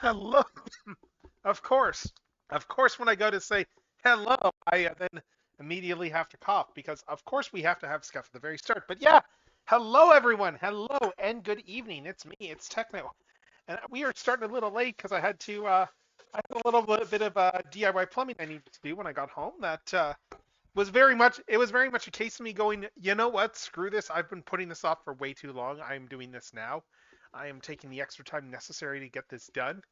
Hello. Of course. Of course, when I go to say hello, I then immediately have to cough because, of course, we have to have stuff at the very start. But yeah, hello, everyone. Hello and good evening. It's me. It's Techno. And we are starting a little late because I had a little bit of DIY plumbing I needed to do when I got home. That it was very much a case of me going, you know what, screw this. I've been putting this off for way too long. I am doing this now. I am taking the extra time necessary to get this done.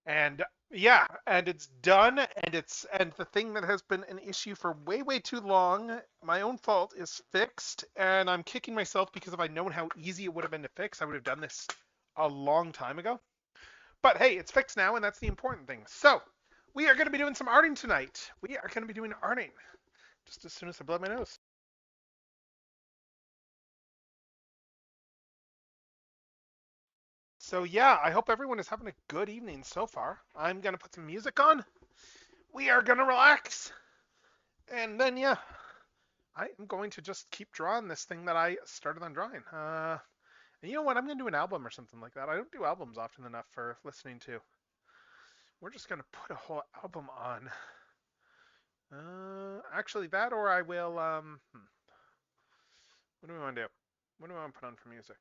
And yeah, and it's done, and the thing that has been an issue for way too long, my own fault, is fixed, and I'm kicking myself because if I'd known how easy it would have been to fix, I would have done this a long time ago. But hey, it's fixed now, and that's the important thing. So, we are going to be doing some arting tonight. We are going to be doing arting just as soon as I blow my nose. So yeah, I hope everyone is having a good evening so far. I'm going to put some music on. We are going to relax. And then yeah, I am going to just keep drawing this thing that I started on drawing. And you know what? I'm gonna do an album or something like that. I don't do albums often enough for listening to. We're just gonna put a whole album on. Actually, that or I will. What do we want to do? What do I want to put on for music?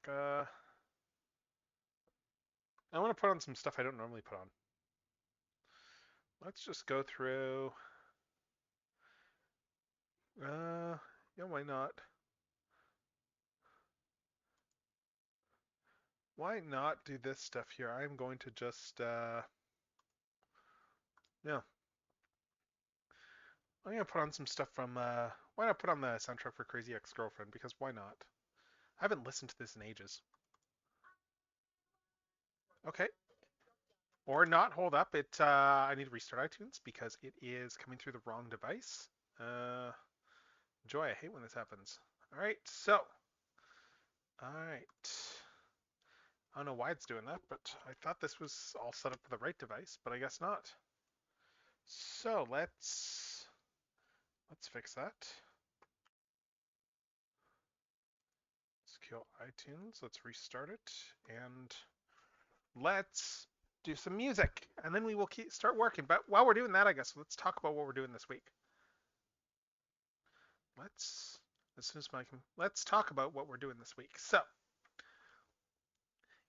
I want to put on some stuff I don't normally put on. Let's just go through. Yeah, why not? Why not do this stuff here? I'm going to just. Yeah, I'm gonna put on some stuff from why not put on the soundtrack for Crazy Ex-Girlfriend? Because why not? I haven't listened to this in ages. Okay. Or not, hold up. I need to restart iTunes because it is coming through the wrong device. Uh Joy, I hate when this happens. Alright, so alright. I don't know why it's doing that, but I thought this was all set up for the right device, but I guess not. So let's fix that. Let's kill iTunes. Let's restart it and let's do some music, and then we will start working. But while we're doing that, I guess let's talk about what we're doing this week. Let's as soon as let's talk about what we're doing this week. So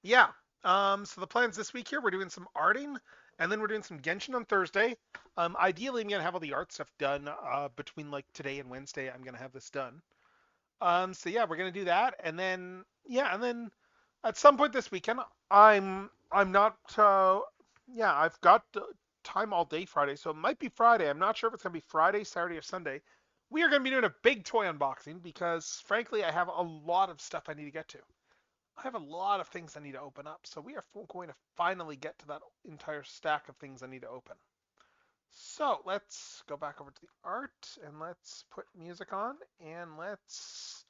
yeah, so the plans this week here, we're doing some arting, and then we're doing some Genshin on Thursday. Ideally, I'm gonna have all the art stuff done between like today and Wednesday. I'm gonna have this done. So yeah, we're gonna do that, and then yeah, and then at some point this weekend, I'm not yeah, I've got time all day Friday, so it might be Friday. I'm not sure if it's gonna be Friday, Saturday, or Sunday. We are gonna be doing a big toy unboxing because frankly, I have a lot of stuff I need to get to. I have a lot of things I need to open up, so we are going to finally get to that entire stack of things I need to open. So let's go back over to the art and let's put music on and let's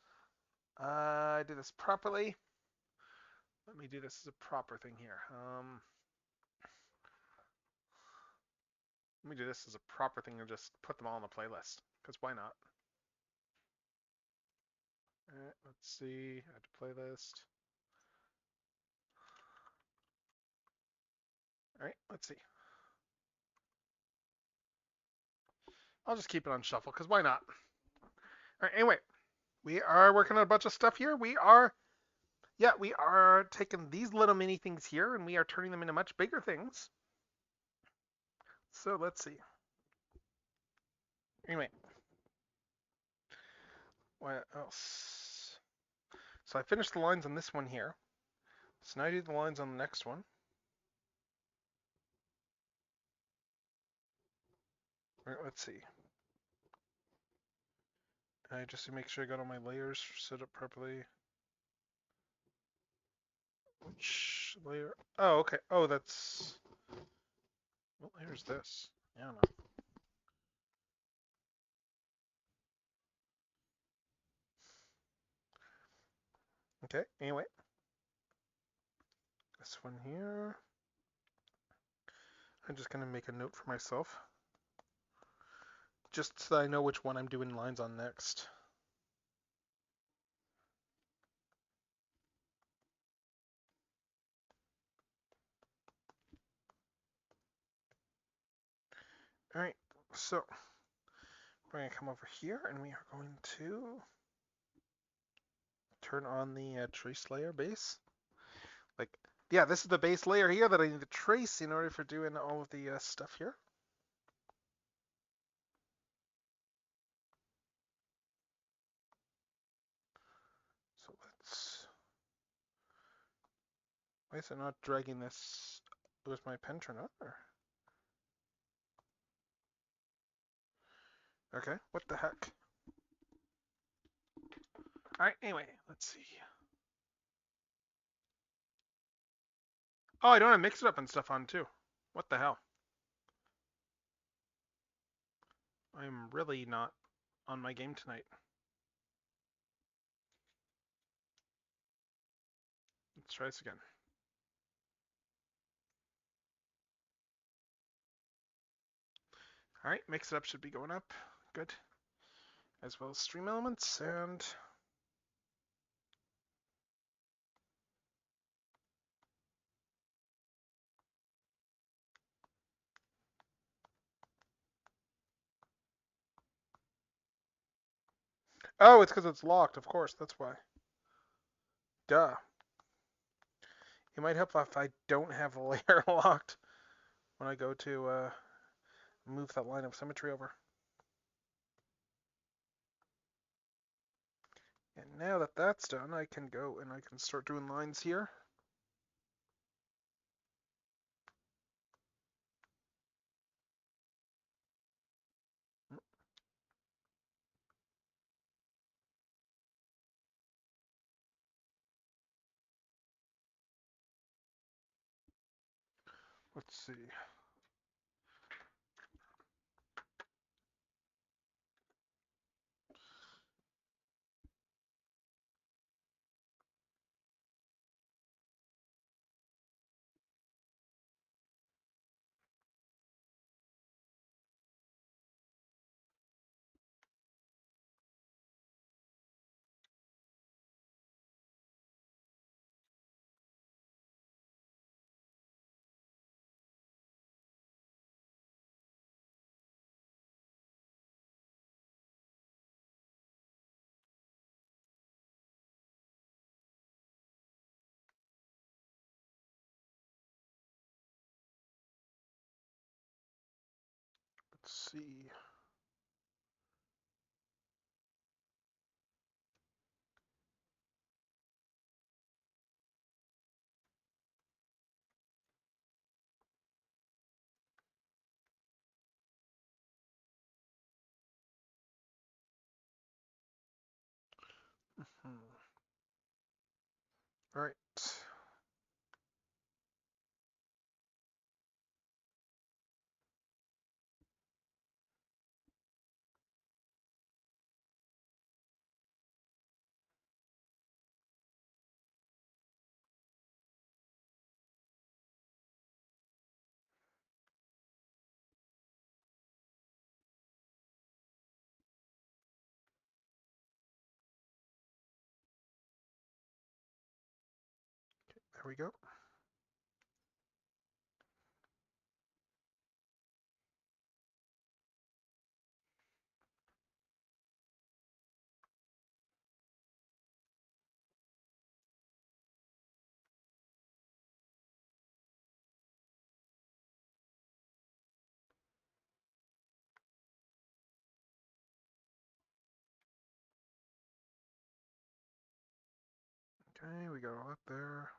do this properly. Let me do this as a proper thing here. Let me do this as a proper thing and just put them all on the playlist. Because why not? Alright, let's see. Add to playlist. Alright, let's see. I'll just keep it on shuffle because why not? Alright, anyway, we are working on a bunch of stuff here. Yeah, we are taking these little mini things here and we are turning them into much bigger things. So let's see. Anyway, what else? So I finished the lines on this one here. So now I do the lines on the next one. All right, let's see. Just to make sure I got all my layers set up properly. Which layer? Oh, okay. Oh, that's. What layer is this? I don't know. Okay, anyway. This one here. I'm just going to make a note for myself. Just so I know which one I'm doing lines on next. All right, so we're going to come over here and we are going to turn on the trace layer base. Like, yeah, this is the base layer here that I need to trace in order for doing all of the stuff here. So let's, why is it not dragging this? Was my pen turned on? Or? Okay, what the heck? All right, anyway, let's see. Oh, I don't have mix it up and stuff on too. What the hell? I'm really not on my game tonight. Let's try this again. All right, mix it up should be going up. Good. As well as stream elements and oh, it's because it's locked, of course, that's why. Duh. It might help if I don't have the layer locked when I go to move that line of symmetry over. And now that that's done, I can go and I can start doing lines here. Let's see. Let's see. All right. There we go. Okay, we got all that there.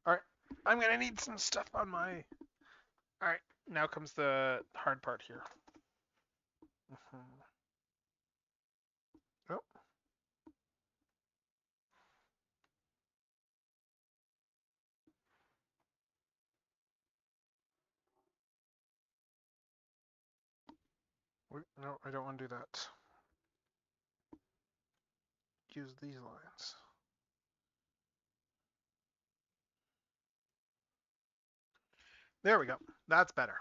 All right, I'm gonna need some stuff on my. All right, now comes the hard part here. Oh, wait, no, I don't want to do that. Use these lines. There we go. That's better.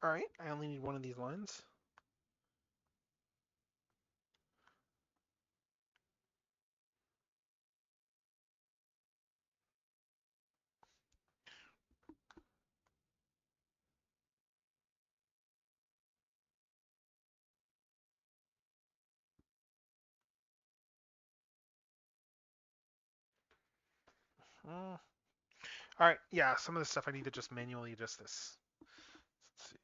All right, I only need one of these lines. All right, yeah, some of this stuff I need to just manually adjust this. Let's see.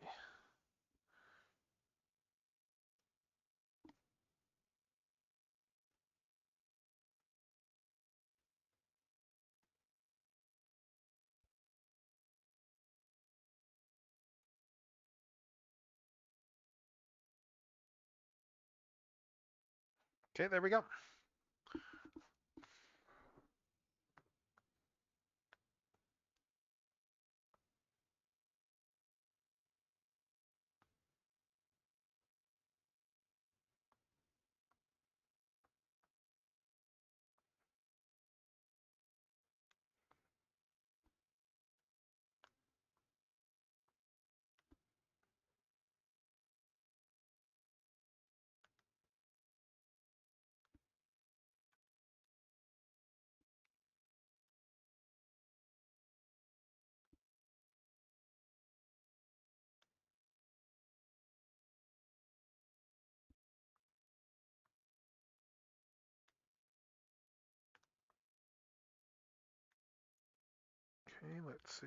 Okay, there we go. Okay, let's see.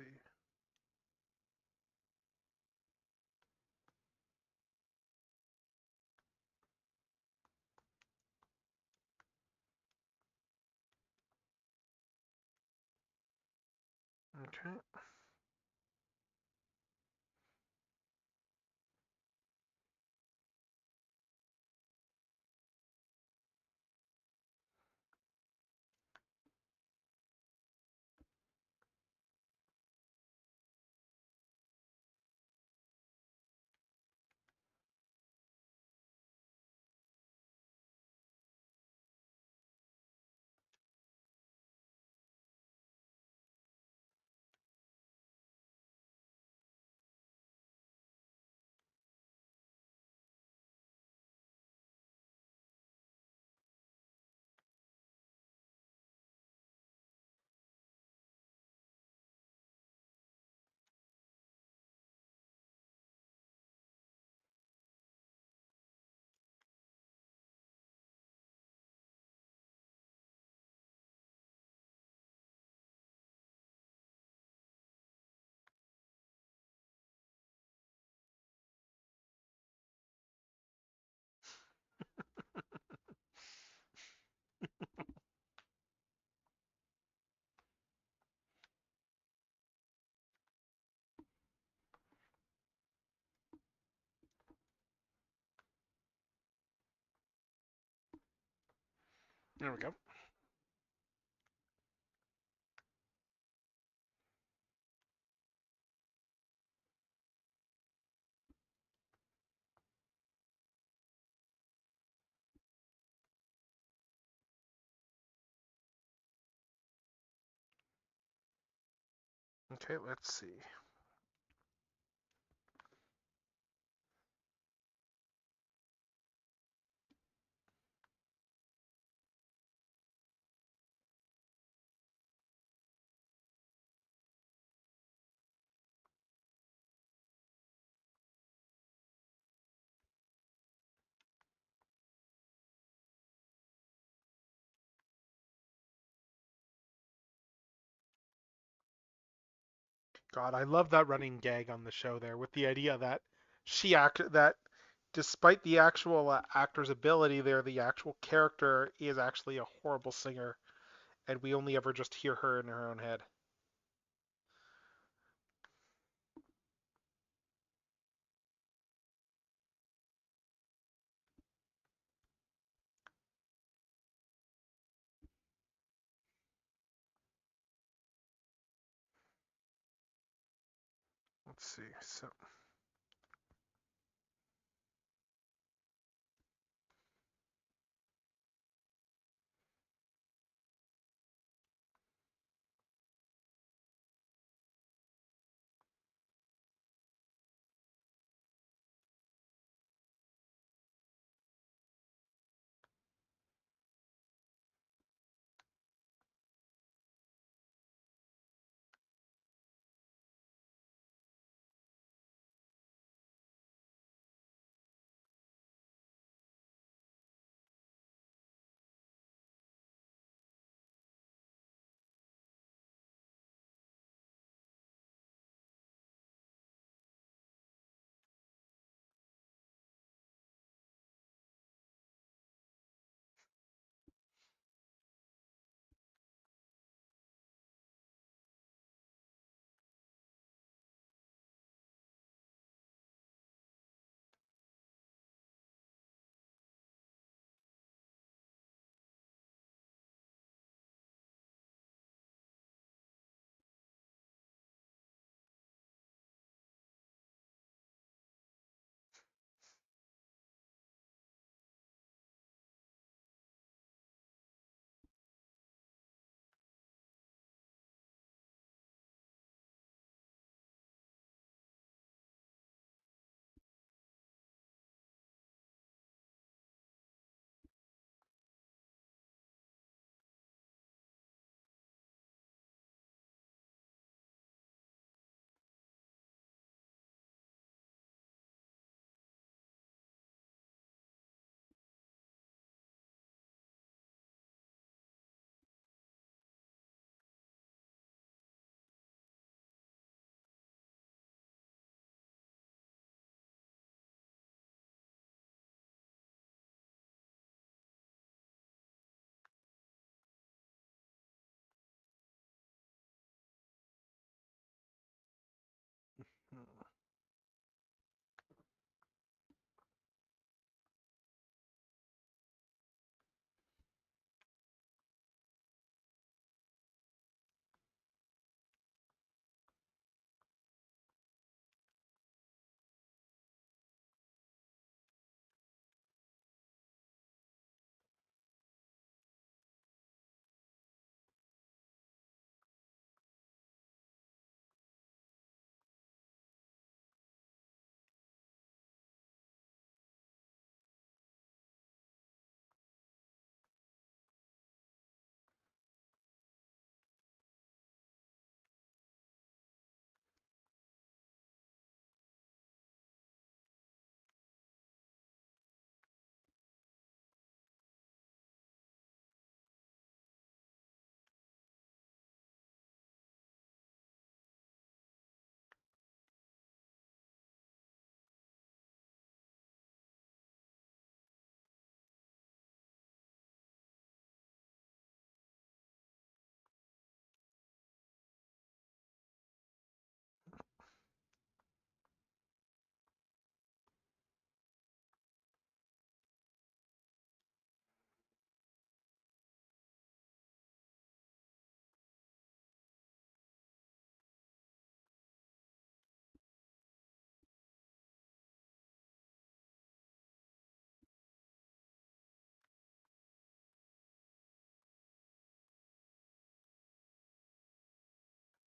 Okay. There we go. Okay, let's see. God, I love that running gag on the show there with the idea that that despite the actual actor's ability there, the actual character is actually a horrible singer, and we only ever just hear her in her own head. Let's see. So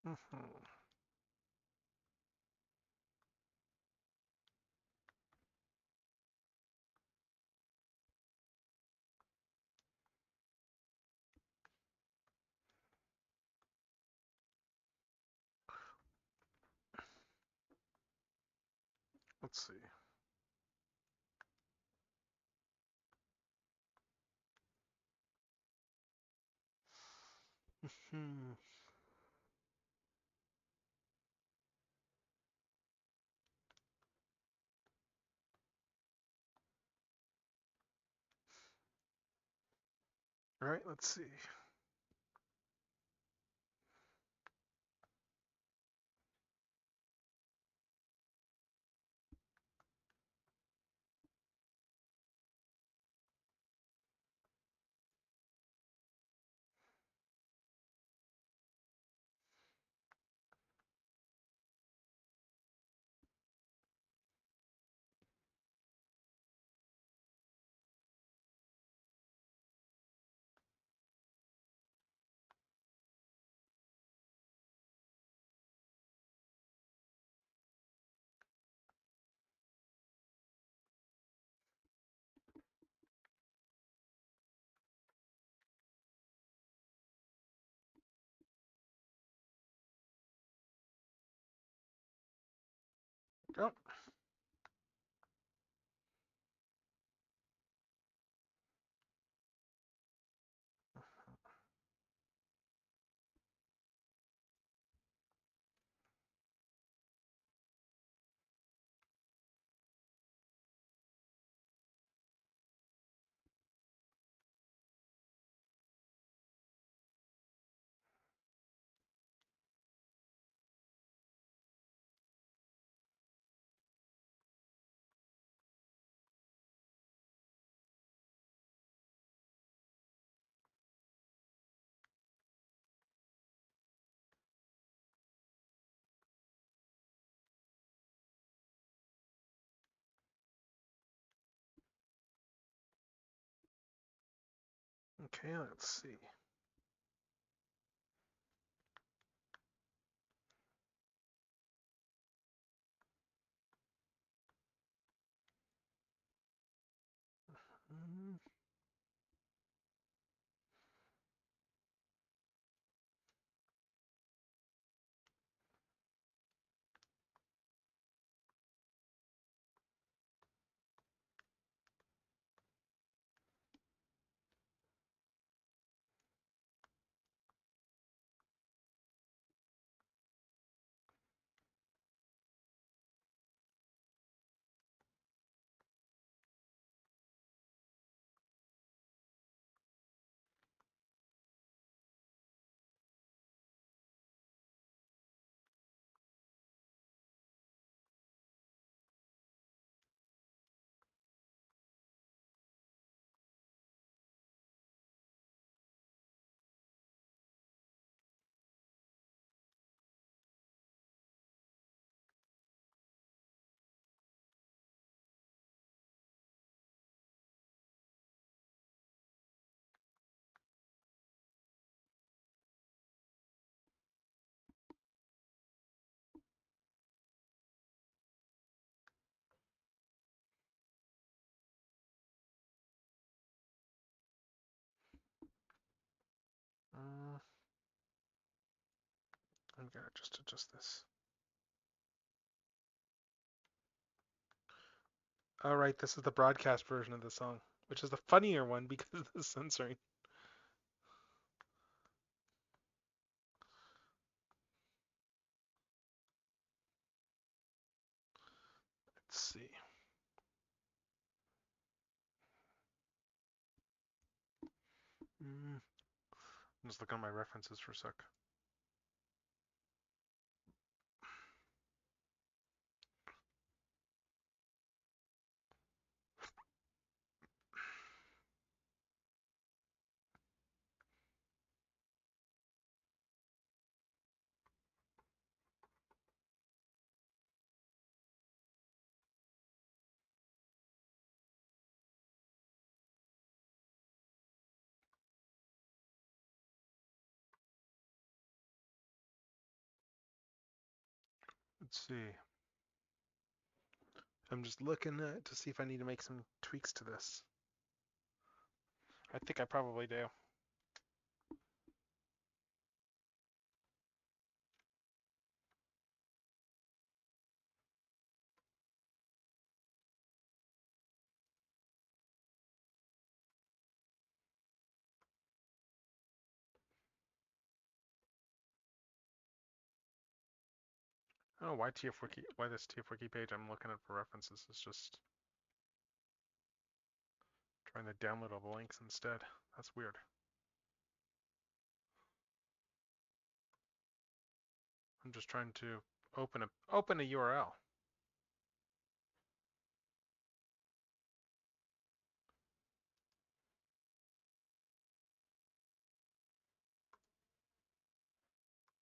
Mhm. Let's see. Hmm. All right, let's see. Oh, okay, let's see. Mm, uh, I'm gonna just adjust this. All right, this is the broadcast version of the song, which is the funnier one because of the censoring. Let's see. I'm just looking at my references for a sec. Let's see. I'm just looking to see if I need to make some tweaks to this. I think I probably do. I don't know why this TF-Wiki page I'm looking at for references is just trying to download all the links instead. That's weird. I'm just trying to open a URL.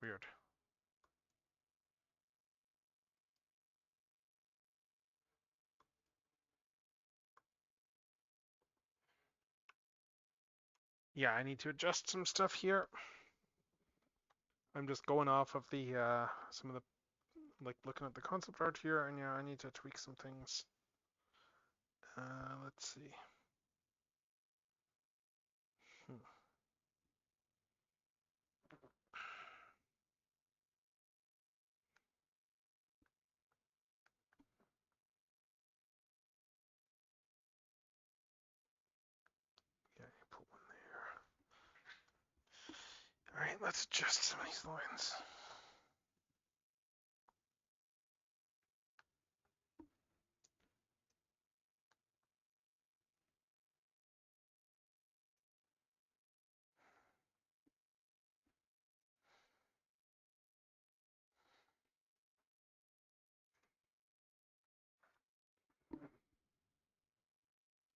Weird. Yeah, I need to adjust some stuff here. I'm just going off of the some of the looking at the concept art here, and yeah, I need to tweak some things. Let's see. Hmm. Yeah, put one there. All right, let's adjust some of these lines.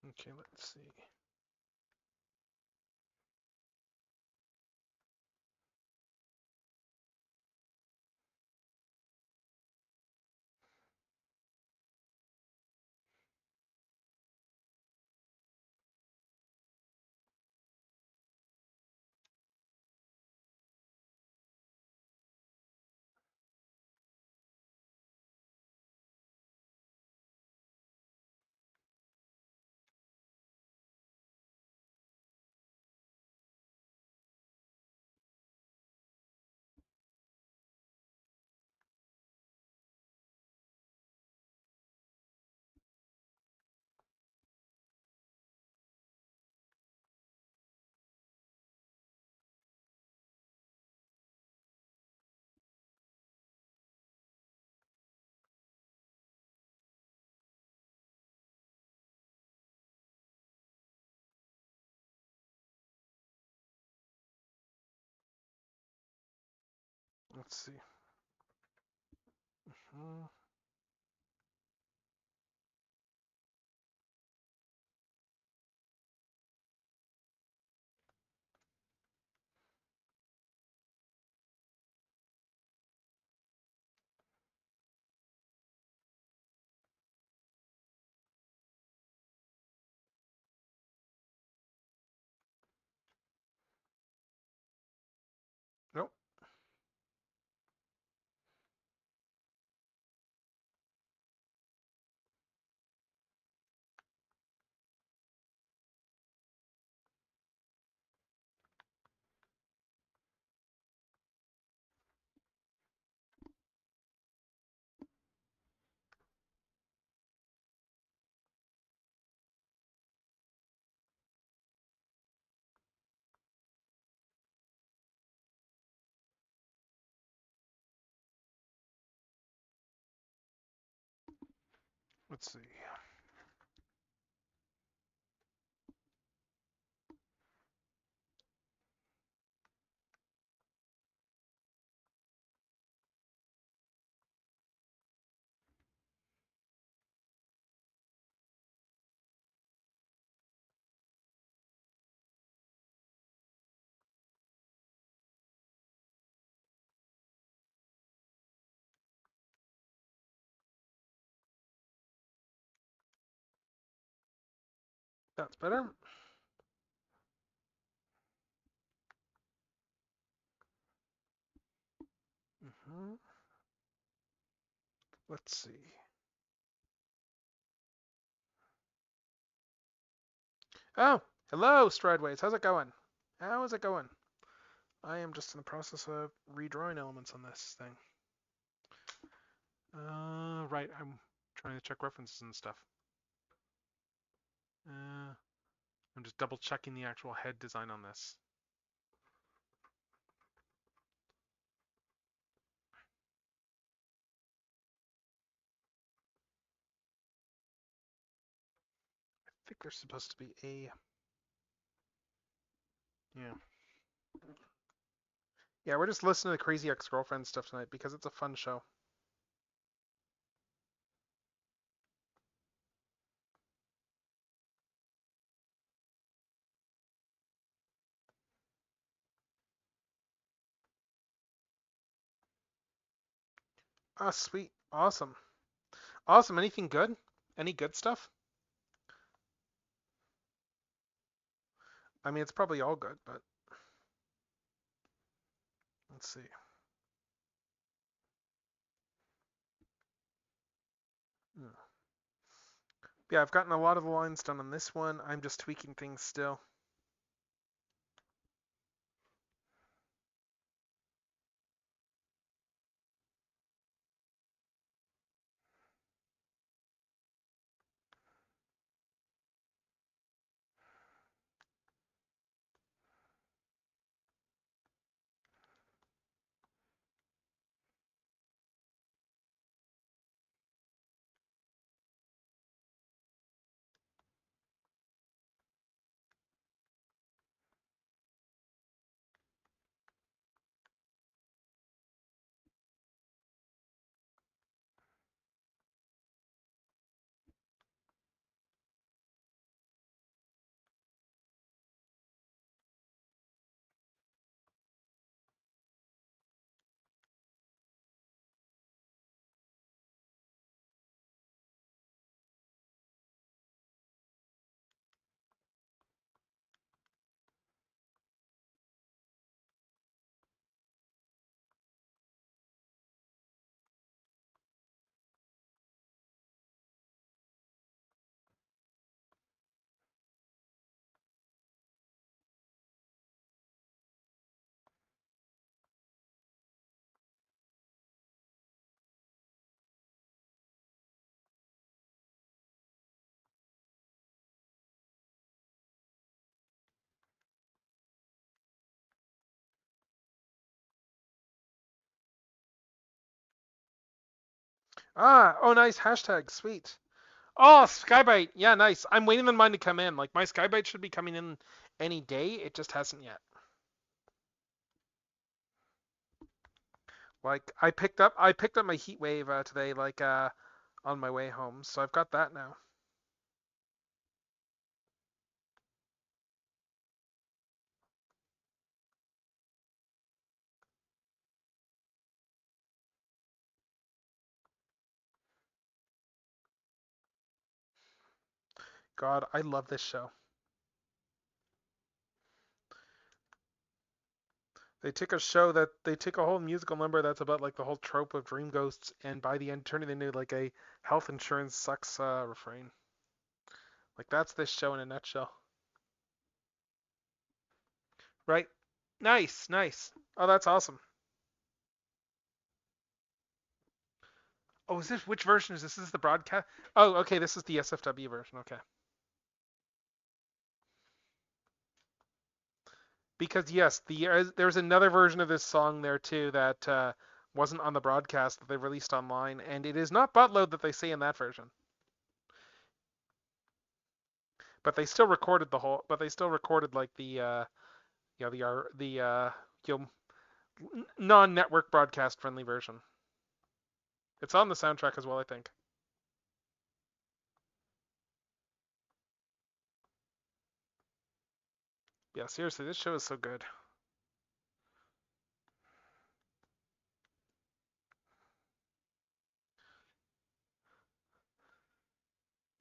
Okay, let's see. Let's see. Nope. Let's see. That's better. Let's see. Oh, hello, Strideways. How's it going? How is it going? I am just in the process of redrawing elements on this thing. Right. I'm trying to check references and stuff. I'm just double checking the actual head design on this. I think there's supposed to be a... Yeah. Yeah, we're just listening to Crazy Ex-Girlfriend stuff tonight because it's a fun show. Ah, sweet. Awesome. Awesome. Anything good? Any good stuff? I mean, it's probably all good, but let's see. Hmm. Yeah, I've gotten a lot of the lines done on this one. I'm just tweaking things still. Ah, oh, nice. Hashtag, sweet. Oh, Skybite. Yeah, nice. I'm waiting on mine to come in. Like, my Skybite should be coming in any day. It just hasn't yet. Like, I picked up my Heatwave today, like, on my way home. So I've got that now. God, I love this show. They take a whole musical number that's about like the whole trope of dream ghosts, and by the end turn it into like a health insurance sucks refrain. Like that's this show in a nutshell. Right? Nice, nice. Oh, that's awesome. Oh, is this which version is this? This is the broadcast. Oh, okay. This is the SFW version. Okay. Because yes, there's another version of this song there too that wasn't on the broadcast that they released online, and it is not buttload that they say in that version. But they still recorded the whole. But they still recorded like the you know non-network broadcast friendly version. It's on the soundtrack as well, I think. Yeah, seriously, this show is so good.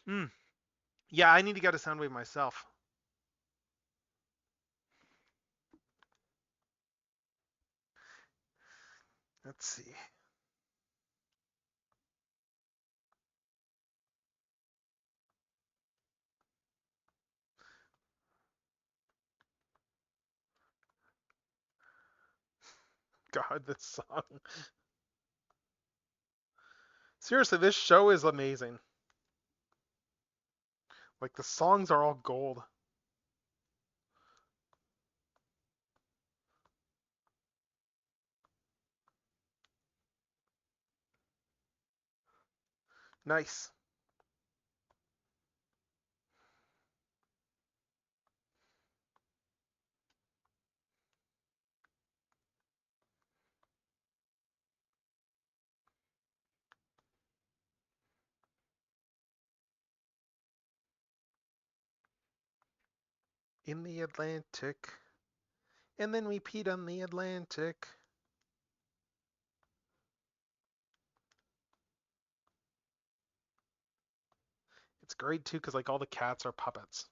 Hmm. Yeah, I need to get a Soundwave myself. Let's see. God, this song. Seriously, this show is amazing. Like the songs are all gold. Nice. In the Atlantic. And then we peed on the Atlantic. It's great too, because like all the cats are puppets.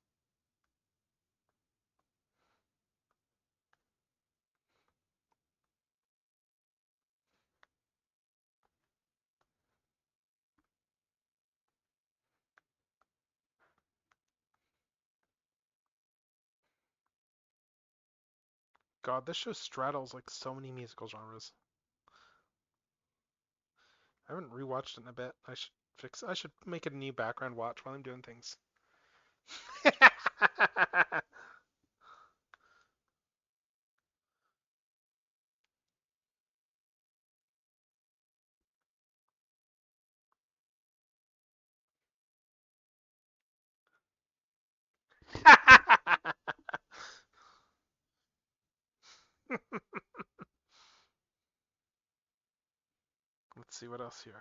God, this show straddles like so many musical genres. I haven't rewatched it in a bit. I should make it a new background watch while I'm doing things. Let's see what else here.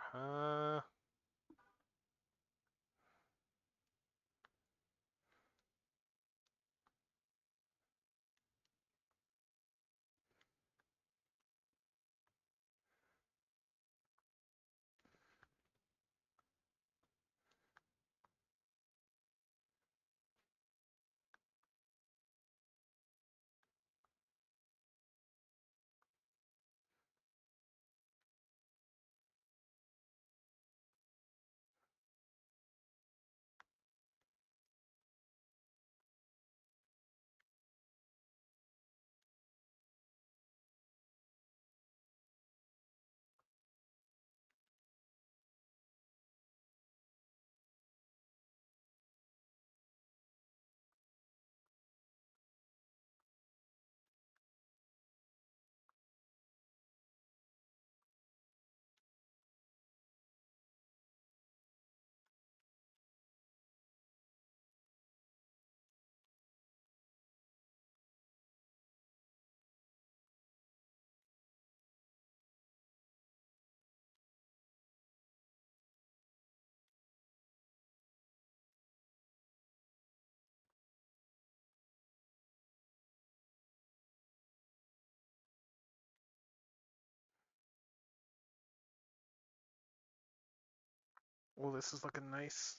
Well, this is looking nice.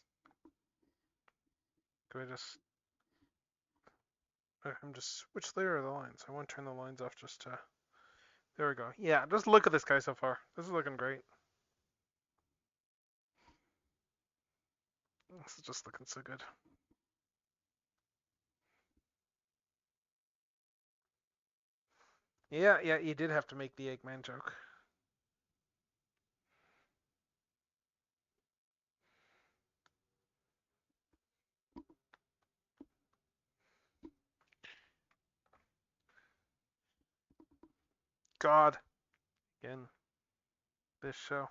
Do I just... I'm just... Which layer are the lines? I want to turn the lines off just to... There we go. Yeah, just look at this guy so far. This is looking great. This is just looking so good. Yeah, you did have to make the Eggman joke. God. Again, this show.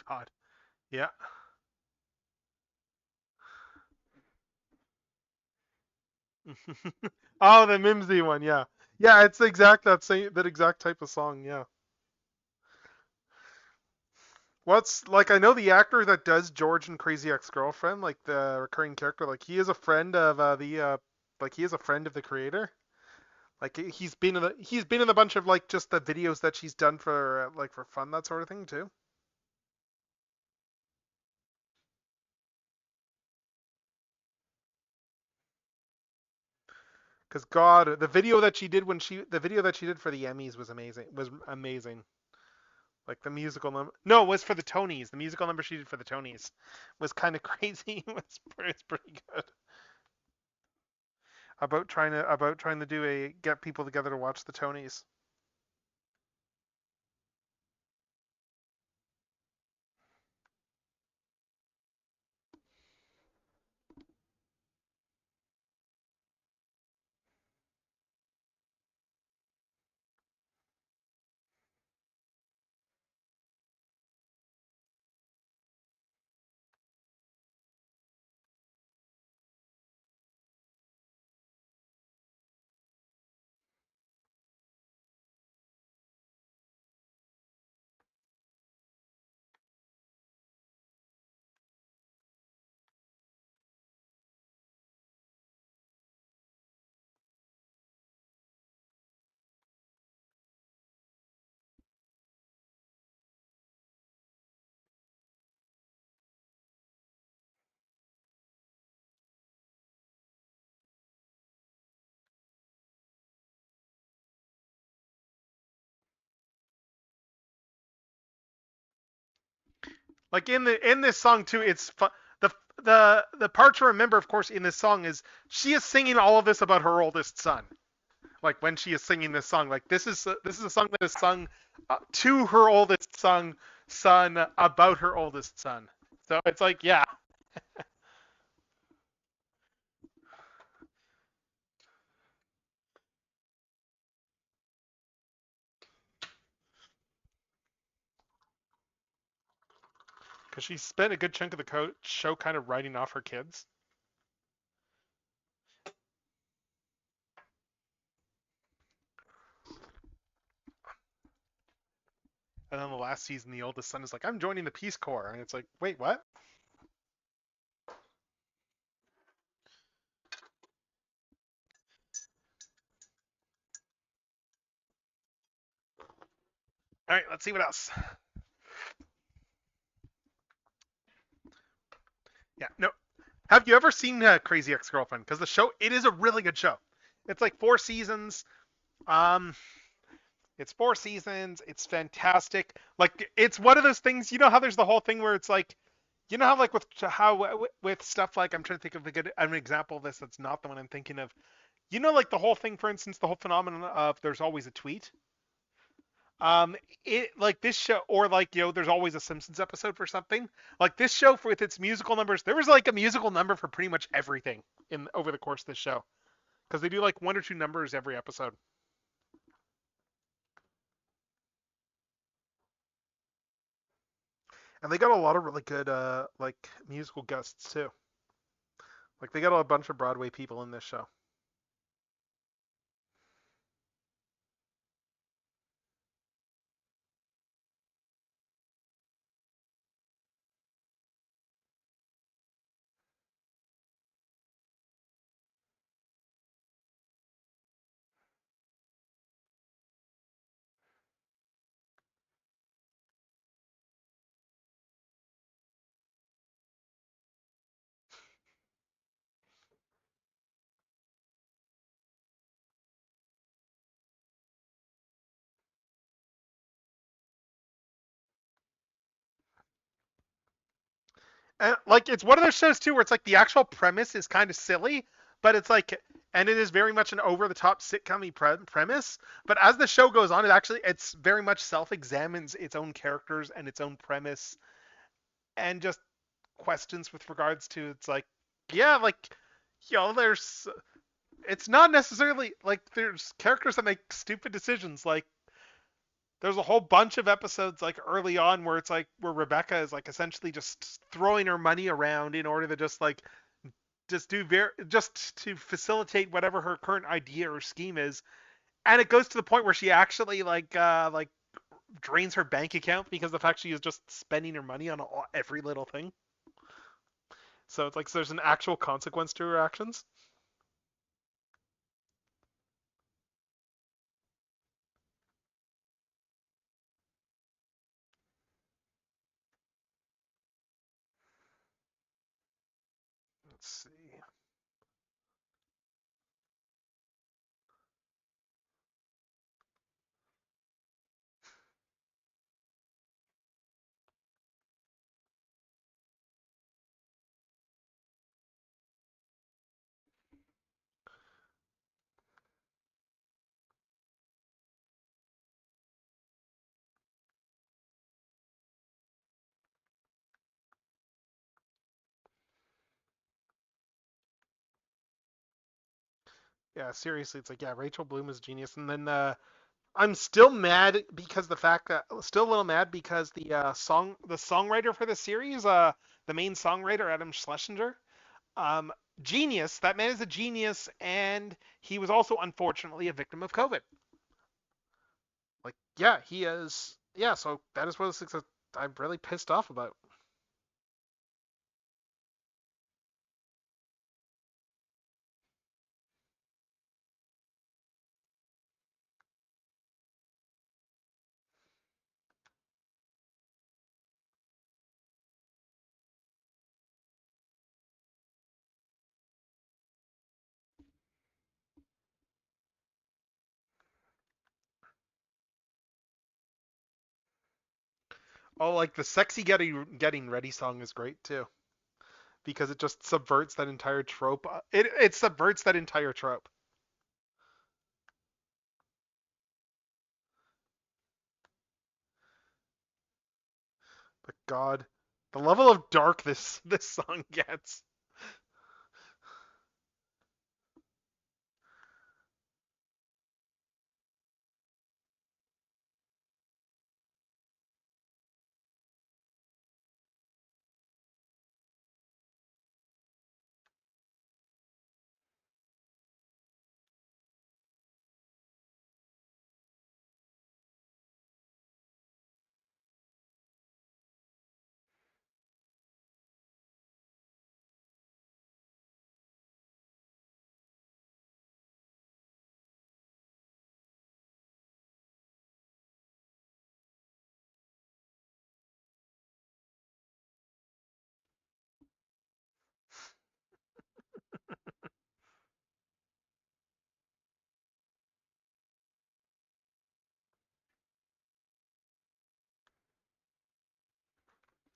God. Yeah. Oh, the Mimsy one, yeah. Yeah, it's the exact that exact type of song. Yeah. What's like I know the actor that does George and Crazy Ex-Girlfriend, like the recurring character, like he is a friend of the like he is a friend of the creator. Like he's been in a bunch of like just the videos that she's done for like for fun, that sort of thing too. Because God, the video that she did for the Emmys was amazing. Was amazing. Like the musical number. No, it was for the Tonys. The musical number she did for the Tonys was kind of crazy. It's pretty good. About trying to do a get people together to watch the Tonys. Like in this song too, it's the the part to remember, of course, in this song is she is singing all of this about her oldest son. Like when she is singing this song, like this is a song that is sung to her oldest son about her oldest son. So it's like yeah, because she spent a good chunk of the show kind of writing off her kids, and then the last season, the oldest son is like, "I'm joining the Peace Corps," and it's like, wait, what? All right, let's see what else. Yeah, no. Have you ever seen Crazy Ex-Girlfriend? Because the show, it is a really good show. It's like 4 seasons. Um, it's 4 seasons. It's fantastic. Like it's one of those things. You know how there's the whole thing where it's like, you know how like with stuff like I'm trying to think of an example of this that's not the one I'm thinking of. You know, like the whole thing, for instance, the whole phenomenon of there's always a tweet. Um, it like this show, or like there's always a Simpsons episode for something. Like this show with its musical numbers, there was like a musical number for pretty much everything in over the course of this show because they do like 1 or 2 numbers every episode, and they got a lot of really good like musical guests too. Like they got a bunch of Broadway people in this show. And like it's one of those shows too where it's like the actual premise is kind of silly, but it's like and it is very much an over the top sitcom premise. But as the show goes on, it's very much self-examines its own characters and its own premise and just questions with regards to it's like yeah like there's it's not necessarily like there's characters that make stupid decisions like there's a whole bunch of episodes like early on where it's like where Rebecca is like essentially just throwing her money around in order to just like just to facilitate whatever her current idea or scheme is, and it goes to the point where she actually like drains her bank account because of the fact she is just spending her money on every little thing. So it's like there's an actual consequence to her actions. Let's see. Yeah, seriously, it's like yeah, Rachel Bloom is genius, and then I'm still mad because the fact that still a little mad because the songwriter for the series, the main songwriter Adam Schlesinger, um, genius. That man is a genius, and he was also unfortunately a victim of COVID. Like yeah, he is. Yeah, so that is what I'm really pissed off about. Oh, like the sexy getting ready song is great too because it just subverts that entire trope. It subverts that entire trope. But God, the level of dark this song gets.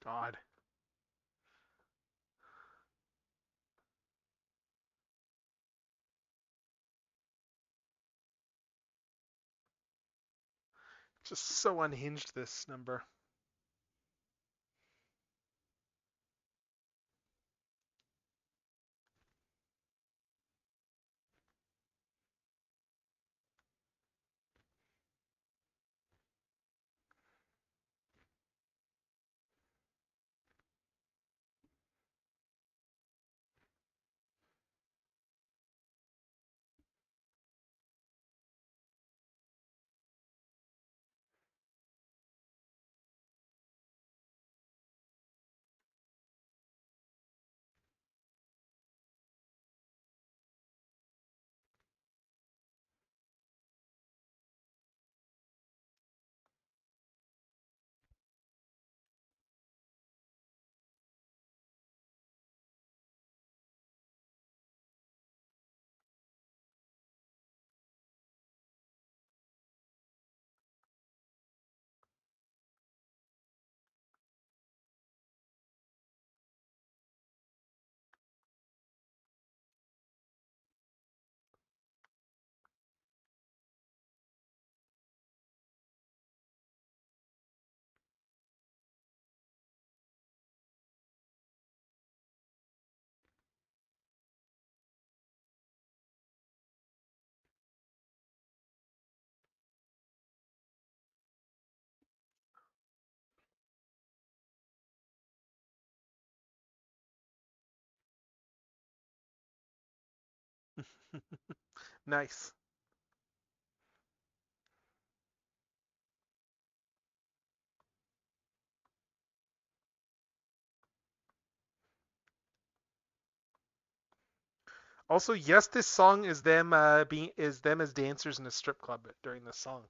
God, just so unhinged this number. Nice. Also, yes, this song is them them as dancers in a strip club during this song.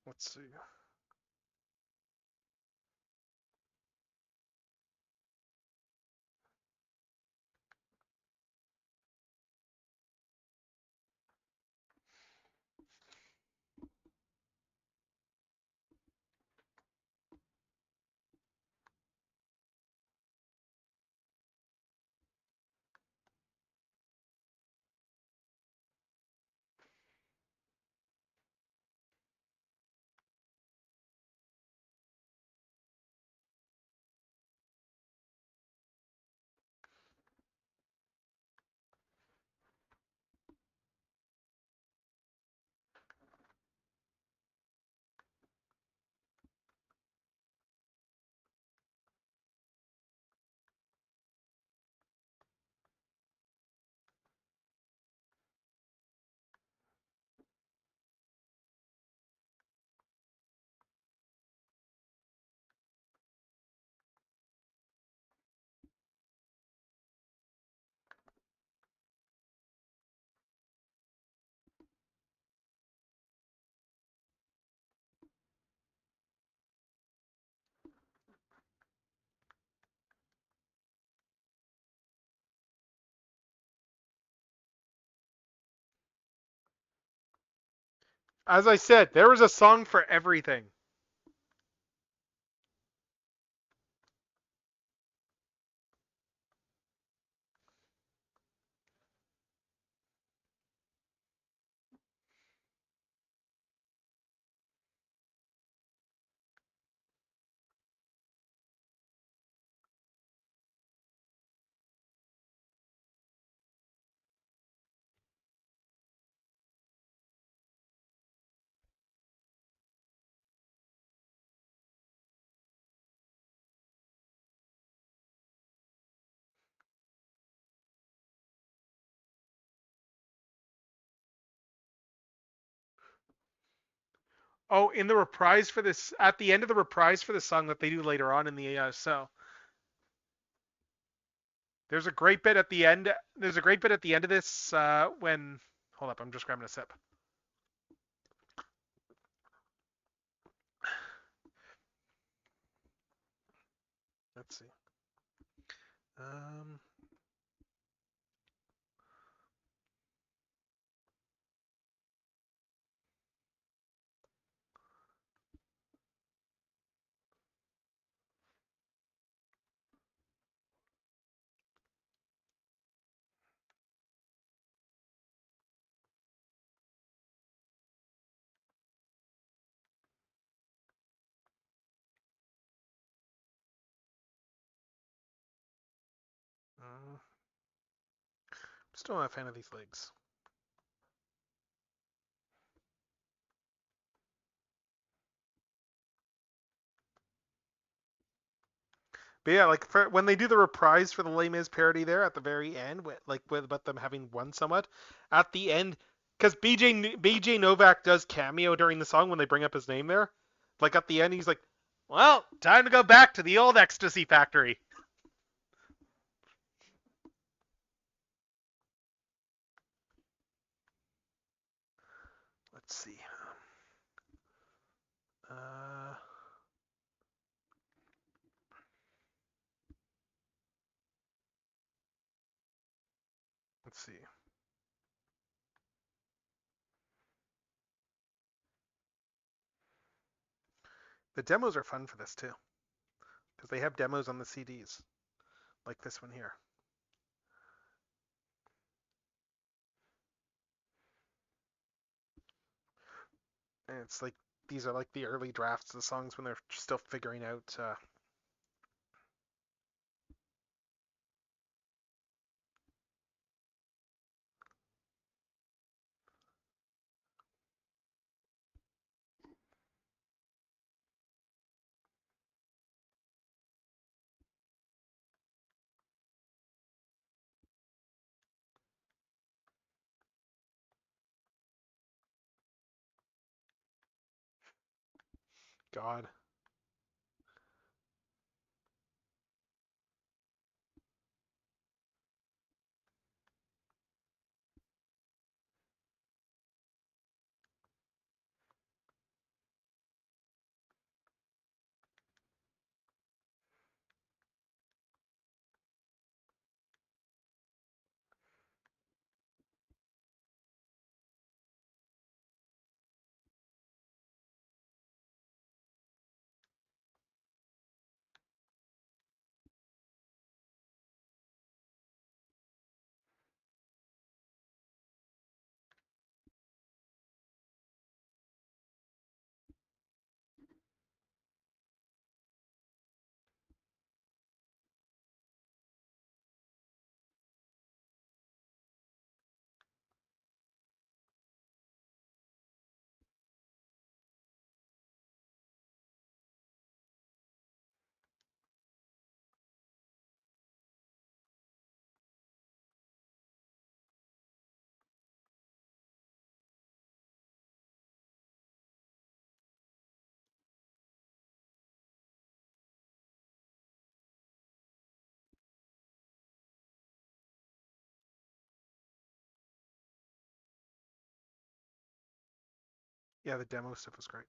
Let's see. As I said, there was a song for everything. Oh, in the reprise for this, at the end of the reprise for the song that they do later on in the so there's a great bit at the end. There's a great bit at the end of this when. Hold up, I'm just grabbing a sip. Let's see. Um, Still not a fan of these legs. But yeah, like for when they do the reprise for the Les Mis parody there at the very end, with about them having won somewhat, at the end, because BJ Novak does cameo during the song when they bring up his name there. Like at the end, he's like, "Well, time to go back to the old ecstasy factory." Let's see. Uh, let's see. The demos are fun for this too, because they have demos on the CDs, like this one here. And it's like these are like the early drafts of the songs when they're still figuring out. God. Yeah, the demo stuff was great.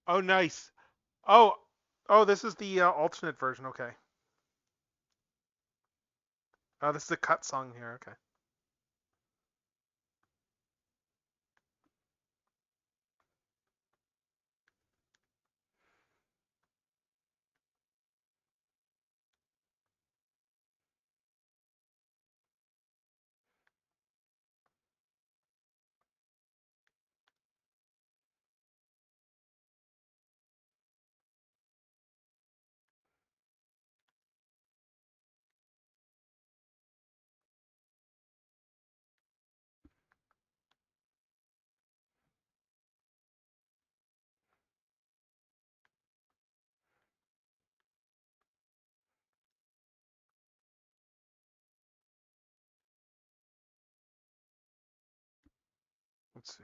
Oh, nice. Oh, oh, this is the alternate version. Okay. Oh, this is a cut song here. Okay. Let's see.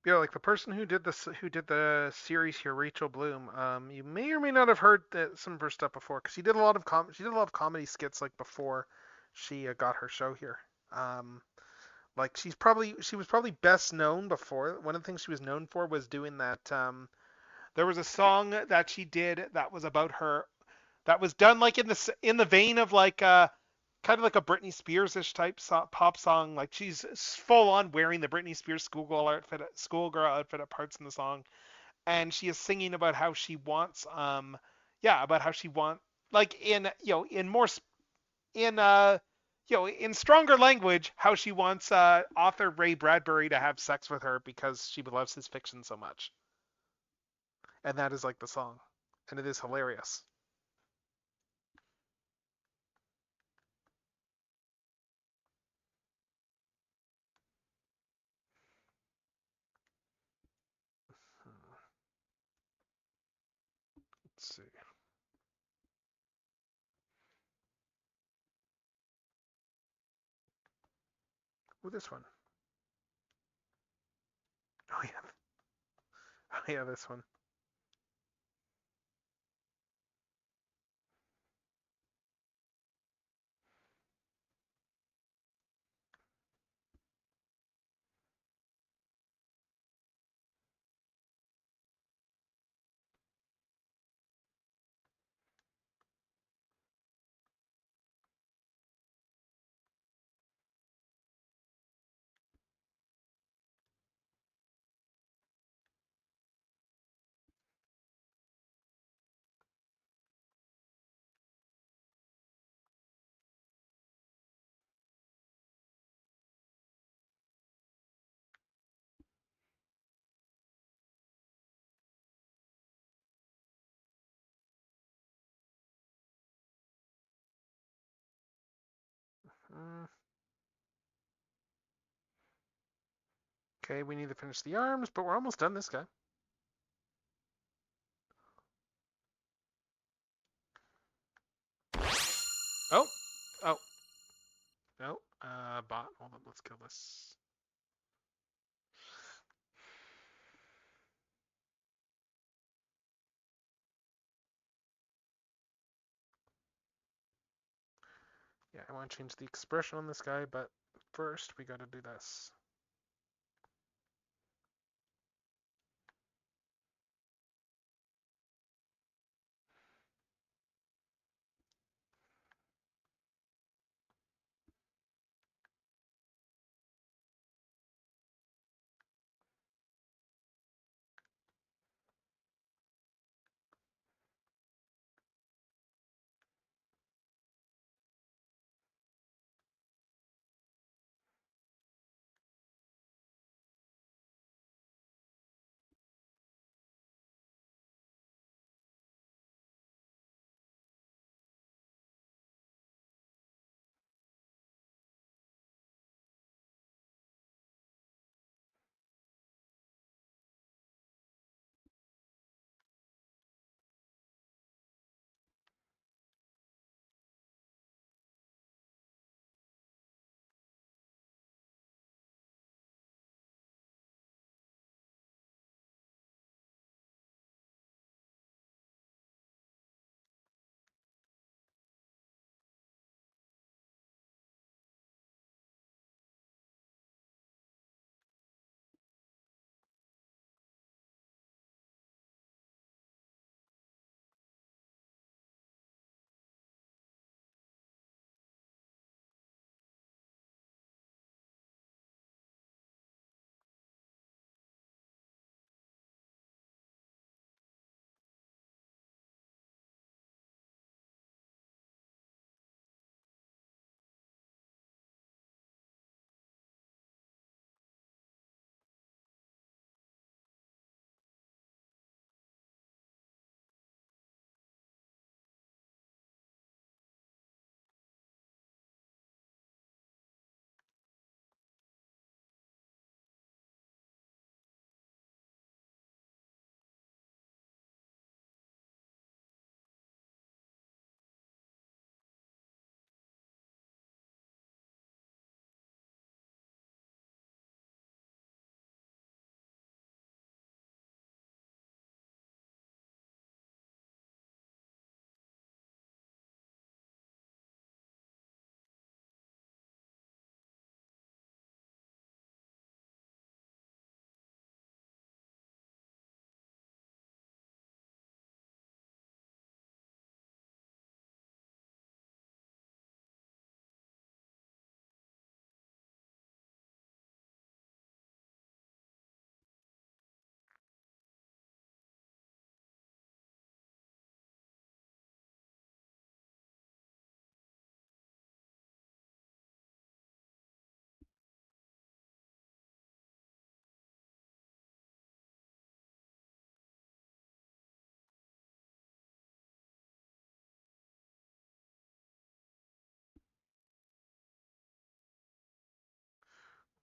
Yeah, like the person who did the series here, Rachel Bloom. You may or may not have heard some of her stuff before, because she did a lot of comedy skits like before she got her show here. Like she was probably best known before. One of the things she was known for was doing that. There was a song that she did that was about her, that was done like in the vein of like kind of like a Britney Spears-ish type pop song. Like she's full on wearing the Britney Spears schoolgirl outfit at parts in the song, and she is singing about how she wants, yeah, about how she want, like in in more in in stronger language, how she wants author Ray Bradbury to have sex with her because she loves his fiction so much, and that is like the song, and it is hilarious. Let's see. Oh, this one. Oh yeah. Oh yeah, this one. Okay, we need to finish the arms, but we're almost done this guy. Oh, oh, no, bot. Hold on, let's kill this. Yeah, I want to change the expression on this guy, but first we gotta do this.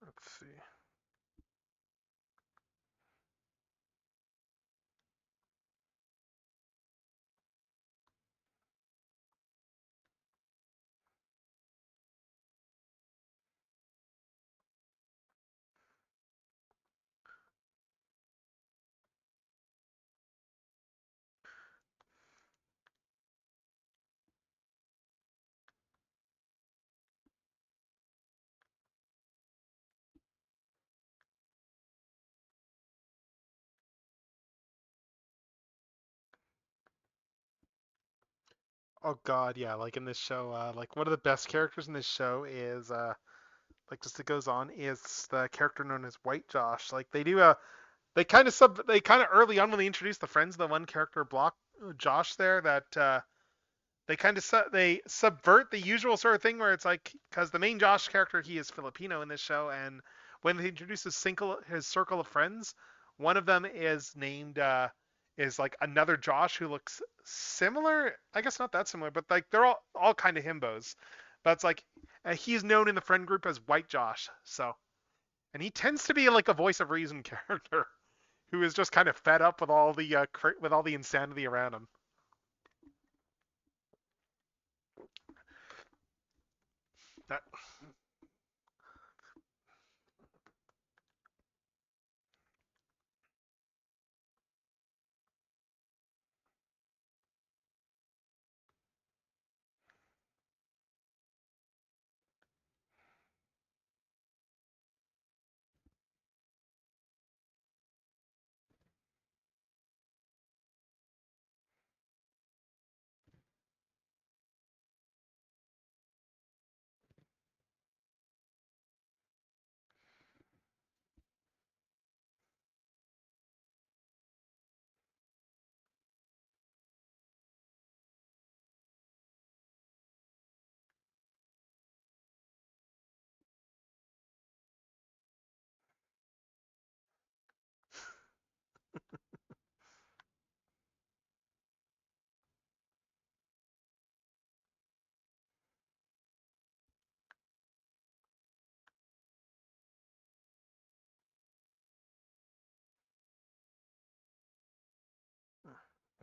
Let's see. Oh God, yeah. Like in this show, like one of the best characters in this show is, like just it goes on, is the character known as White Josh. Like they do a, they kind of early on when they introduce the friends, the one character block Josh there that they kind of they subvert the usual sort of thing where it's like because the main Josh character he is Filipino in this show, and when they introduce his circle of friends, one of them is named is like another Josh who looks similar. I guess not that similar, but like they're all kind of himbos. But it's like He's known in the friend group as White Josh. So, and he tends to be like a voice of reason character who is just kind of fed up with all the with all the insanity around him. That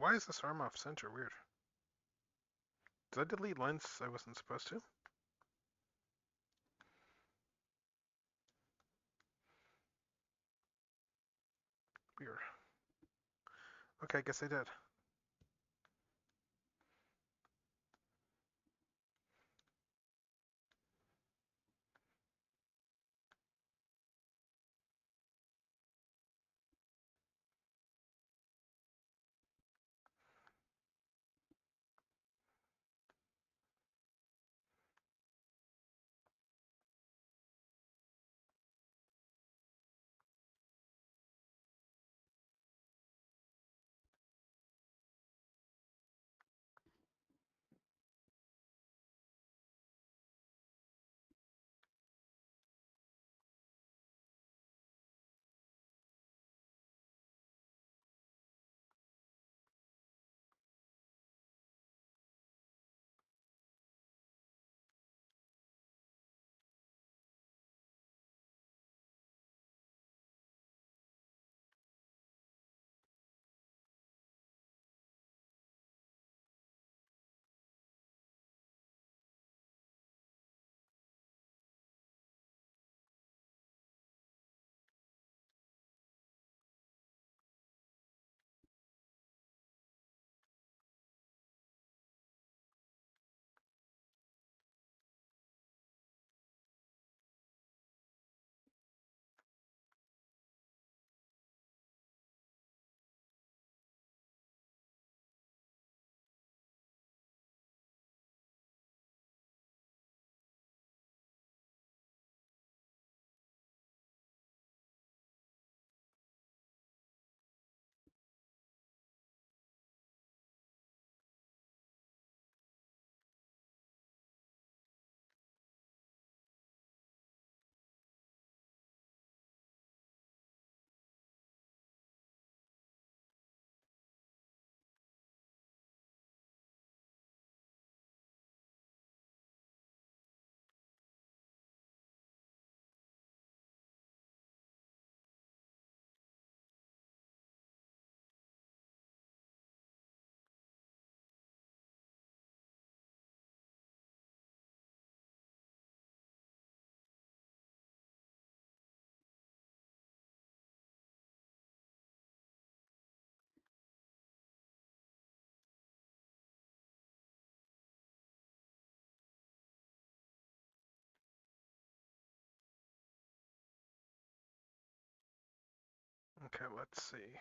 Why is this arm off center? Weird. Did I delete lines I wasn't supposed to? Weird. Okay, I guess I did. Okay, let's see.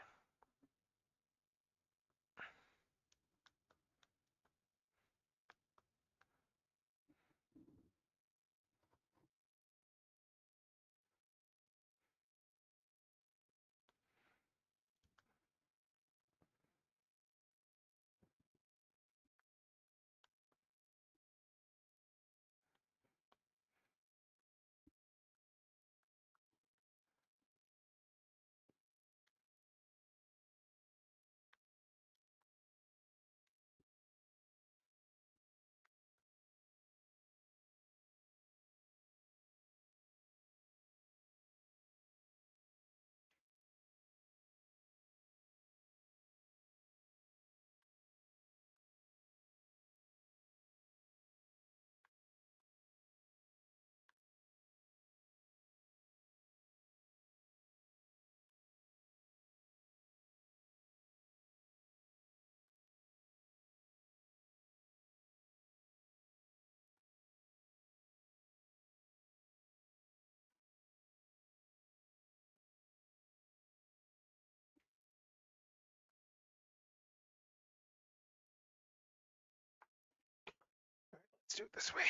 Let's do it this way.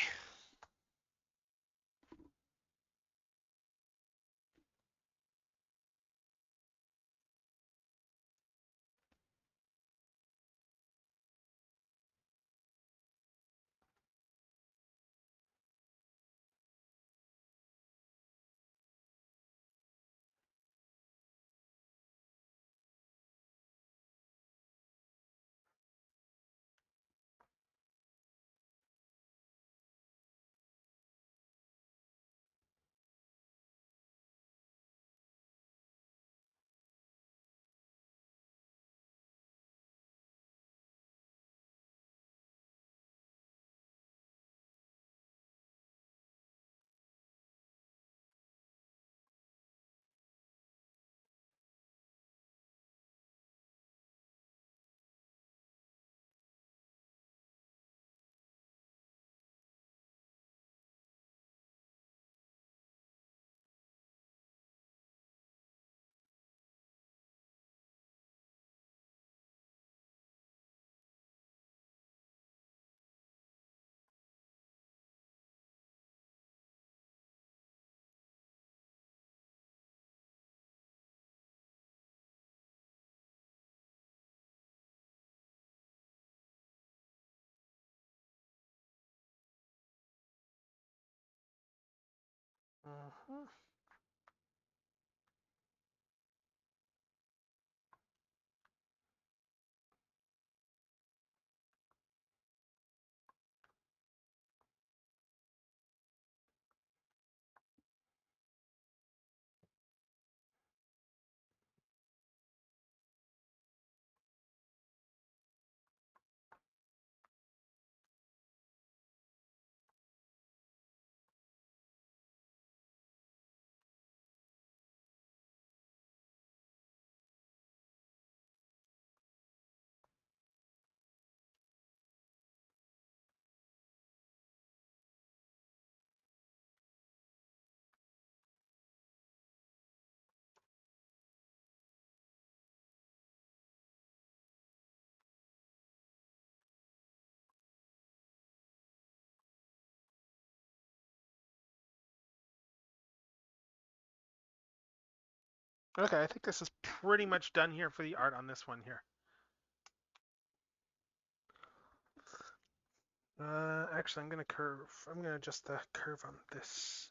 Uh-huh. Okay, I think this is pretty much done here for the art on this one here. Actually, I'm gonna curve. I'm gonna adjust the curve on this.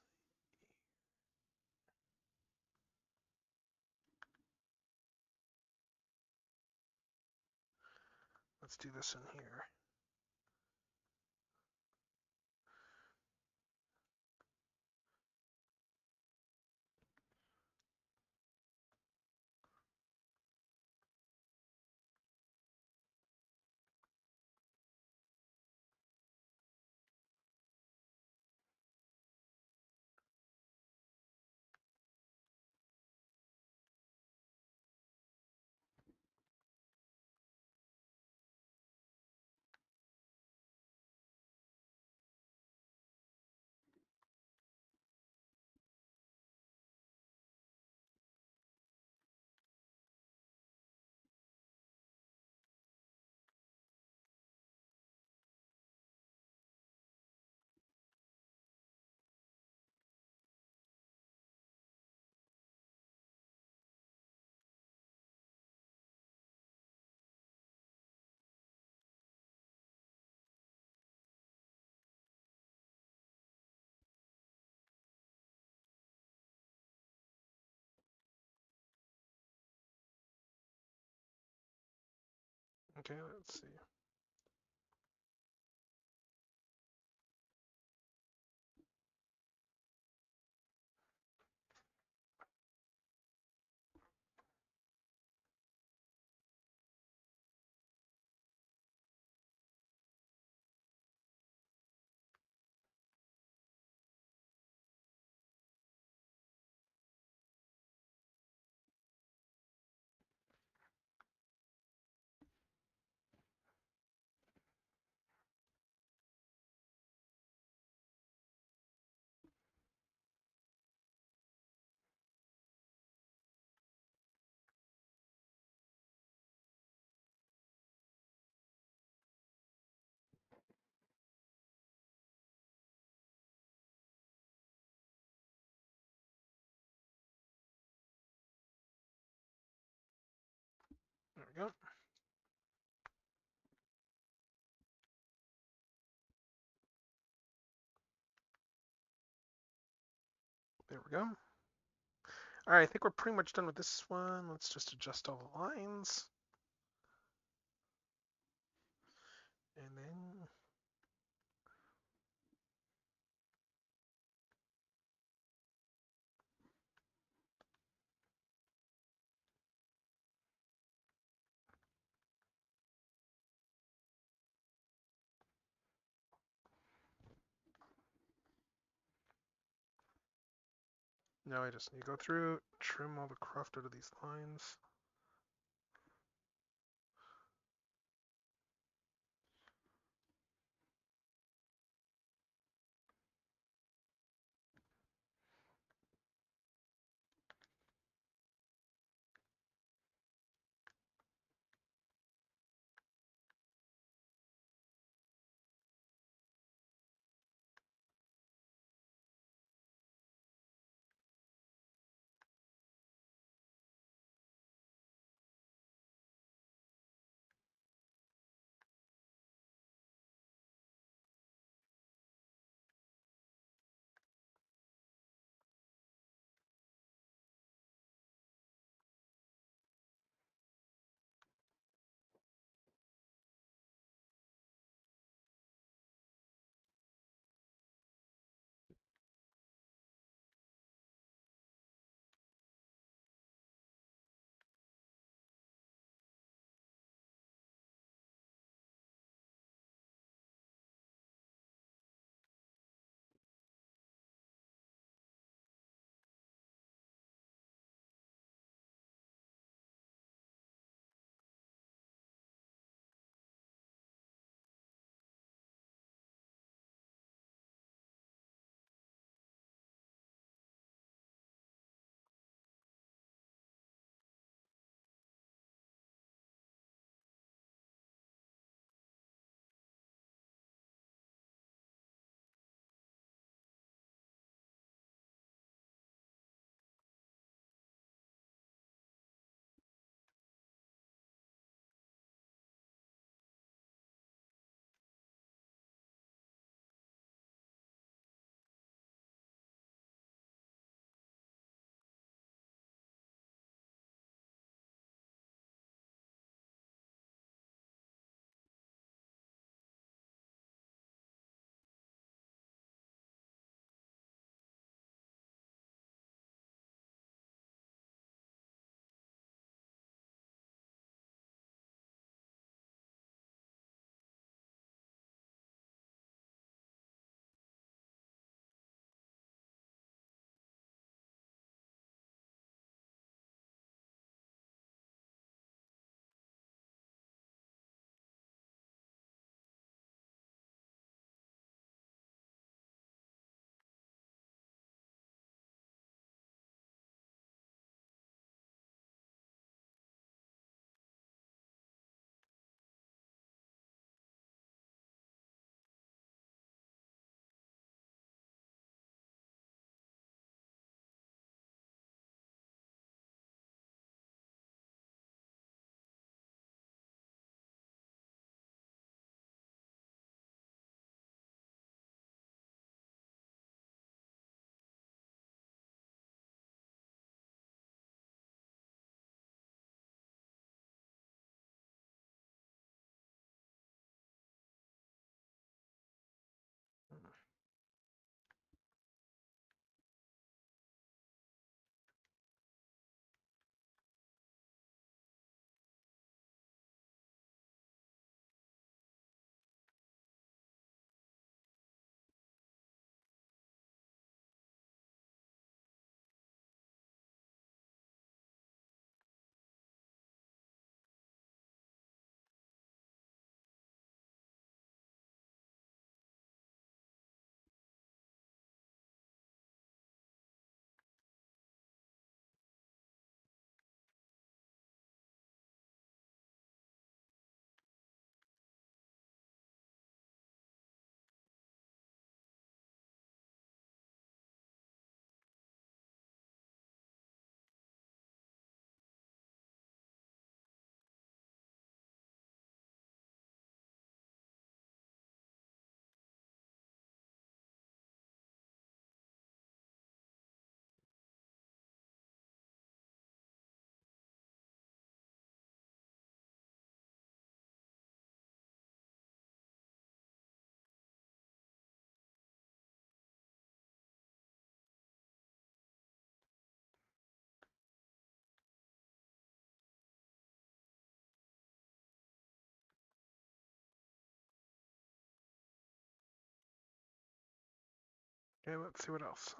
Let's do this in here. Okay, let's see. go. There we go. All right, I think we're pretty much done with this one. Let's just adjust all the lines. And then now I just need to go through, trim all the cruft out of these lines. Okay, let's see what else.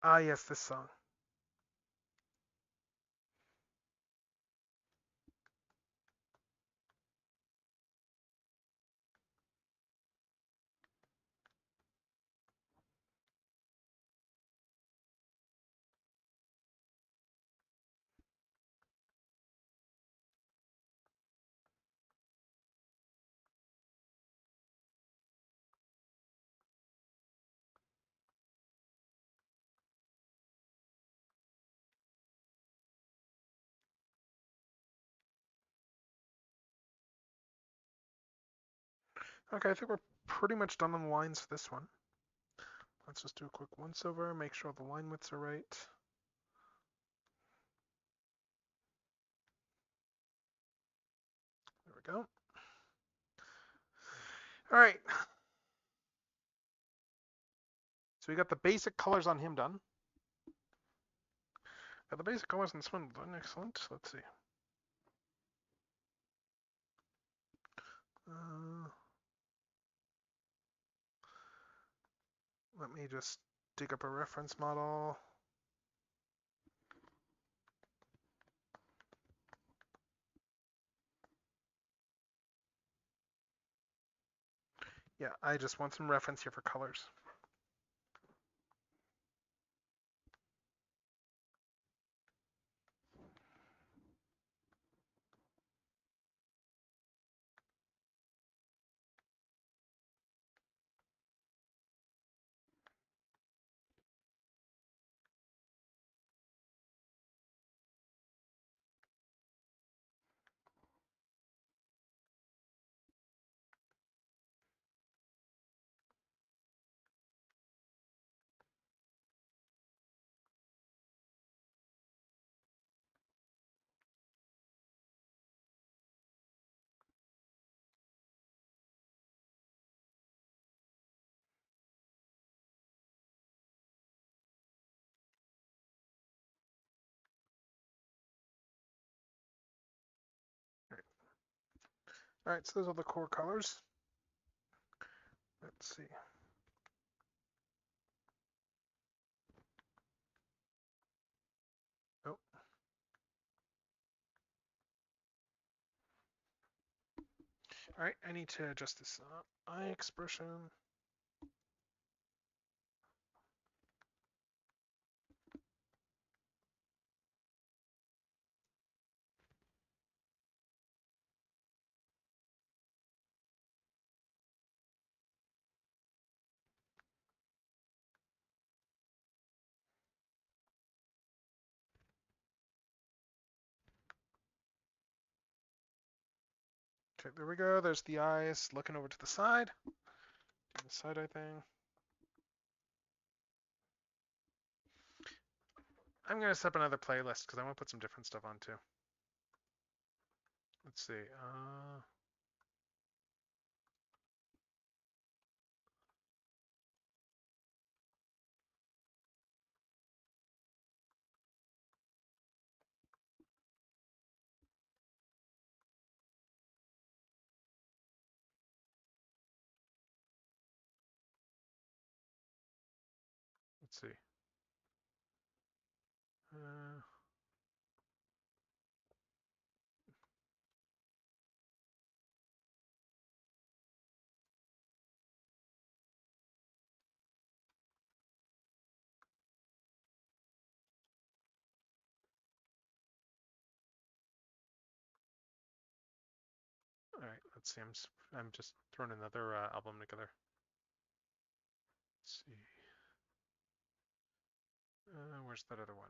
Ah, yes, this song. Okay, I think we're pretty much done on the lines for this one. Let's just do a quick once over, make sure all the line widths are right. There we go. All right. So we got the basic colors on him done. Got the basic colors on this one done. Excellent. Let's see. Let me just dig up a reference model. Yeah, I just want some reference here for colors. All right, so those are the core colors. Let's see. Oh. All right, I need to adjust this eye expression. Okay, there we go. There's the eyes looking over to the side. Do the side-eye thing. I'm gonna set up another playlist because I want to put some different stuff on too. Let's see. Let's see. let's see. I'm just throwing another album together. Let's see. Where's that other one?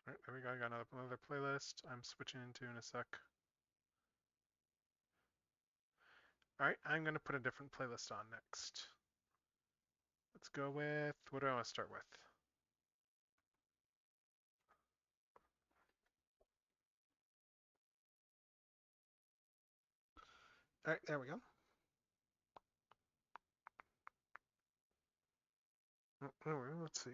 All right, there we go. I got another playlist. I'm switching into in a sec. All right, I'm gonna put a different playlist on next. Let's go with, what do I want to start with? All right, there we go. Let's see.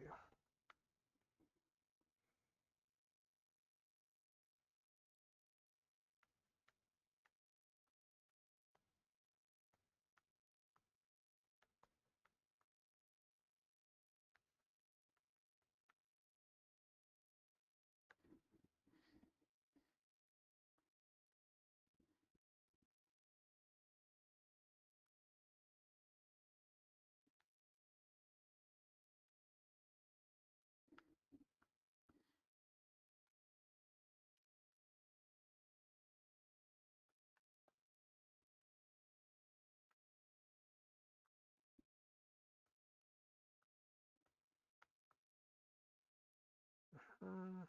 Hmm.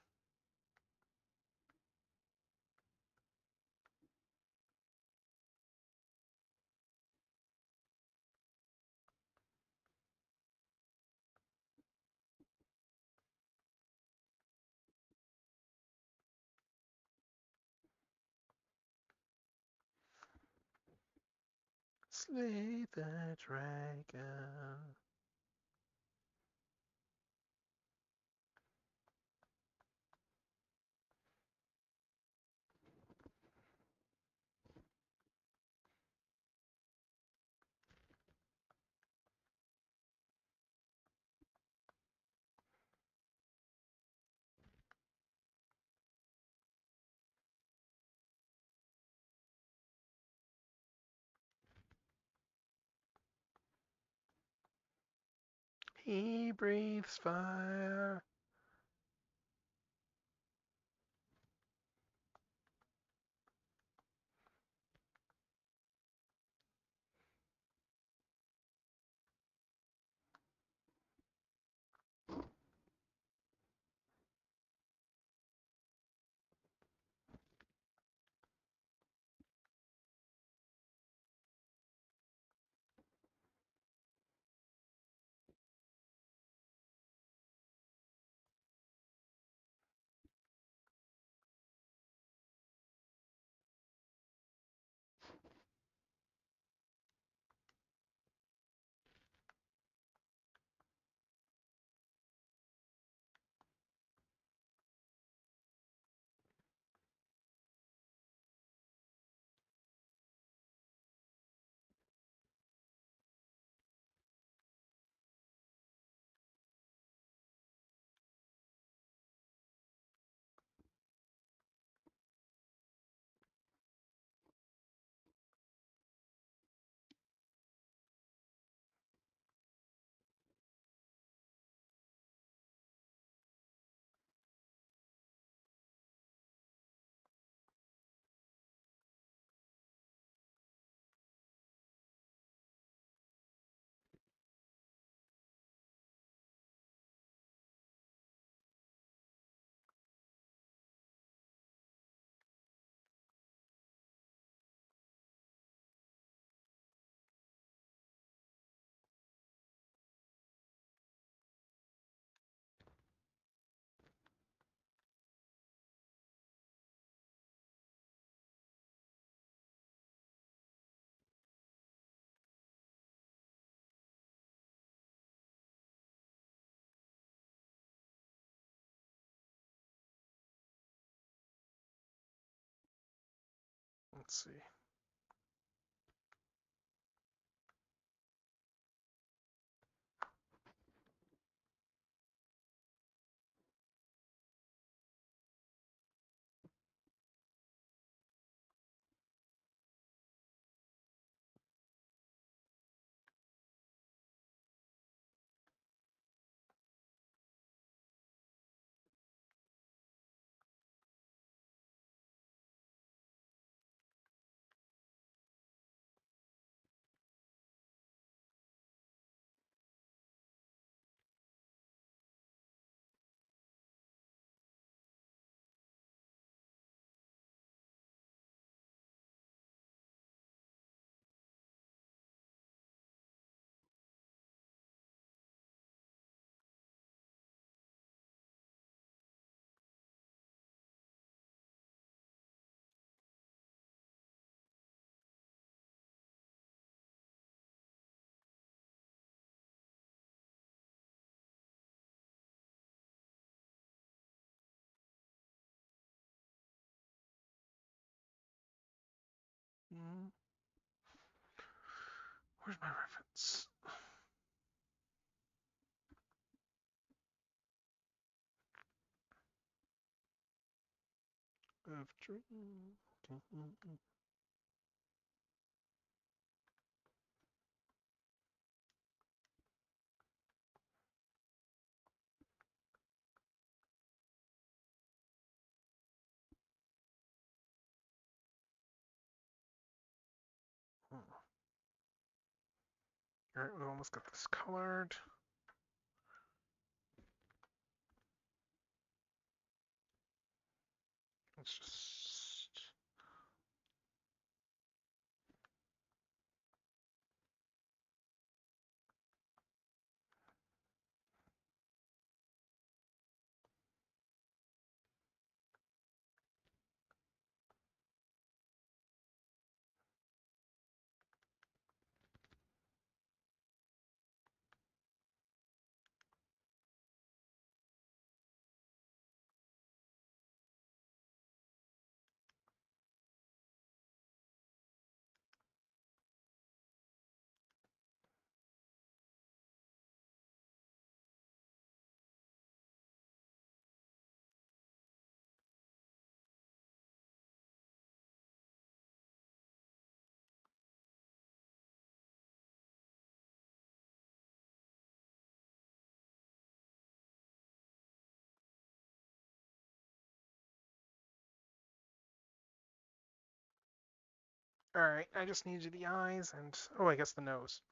Slay the dragon. He breathes fire. Let's see. Where's my reference? Of dream. Alright, we almost got this colored. Let's just... Alright, I just need you the eyes and... Oh, I guess the nose.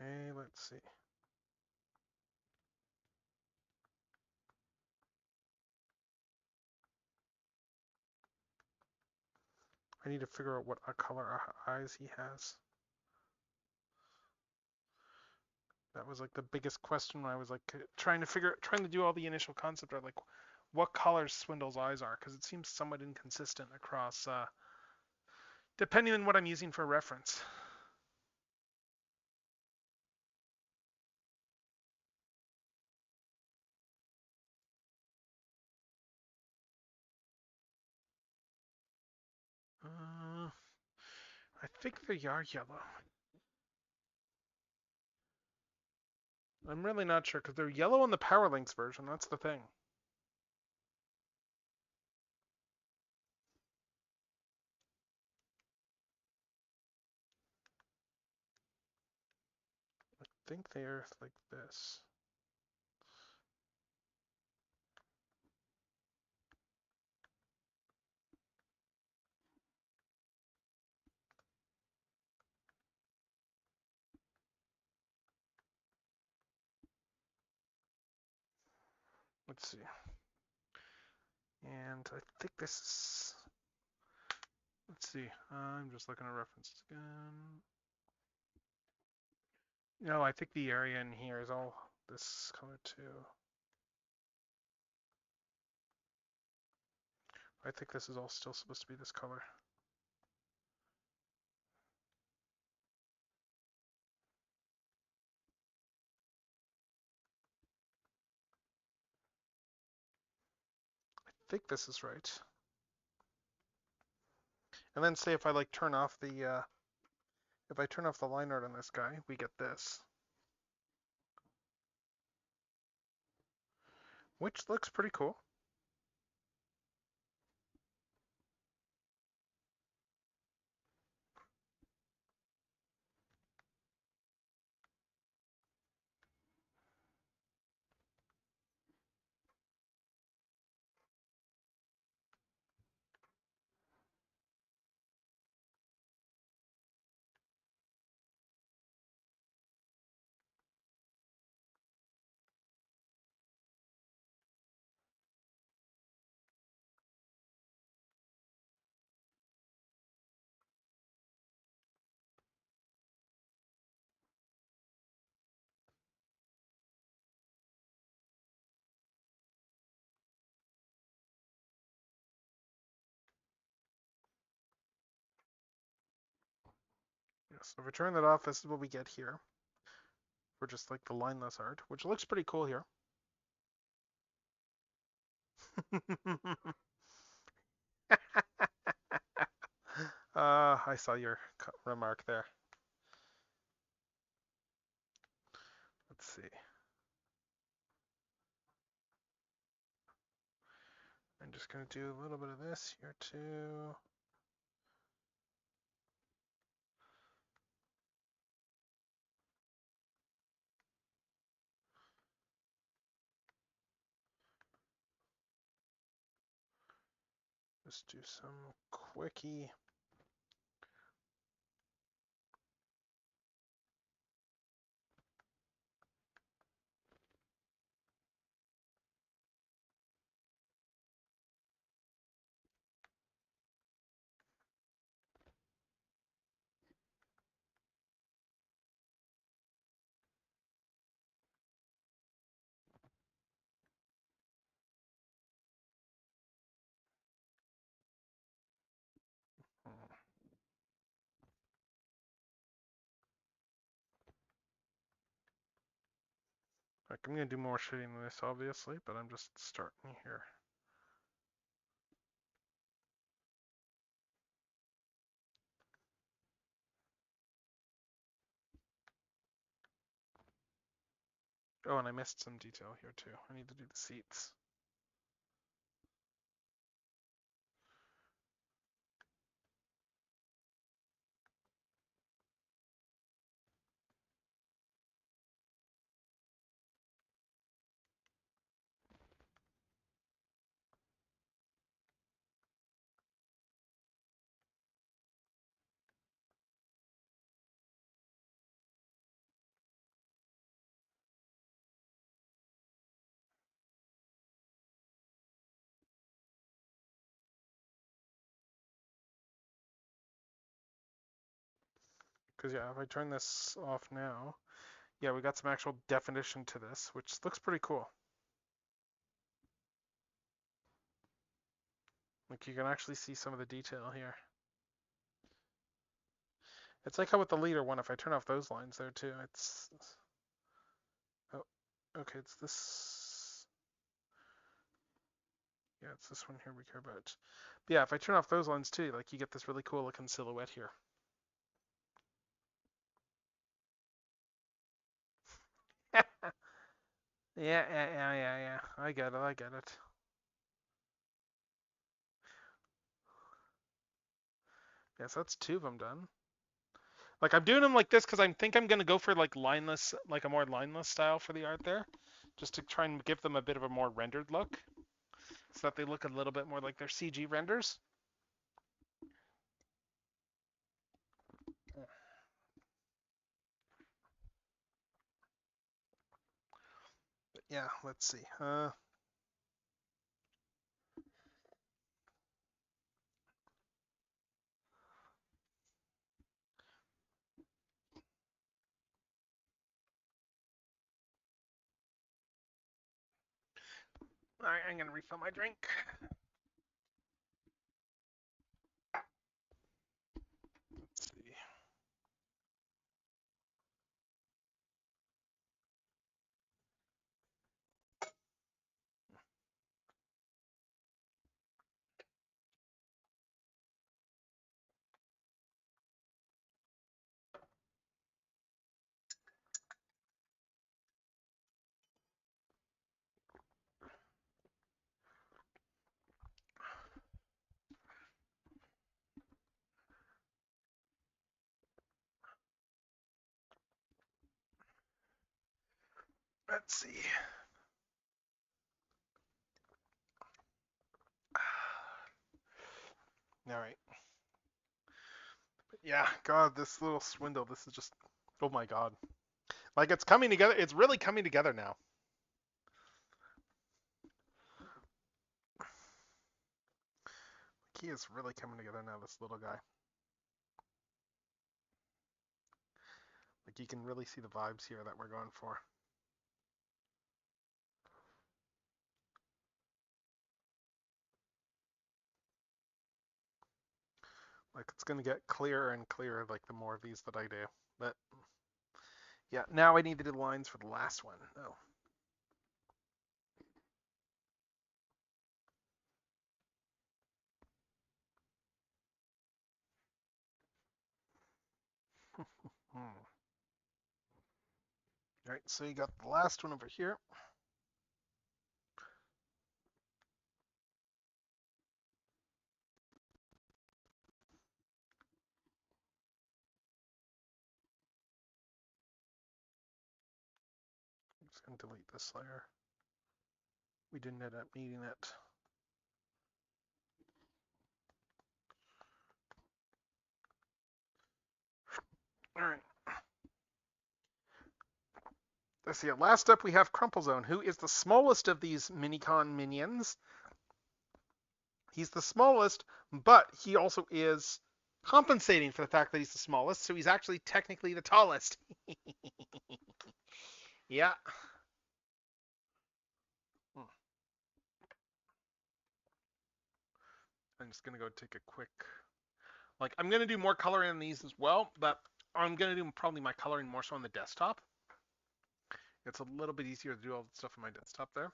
Okay, let's see. I need to figure out what color eyes he has. That was like the biggest question when I was like trying to do all the initial concept art, like what colors Swindle's eyes are, because it seems somewhat inconsistent across, depending on what I'm using for reference. I think they are yellow. I'm really not sure because they're yellow in the Power Links version. That's the thing. I think they are like this. Let's see. And I think this is... Let's see. I'm just looking at references again. No, I think the area in here is all this color too. I think this is all still supposed to be this color. I think this is right. And then say if I like turn off the if I turn off the line art on this guy, we get this. which looks pretty cool. So if we turn that off, this is what we get here. For just like the lineless art, which looks pretty cool here. I saw your remark there. Let's see. I'm just going to do a little bit of this here too. Just do some quickie. Like, I'm going to do more shading than this, obviously, but I'm just starting here. Oh, and I missed some detail here too. I need to do the seats. Because yeah, if I turn this off now, yeah, we got some actual definition to this, which looks pretty cool. Like, you can actually see some of the detail here. It's like how with the leader one, if I turn off those lines there too, it's... Oh, okay, it's this... Yeah, it's this one here we care about. But yeah, if I turn off those lines too, like, you get this really cool looking silhouette here. Yeah. I get it. Yes, that's two of them done. Like, I'm doing them like this because I think I'm gonna go for like lineless, like a more lineless style for the art there, just to try and give them a bit of a more rendered look, so that they look a little bit more like their CG renders. But yeah, let's see. All right, I'm gonna refill my drink. Let's see. Let's see. All right. Yeah, God, this little swindle. This is just. Oh my God. Like it's coming together. It's really coming together now. He is really coming together now. This little guy. Like you can really see the vibes here that we're going for. Like it's gonna get clearer and clearer like the more of these that I do. But yeah, now I need to do the lines for the last one. Oh. Hmm. All right, so you got the last one over here. I'm just gonna delete this layer. We didn't end up needing it. All right. Let's see. Last up, we have Crumple Zone, who is the smallest of these Minicon minions. He's the smallest, but he also is compensating for the fact that he's the smallest, so he's actually technically the tallest. Yeah. I'm just gonna go take a quick. Like, I'm gonna do more coloring in these as well, but I'm gonna do probably my coloring more so on the desktop. It's a little bit easier to do all the stuff on my desktop there.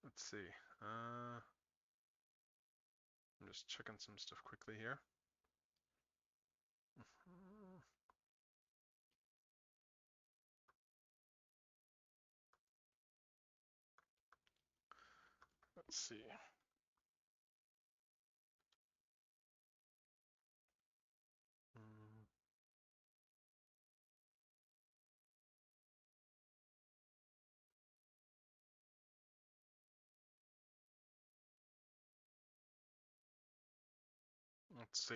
Let's see. I'm just checking some stuff quickly here. Let's see. Let's see.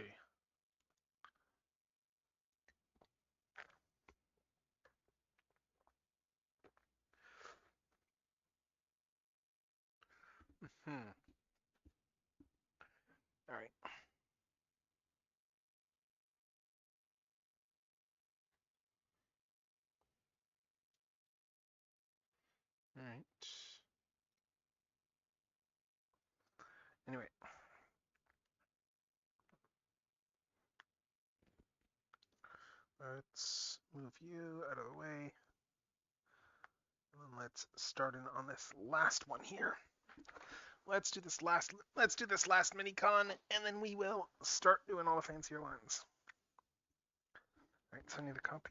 All right. All right. Anyway. Let's move you out of the way. And then let's start in on this last one here. Let's do this last Minicon, and then we will start doing all the fancier lines. All right, so I need to copy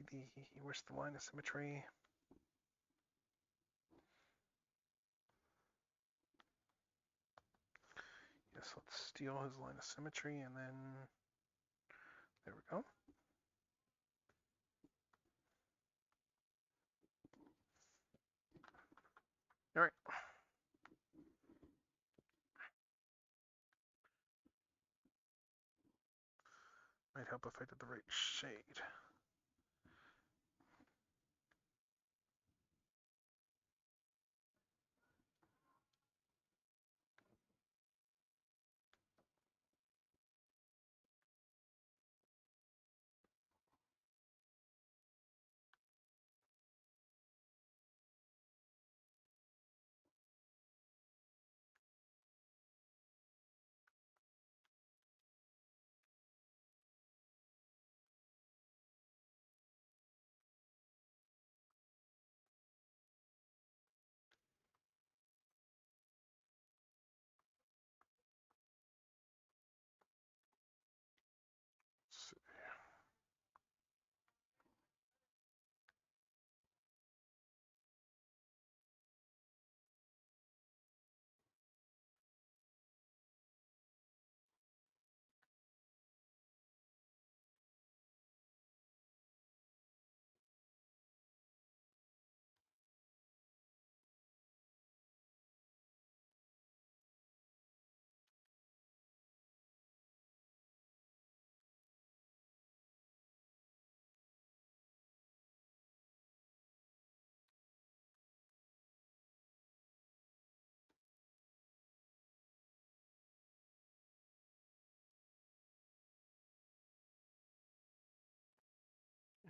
where's the line of symmetry? Yes, let's steal his line of symmetry, and then there we go. All right. Might help if I did the right shade.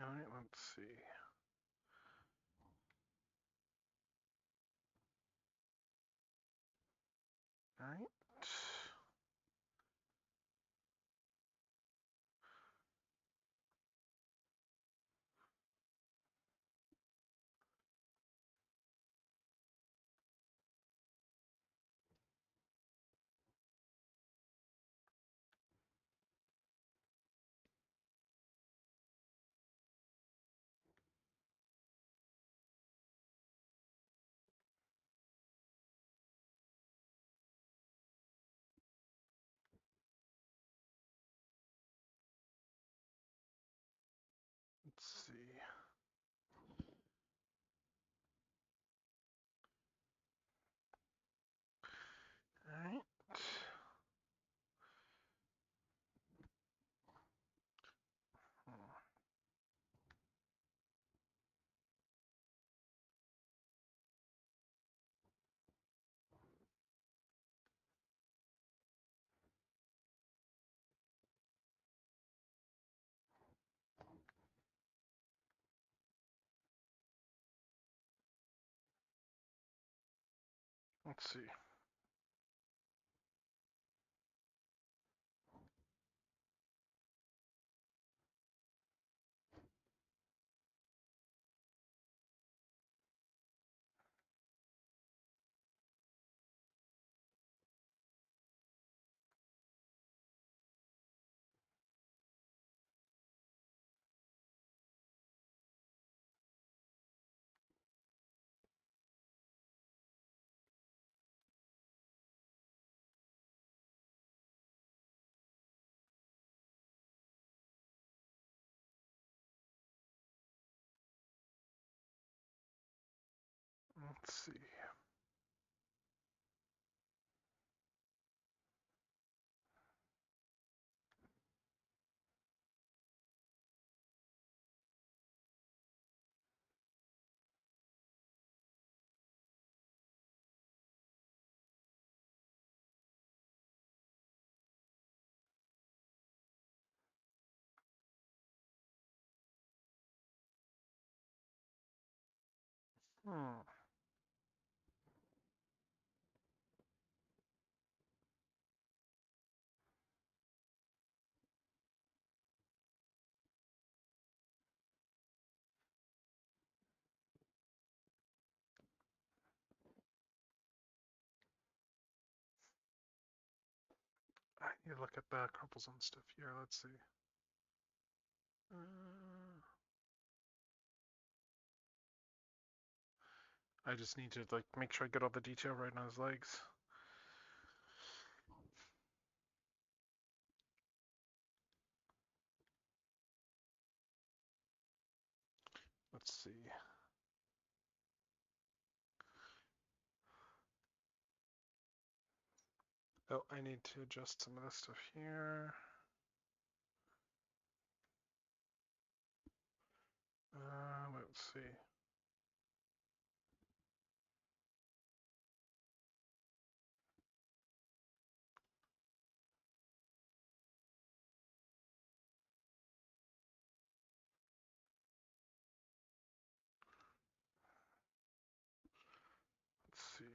Alright, let's see. Alright. Let's see. Alright. Let's see. Let's see. Hmm. I need to look at the couples and stuff here. Let's see. I just need to like make sure I get all the detail right on his legs. Let's see. Oh, I need to adjust some of this stuff here. Let's see. Let's see.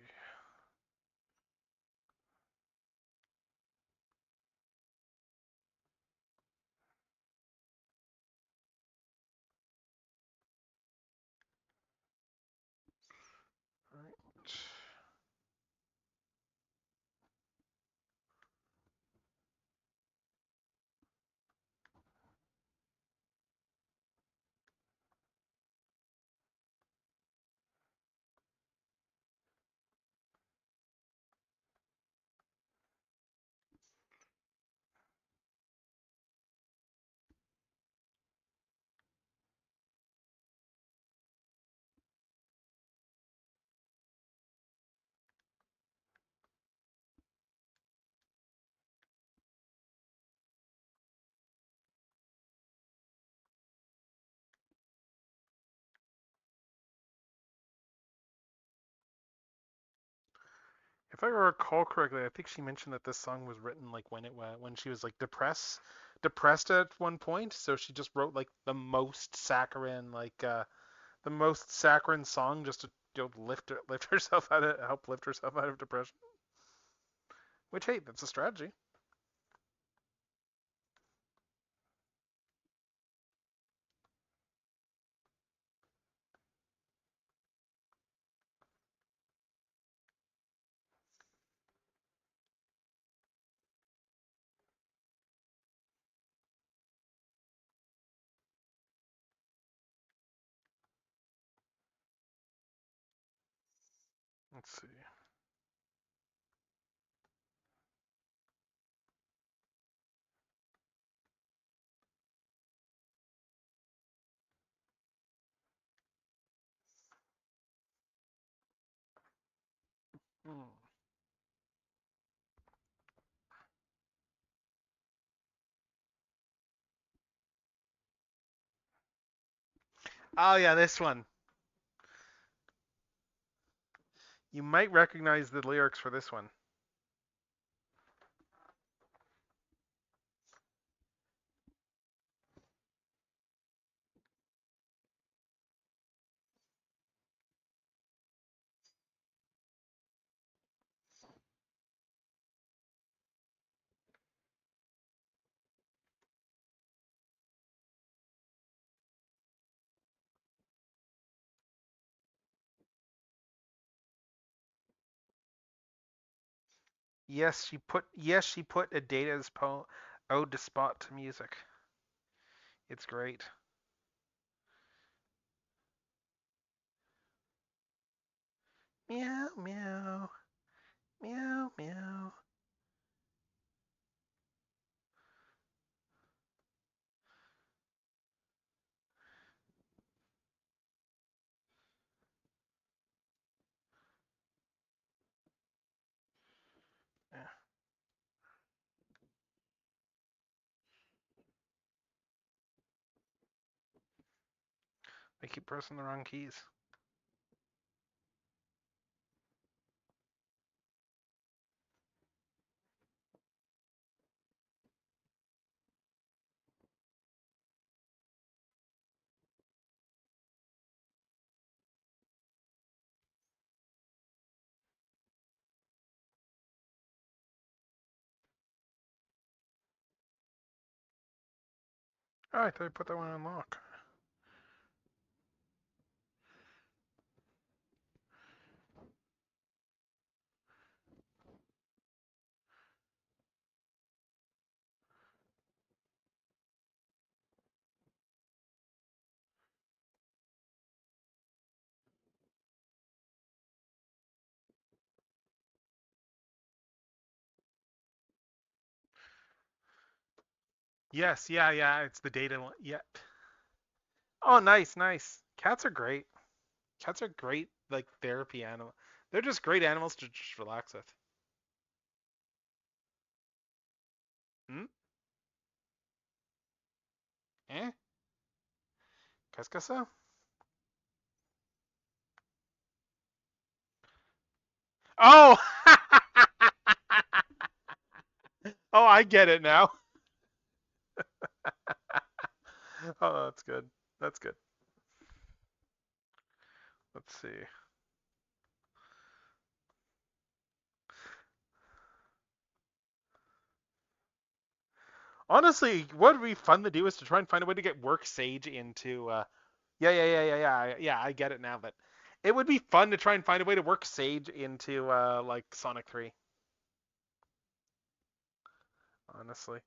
If I recall correctly, I think she mentioned that this song was written like when she was like depressed at one point. So she just wrote like the most saccharine song just to lift herself out of help lift herself out of depression. Which hey, that's a strategy. Let's see. Hmm. Oh yeah, this one. You might recognize the lyrics for this one. Yes, she put Ada's Ode to Spot to music. It's great. Meow meow meow meow. Yeah, I keep pressing the wrong keys. Oh, I thought I put that one on lock. Yes, yeah, yeah. It's the data one. Yeah. Oh, nice, nice. Cats are great. Cats are great, like therapy animal. They're just great animals to just relax with. Hmm? Eh? Qu'est-ce que ça? Oh! Oh, I get it now. Oh, that's good. That's good. Let's see. Honestly, what would be fun to do is to try and find a way to get Work Sage into. Yeah. I get it now, but it would be fun to try and find a way to work Sage into like Sonic 3. Honestly.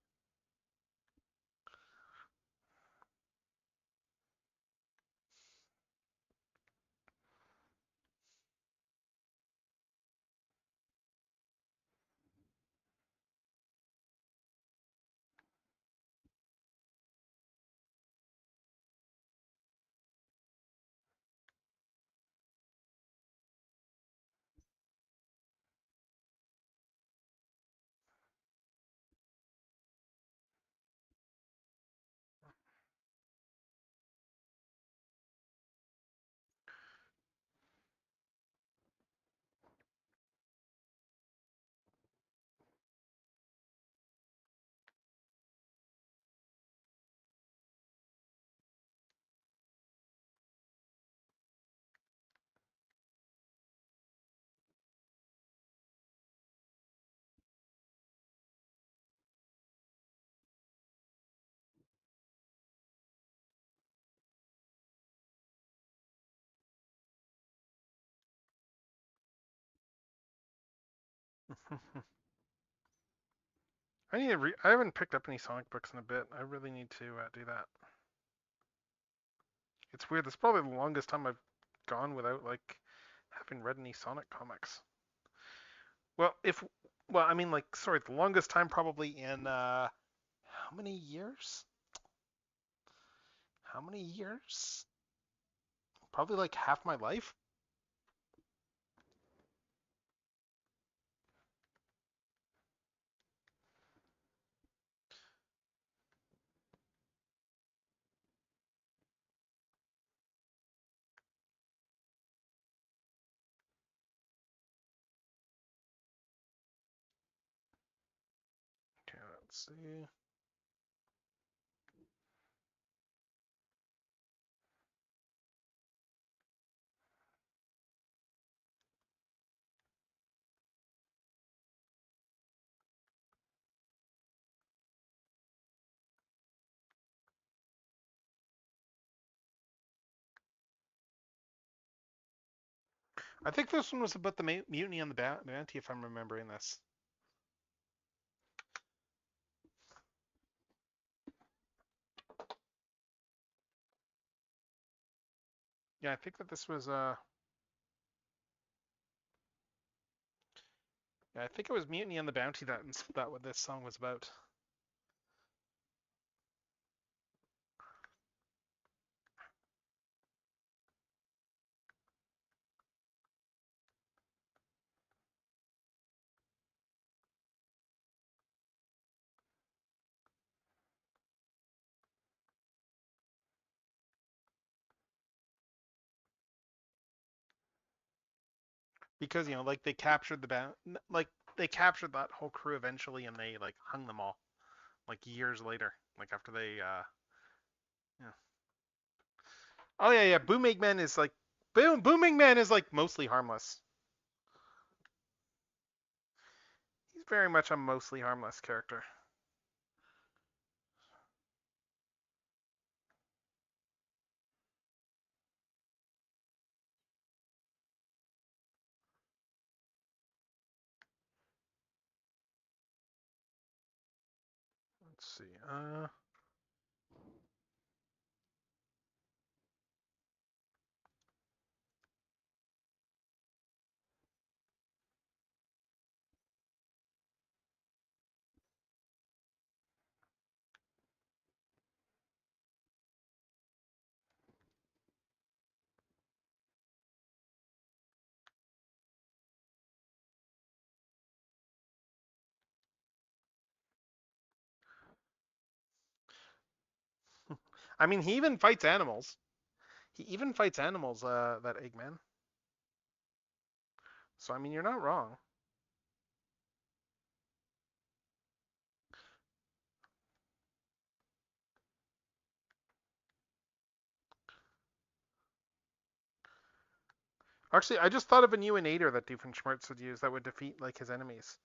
I haven't picked up any Sonic books in a bit. I really need to do that. It's weird. That's probably the longest time I've gone without like having read any Sonic comics. Well, I mean like sorry, the longest time probably in how many years? How many years? Probably like half my life. Okay, let's see. I think this one was about the mutiny on the Bounty, if I'm remembering this. Yeah, I think that this was yeah, I think it was Mutiny on the Bounty that what this song was about. Because like they captured like they captured that whole crew eventually, and they like hung them all like years later, like after they yeah. Oh yeah, yeah. Booming Man is like mostly harmless. He's very much a mostly harmless character. Let's see. I mean, he even fights animals. He even fights animals. That Eggman. So I mean, you're not wrong. Actually, I just thought of a new innator that Doofenshmirtz would use that would defeat like his enemies.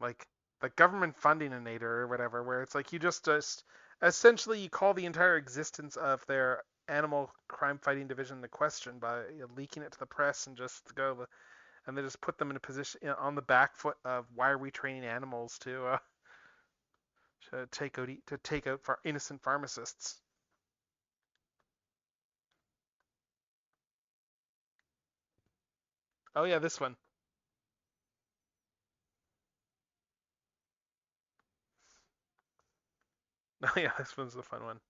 Like the government funding innator or whatever, where it's like you just essentially you call the entire existence of their animal crime fighting division into question by leaking it to the press and just go and they just put them in a position on the back foot of why are we training animals to take out innocent pharmacists. Oh yeah, this one. Oh yeah, this one's the fun one.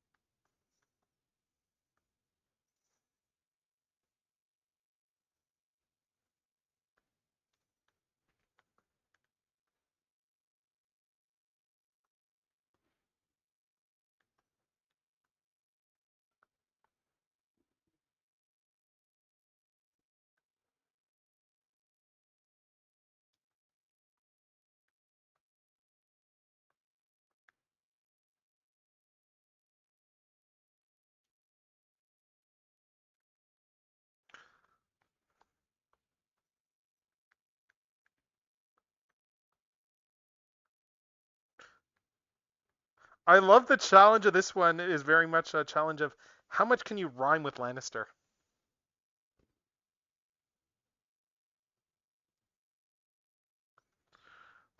I love the challenge of this one is very much a challenge of How much can you rhyme with Lannister?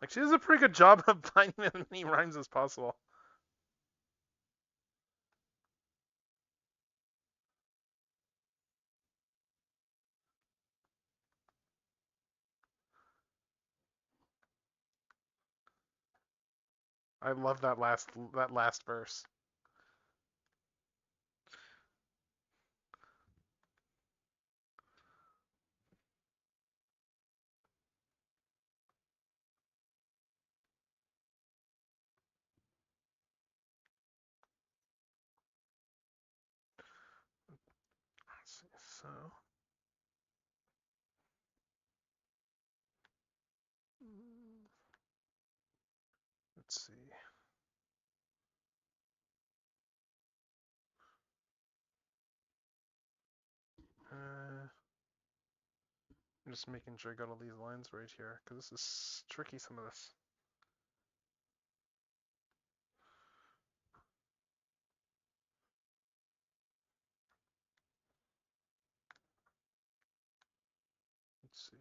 Like, she does a pretty good job of finding as many rhymes as possible. I love that last verse. Let's see, so let's see. I'm just making sure I got all these lines right here because this is tricky. Some of this. Let's see.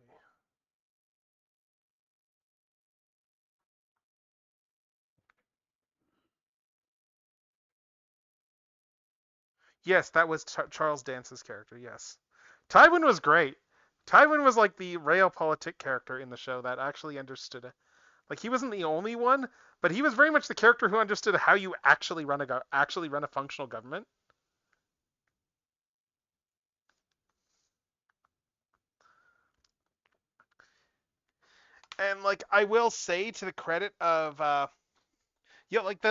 Yes, that was Charles Dance's character. Yes, Tywin was great. Tywin was like the realpolitik character in the show that actually understood it. Like, he wasn't the only one, but he was very much the character who understood how you actually run a functional government. And like, I will say, to the credit of yeah, like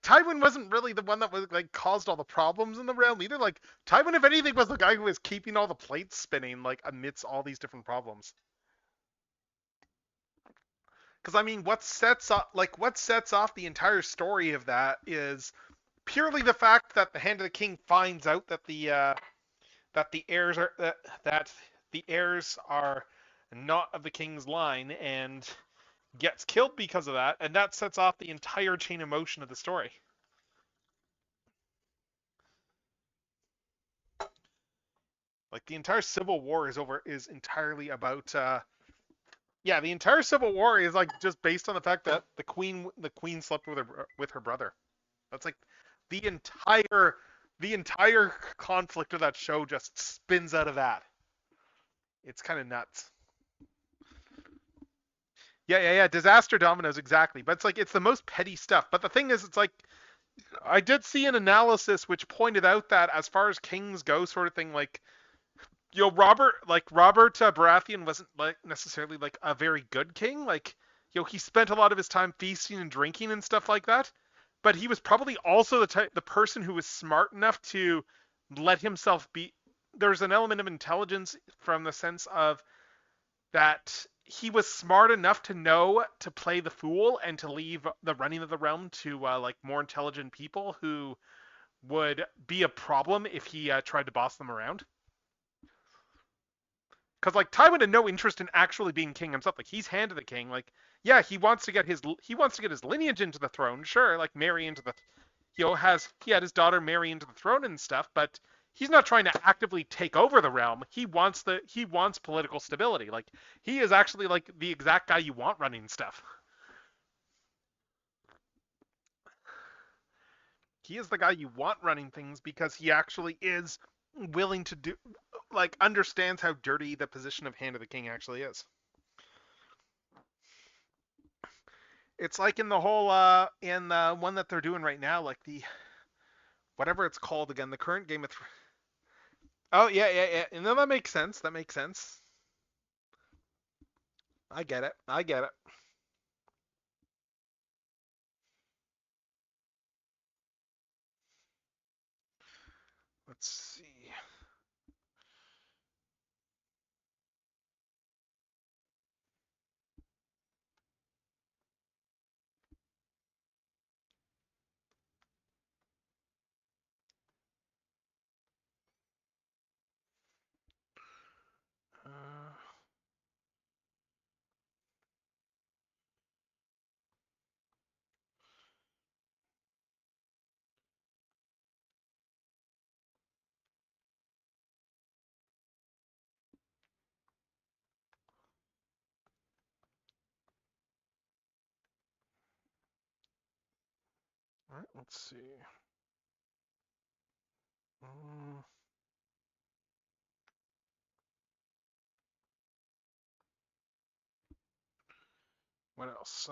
Tywin wasn't really the one that was like caused all the problems in the realm either. Like, Tywin, if anything, was the guy who was keeping all the plates spinning, like, amidst all these different problems. Because I mean, what sets off the entire story of that is purely the fact that the Hand of the King finds out that the heirs are that the heirs are not of the king's line, and gets killed because of that, and that sets off the entire chain of motion of the story. Like, the entire Civil War is entirely about yeah, the entire Civil War is like just based on the fact that the queen slept with her brother. That's like the entire the entire conflict of that show just spins out of that. It's kind of nuts. Yeah, yeah, yeah. Disaster dominoes, exactly. But it's like, it's the most petty stuff. But the thing is, it's like, I did see an analysis which pointed out that as far as kings go, sort of thing, like, Robert Baratheon wasn't like necessarily like a very good king. Like, he spent a lot of his time feasting and drinking and stuff like that. But he was probably also the person who was smart enough to let himself be. There's an element of intelligence from the sense of that he was smart enough to know to play the fool and to leave the running of the realm to like more intelligent people who would be a problem if he tried to boss them around. Because like, Tywin had no interest in actually being king himself. Like, he's Hand of the King. Like, yeah, he wants to get his lineage into the throne. Sure, like, marry into the he had his daughter marry into the throne and stuff, but he's not trying to actively take over the realm. He wants political stability. Like, he is actually like the exact guy you want running stuff. He is the guy you want running things because he actually is willing to do, like, understands how dirty the position of Hand of the King actually is. It's like in the whole in the one that they're doing right now, like the whatever it's called again, the current Game of Thrones. Oh, yeah, yeah, yeah. No, that makes sense. That makes sense. I get it. I get it. Let's see. Uh, Alright, let's see. Mm, what else?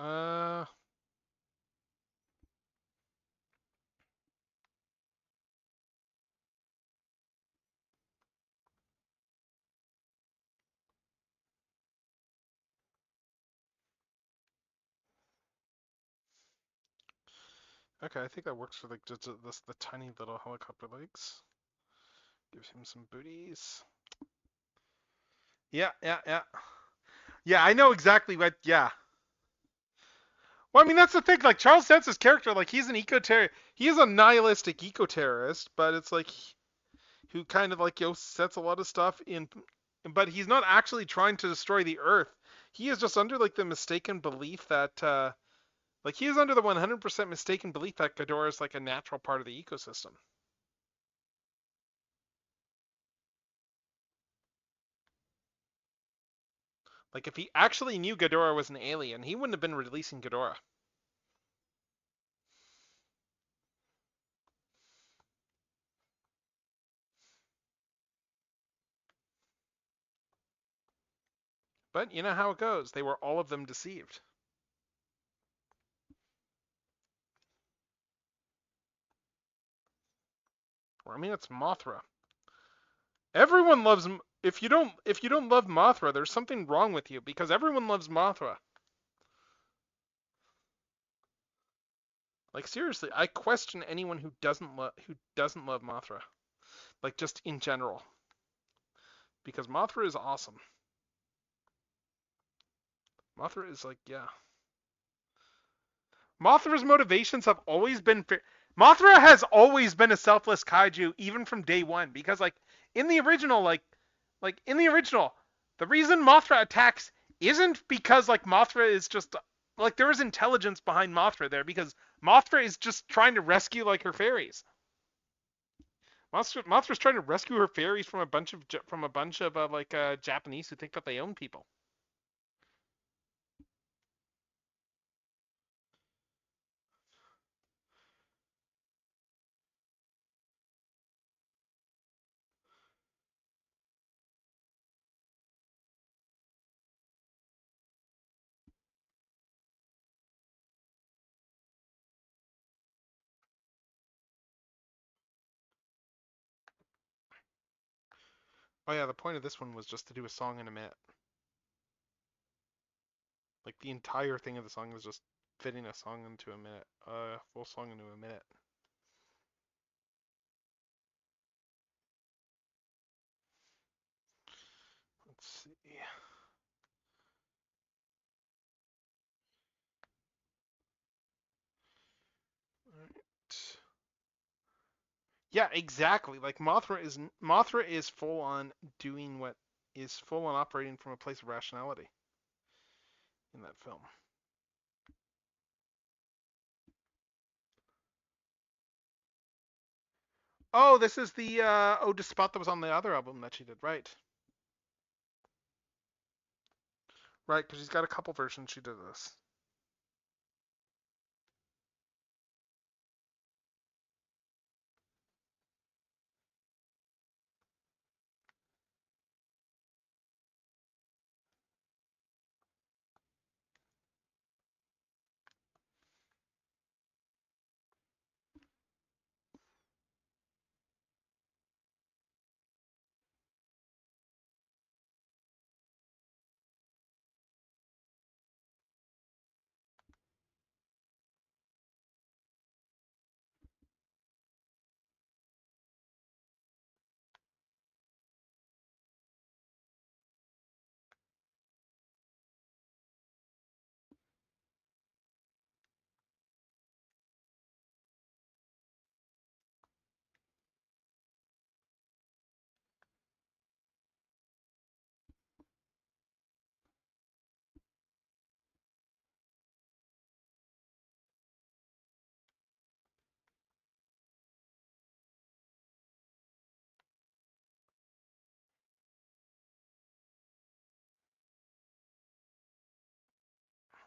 Okay, I think that works for like just the tiny little helicopter legs. Gives him some booties. Yeah, yeah, yeah. Yeah, I know exactly what. Yeah. Well, I mean that's the thing. Like Charles Dance's character, like he's an eco-terror. He is a nihilistic eco-terrorist, but it's like who kind of like sets a lot of stuff in, but he's not actually trying to destroy the Earth. He is just under like the mistaken belief that like he is under the 100% mistaken belief that Ghidorah is like a natural part of the ecosystem. Like if he actually knew Ghidorah was an alien, he wouldn't have been releasing Ghidorah. But you know how it goes. They were all of them deceived. Or, I mean, it's Mothra. Everyone loves. If you don't love Mothra, there's something wrong with you because everyone loves Mothra. Like seriously, I question anyone who doesn't love Mothra. Like just in general, because Mothra is awesome. Mothra is like yeah. Mothra's motivations have always been Mothra has always been a selfless kaiju even from day one because like in the original like in the original the reason Mothra attacks isn't because like Mothra is just like there is intelligence behind Mothra there because Mothra is just trying to rescue like her fairies. Mothra's trying to rescue her fairies from a bunch of like Japanese who think that they own people. Oh yeah, the point of this one was just to do a song in a minute. Like the entire thing of the song is just fitting a song into a minute, full song into a minute. Let's see. Alright. Yeah, exactly. Like Mothra is full on doing what is full on operating from a place of rationality in that film. Oh, this is the Ode to Spot that was on the other album that she did, right? Right, because she's got a couple versions she did this.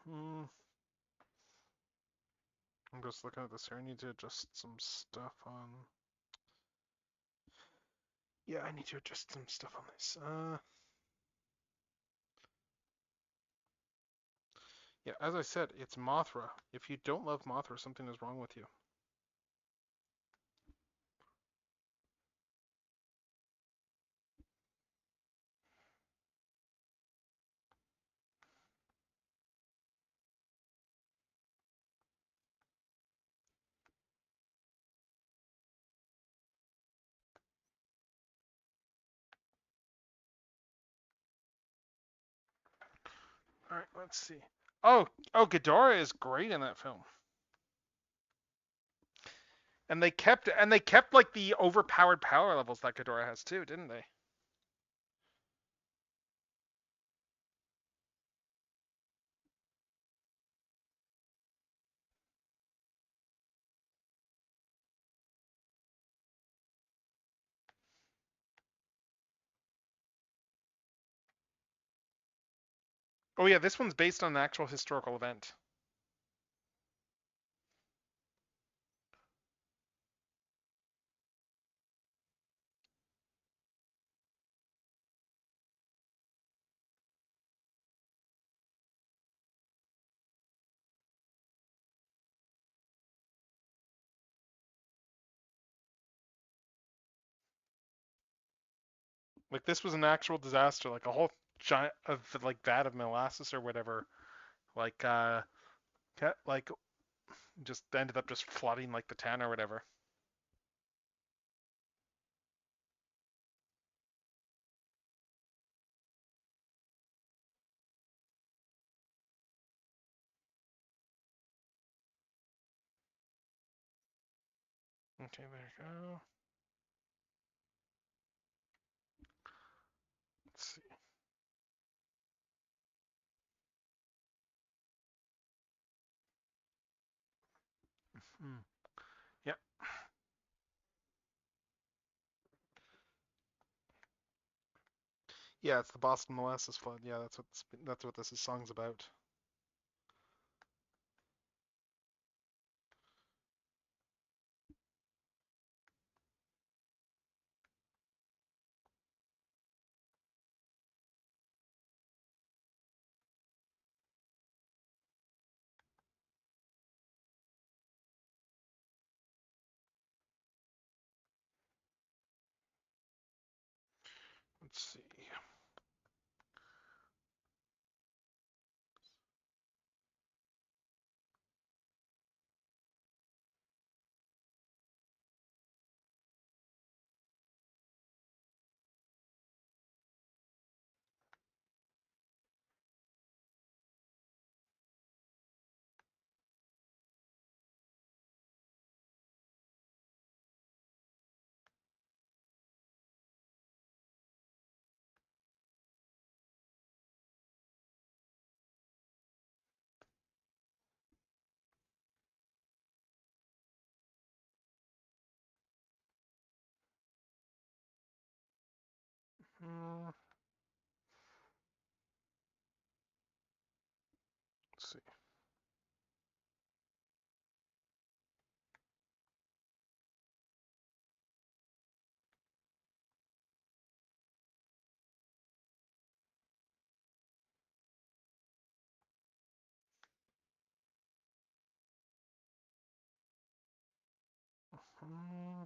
Hmm. I'm just looking at this here. I need to adjust some stuff on. Yeah, I need to adjust some stuff on this. Yeah, as I said, it's Mothra. If you don't love Mothra, something is wrong with you. All right, let's see. Oh, Ghidorah is great in that film. And they kept like the overpowered power levels that Ghidorah has too, didn't they? Oh yeah, this one's based on an actual historical event. Like this was an actual disaster, like a whole giant of like vat of molasses or whatever, like like just ended up just flooding like the town or whatever. Okay, there you go. Let's see. Hmm. Yeah. Yeah, it's the Boston molasses flood. Yeah, that's what this song's about. Let's see. Hmm. Let's see. Hmm.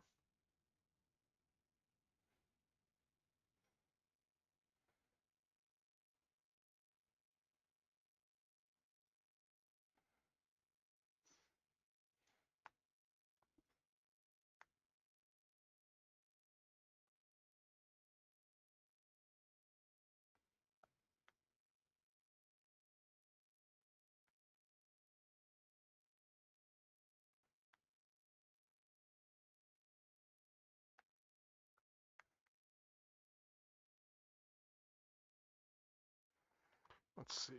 Let's see.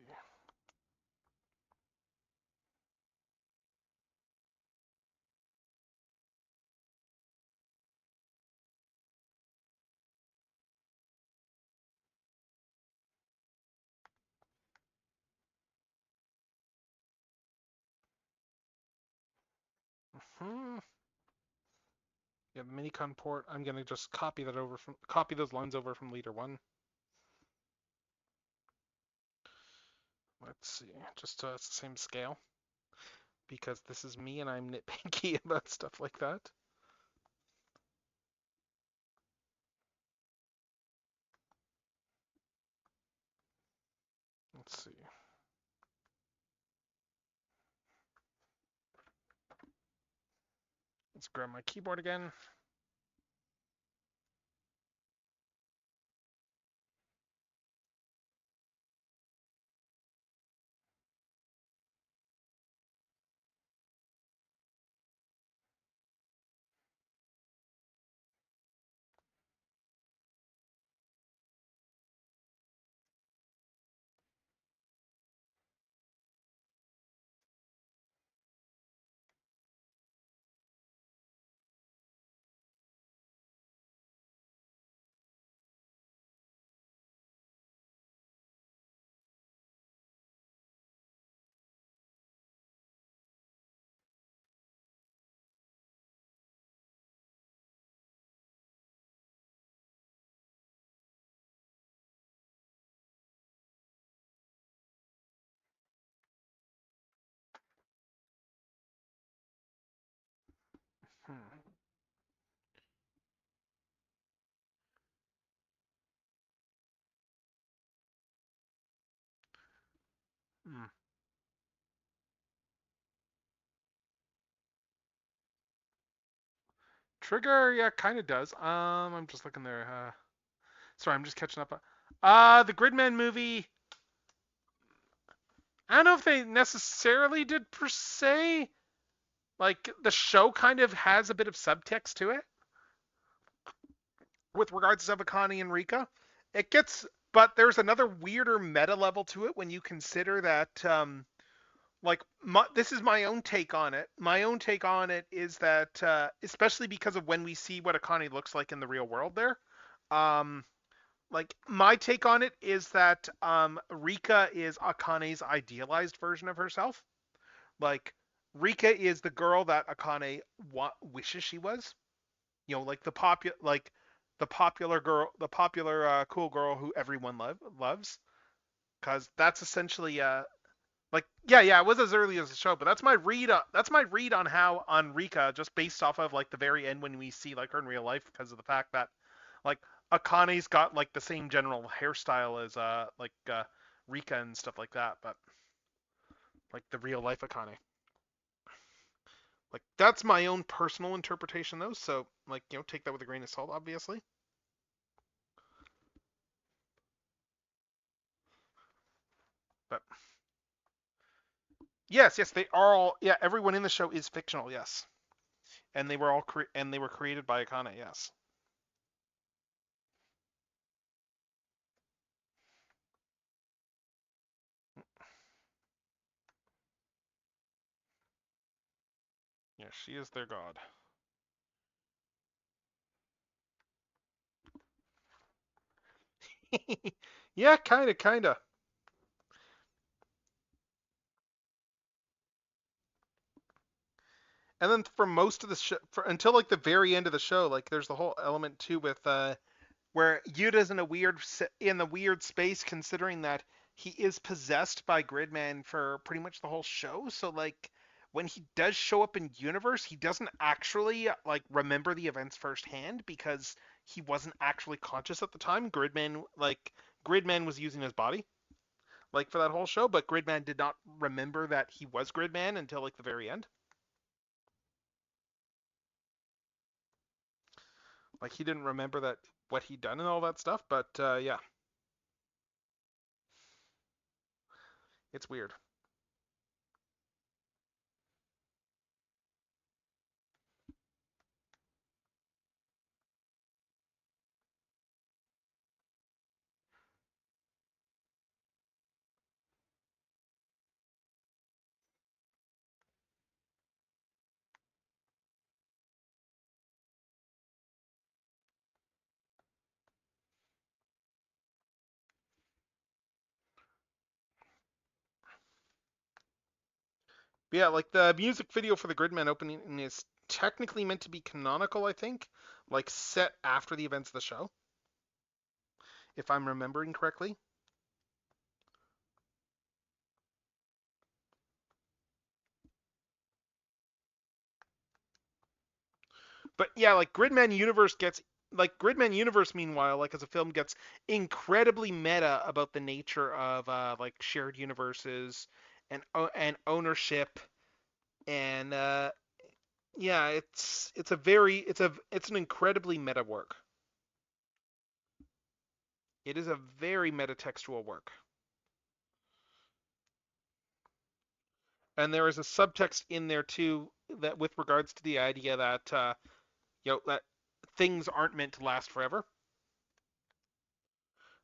Hmm. Yeah, the Minicon port. I'm gonna just copy those lines over from Leader 1. Let's see, just it's the same scale because this is me and I'm nitpicky about stuff like that. Let's see. Let's grab my keyboard again. Hmm. Hmm. Trigger, yeah, kind of does. I'm just looking there. Sorry, I'm just catching up. The Gridman movie. I don't know if they necessarily did per se. Like the show kind of has a bit of subtext to it with regards to Akane and Rika. It gets, but there's another weirder meta level to it when you consider that, this is my own take on it. My own take on it is that, especially because of when we see what Akane looks like in the real world, there, um, my take on it is that Rika is Akane's idealized version of herself. Like Rika is the girl that Akane wishes she was. Like the popular girl, the popular cool girl who everyone loves. Because that's essentially yeah, it was as early as the show, but that's my read. That's my read on how on Rika, just based off of like the very end when we see like her in real life, because of the fact that like Akane's got like the same general hairstyle as Rika and stuff like that, but like the real life Akane. Like that's my own personal interpretation though, so like take that with a grain of salt, obviously. But yes, they are all yeah. Everyone in the show is fictional, yes, and they were all and they were created by Akane, yes. Yeah, she is their god. Yeah, kinda. And then for most of the show, until like the very end of the show, like there's the whole element too with where Yuta's in a weird space, considering that he is possessed by Gridman for pretty much the whole show. So like when he does show up in universe, he doesn't actually like remember the events firsthand because he wasn't actually conscious at the time. Gridman was using his body like for that whole show, but Gridman did not remember that he was Gridman until like the very end. Like he didn't remember that what he'd done and all that stuff. But yeah, it's weird. But yeah, like the music video for the Gridman opening is technically meant to be canonical, I think, like set after the events of the show, if I'm remembering correctly. But yeah, like Gridman Universe, meanwhile, like as a film, gets incredibly meta about the nature of like shared universes and ownership and yeah, it's an incredibly meta work. It is a very metatextual work. And there is a subtext in there too that with regards to the idea that that things aren't meant to last forever.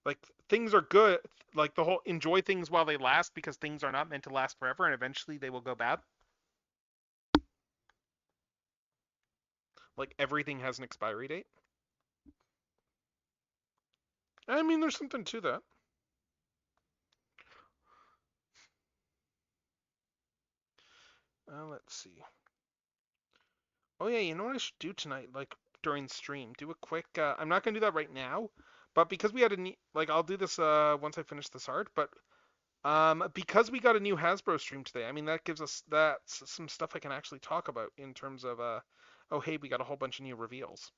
Like things are good, like the whole enjoy things while they last because things are not meant to last forever and eventually they will go bad. Like everything has an expiry date. I mean, there's something to that. Let's see. Oh yeah, you know what I should do tonight? Like during stream, do a quick. I'm not gonna do that right now, but because we had like I'll do this once I finish this art. But because we got a new Hasbro stream today, I mean that gives us that's some stuff I can actually talk about in terms of oh hey, we got a whole bunch of new reveals.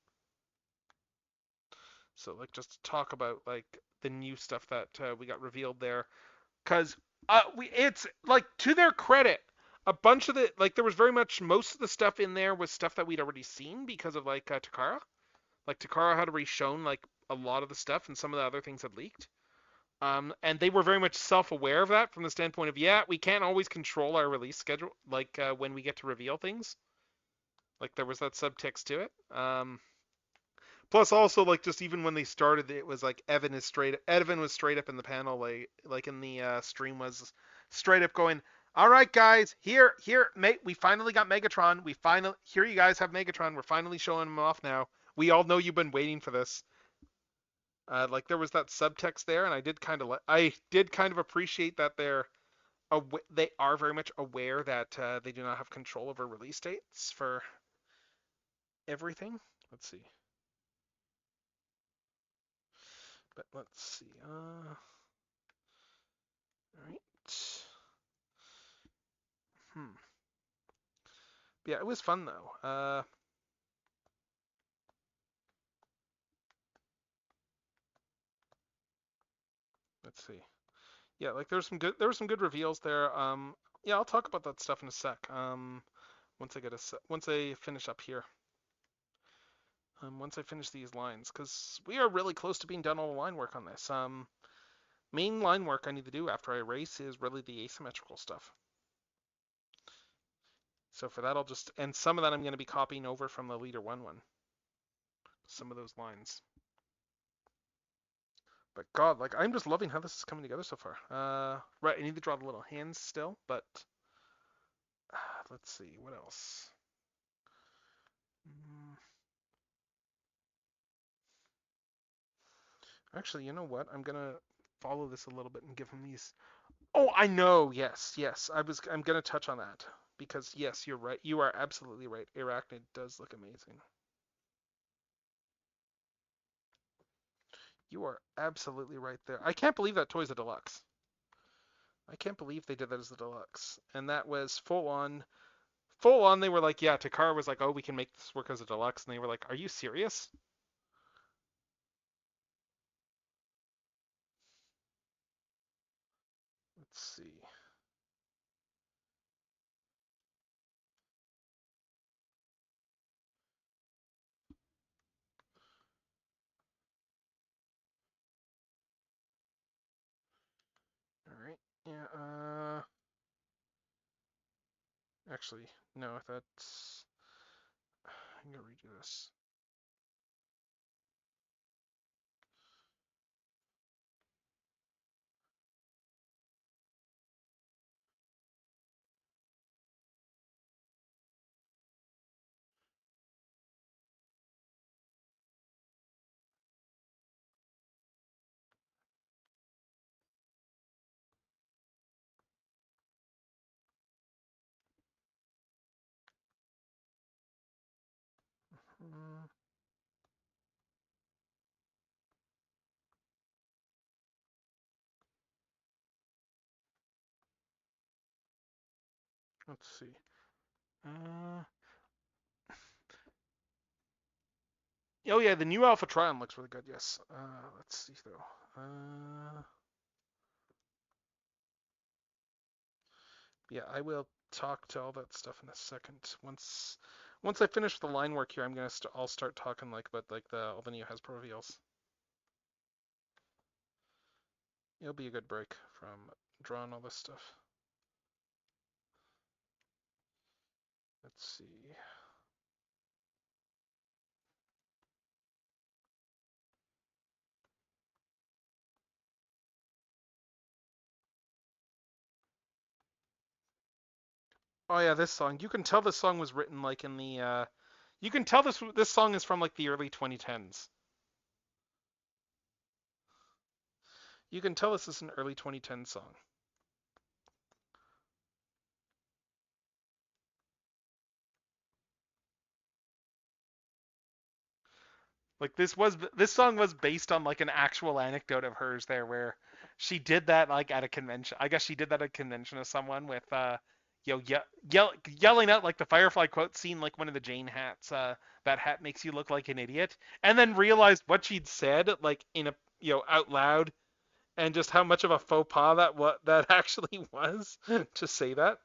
So like just to talk about like the new stuff that we got revealed there, because we it's like to their credit, a bunch of the like there was very much most of the stuff in there was stuff that we'd already seen because of like Takara. Like Takara had already shown like a lot of the stuff, and some of the other things had leaked. And they were very much self-aware of that from the standpoint of yeah, we can't always control our release schedule, like when we get to reveal things. Like there was that subtext to it. Plus, also like just even when they started, it was like Evan was straight up in the panel, like in the stream was straight up going, "All right, guys, we finally got Megatron. Here you guys have Megatron. We're finally showing him off now. We all know you've been waiting for this." Like there was that subtext there, and I did kind of appreciate that they are very much aware that they do not have control over release dates for everything. Let's see. But let's see. All right. Hmm. Yeah, it was fun though. Let's see. Yeah, like there were some good reveals there. Yeah, I'll talk about that stuff in a sec. Once I finish up here. Once I finish these lines, because we are really close to being done all the line work on this. Main line work I need to do after I erase is really the asymmetrical stuff. So for that, and some of that I'm going to be copying over from the Leader 1 one. Some of those lines. But God, like I'm just loving how this is coming together so far. Right, I need to draw the little hands still, but let's see what else. Mm, Actually, you know what? I'm gonna follow this a little bit and give him these. Oh, I know. Yes, yes. I'm gonna touch on that because yes, you're right. You are absolutely right. Arachnid does look amazing. You are absolutely right there. I can't believe that toy's a deluxe. I can't believe they did that as a deluxe. And that was full on. Full on, they were like, yeah, Takara was like, oh, we can make this work as a deluxe. And they were like, are you serious? Let's see. All right. Yeah. Actually, no, that's. I'm gonna redo this. Let's see. Uh, oh yeah, the new Alpha Trion looks really good. Yes. Let's see though. Yeah, I will talk to all that stuff in a second. Once I finish the line work here, I'll start talking like about like all the new Hasbro reveals. It'll be a good break from drawing all this stuff. Let's see. Oh yeah, this song. You can tell this song was written like in the. You can tell this song is from like the early 2010s. You can tell this is an early 2010 song. Like this song was based on like an actual anecdote of hers there where she did that like at a convention. I guess she did that at a convention of someone with yelling out like the Firefly quote scene like one of the Jane hats, that hat makes you look like an idiot, and then realized what she'd said like in a out loud, and just how much of a faux pas that actually was to say that.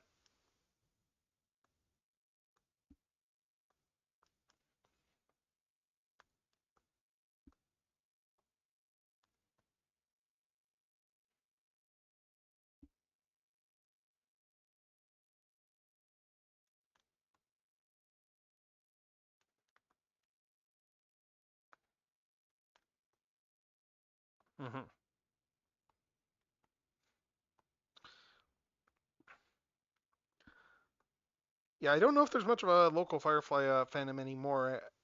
Hmm. Yeah, I don't know if there's much of a local Firefly fandom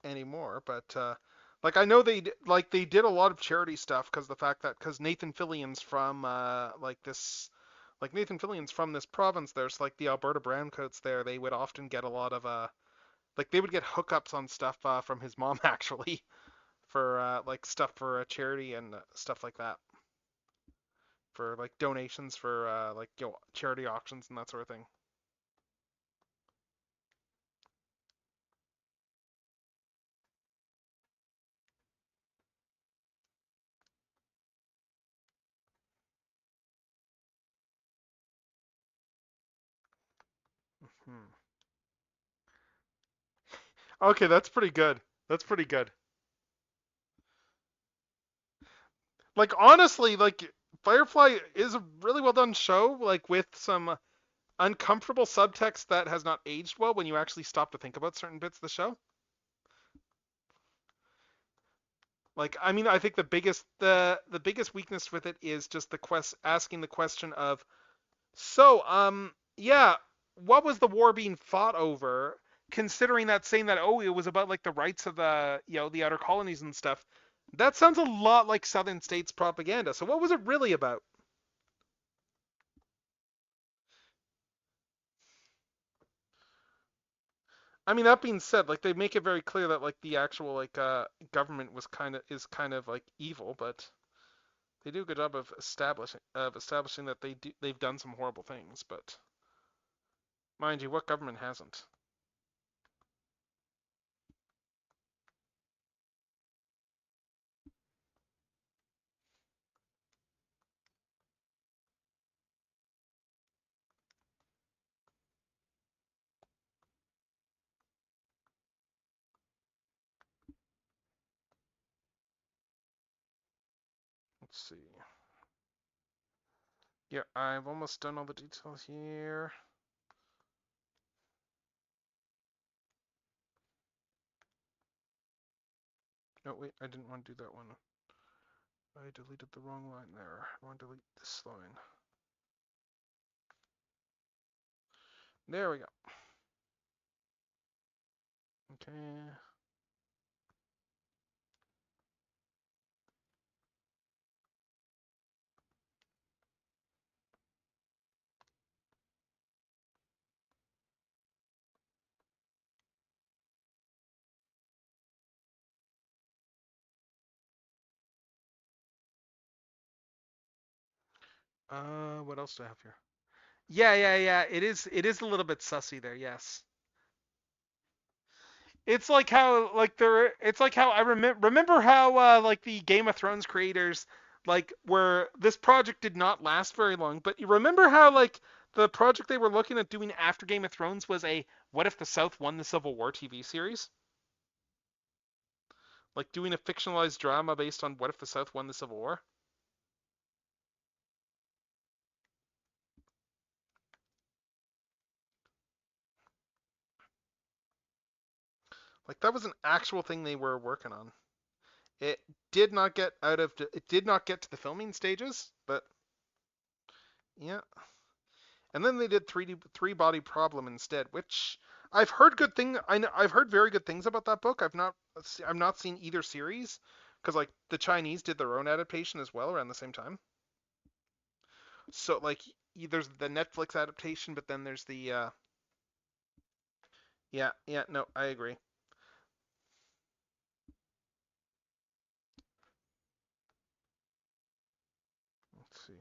anymore, but like I know they did a lot of charity stuff because Nathan Fillion's from Nathan Fillion's from this province. There's like the Alberta Browncoats there. They would often get a lot of like they would get hookups on stuff from his mom actually for like stuff for a charity and stuff like that, for like donations for like charity auctions and that sort of thing. Hmm. Okay, that's pretty good. That's pretty good. Like honestly, like Firefly is a really well done show, like with some uncomfortable subtext that has not aged well when you actually stop to think about certain bits of the show. Like I mean, I think the biggest weakness with it is just the asking the question of, so yeah, what was the war being fought over? Considering that saying that, oh, it was about like the rights of the the outer colonies and stuff. That sounds a lot like Southern States propaganda. So what was it really about? I mean, that being said, like they make it very clear that like the actual like government kind of like evil, but they do a good job of establishing that they've done some horrible things. But mind you, what government hasn't? Let's see. Yeah, I've almost done all the details here. No, wait, I didn't want to do that one. I deleted the wrong line there. I want to delete this line. There we go. Okay. What else do I have here? Yeah, yeah, yeah. It is a little bit sussy there. Yes. It's like how like there. It's like how I remember how like the Game of Thrones creators like where this project did not last very long. But you remember how like the project they were looking at doing after Game of Thrones was a What If the South Won the Civil War TV series? Like doing a fictionalized drama based on What If the South Won the Civil War? Like that was an actual thing they were working on. It did not get out of it did not get to the filming stages, but yeah. And then they did Three Body Problem instead, which I've heard good thing. I've heard very good things about that book. I've not seen either series because like the Chinese did their own adaptation as well around the same time. So like there's the Netflix adaptation, but then there's the yeah, yeah, no, I agree. Let's see.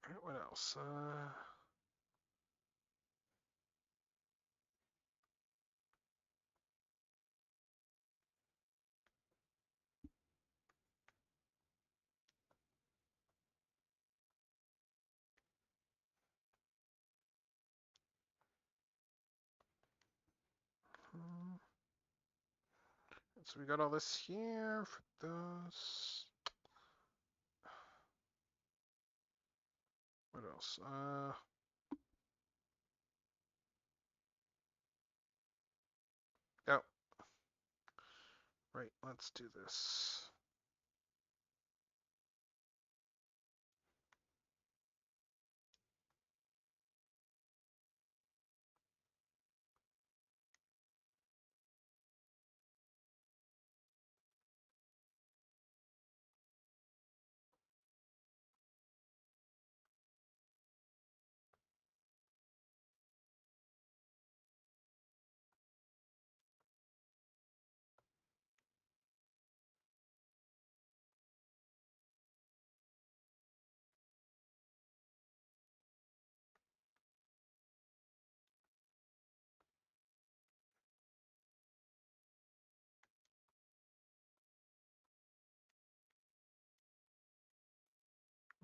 All right, what else? So we got all this here for those. What else? Oh, right. Let's do this.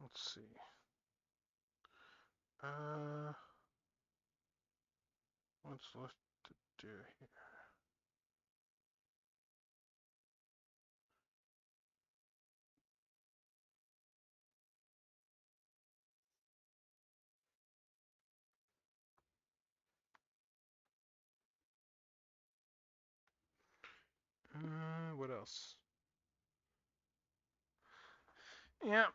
Let's see. Uh, what's left to do here? What else? Yeah,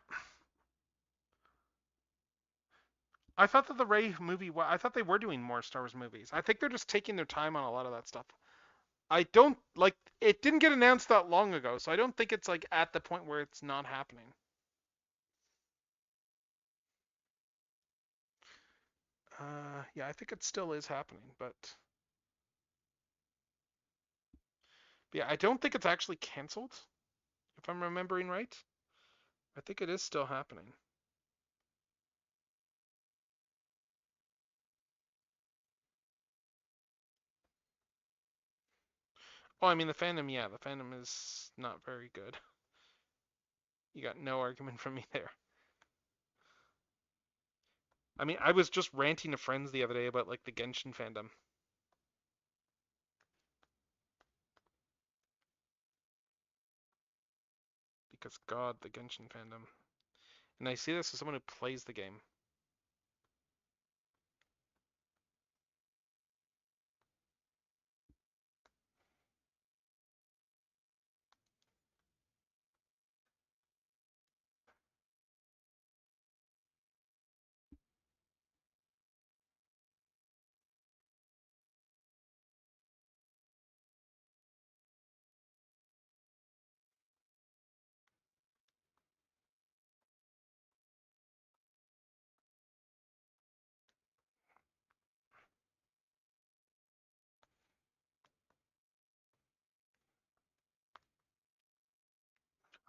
I thought that the Ray movie. I thought they were doing more Star Wars movies. I think they're just taking their time on a lot of that stuff. I don't like. It didn't get announced that long ago, so I don't think it's like at the point where it's not happening. Yeah, I think it still is happening, but yeah, I don't think it's actually canceled. If I'm remembering right, I think it is still happening. Well, I mean the fandom. Yeah, the fandom is not very good. You got no argument from me there. I mean, I was just ranting to friends the other day about like the Genshin fandom because God, the Genshin fandom. And I see this as someone who plays the game.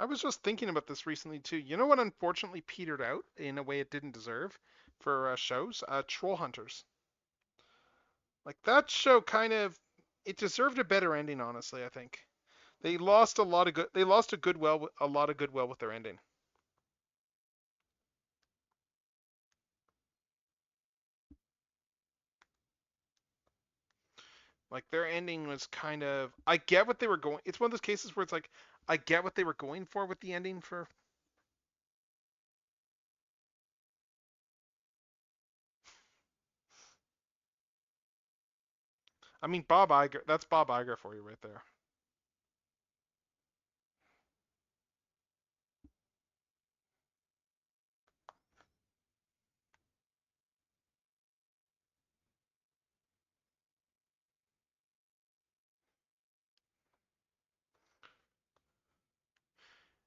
I was just thinking about this recently too. You know what unfortunately petered out in a way it didn't deserve for shows? Troll Hunters. Like that show kind of it deserved a better ending, honestly, I think. They lost a lot of good they lost a lot of goodwill with their ending. Like their ending was kind of I get what they were going it's one of those cases where it's like I get what they were going for with the ending for I mean Bob Iger that's Bob Iger for you right there.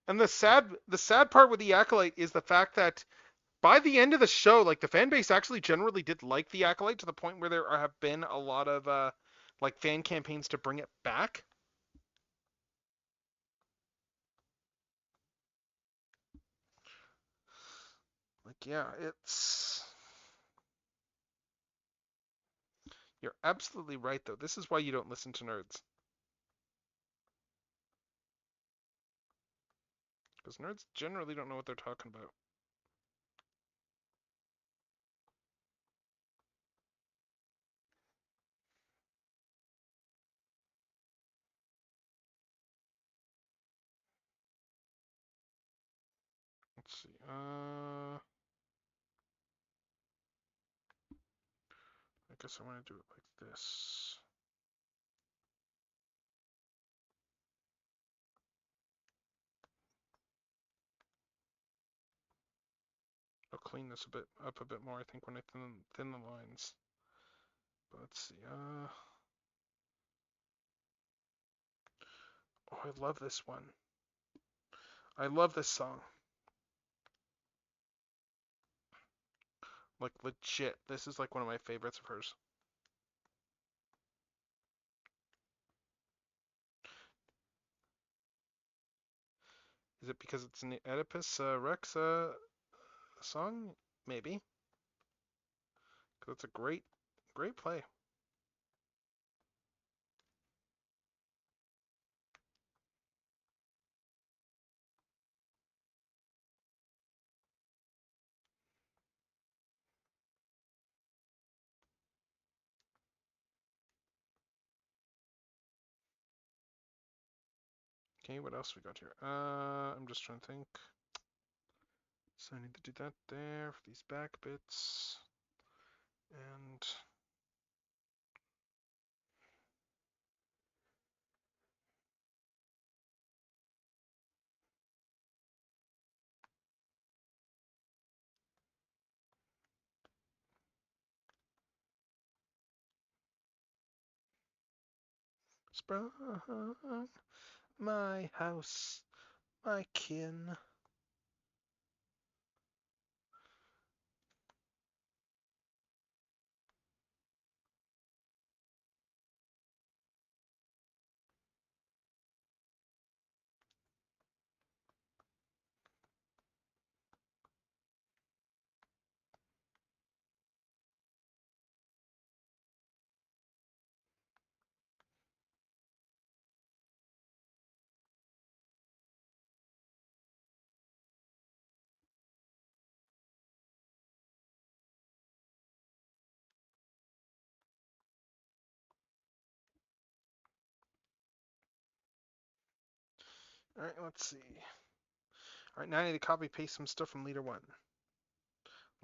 And the sad part with the Acolyte is the fact that by the end of the show, like the fan base actually generally did like the Acolyte to the point where there have been a lot of like fan campaigns to bring it back. Like yeah, it's you're absolutely right though. This is why you don't listen to nerds. Because nerds generally don't know what they're talking about. Let's see. I guess I want to do it like this. I'll clean this up a bit more, I think, when I thin the lines. But let's see. Oh, I love this one. I love this song. Like legit, this is like one of my favorites of hers. Is it because it's an Oedipus Rex song? Maybe. Because it's a great play. Okay, what else we got here? I'm just trying to think. So I need to do that there for these back bits. And sprung my house, my kin. All right, let's see. Alright, now I need to copy paste some stuff from Leader 1.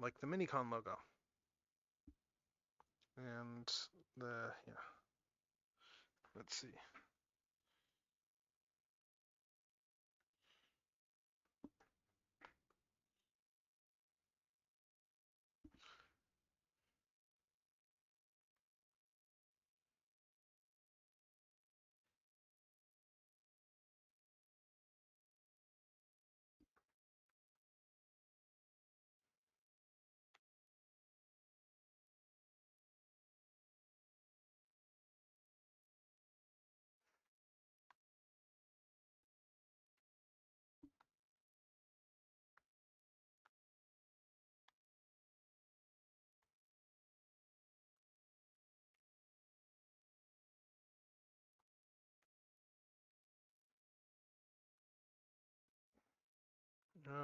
Like the Minicon logo. And yeah. Let's see.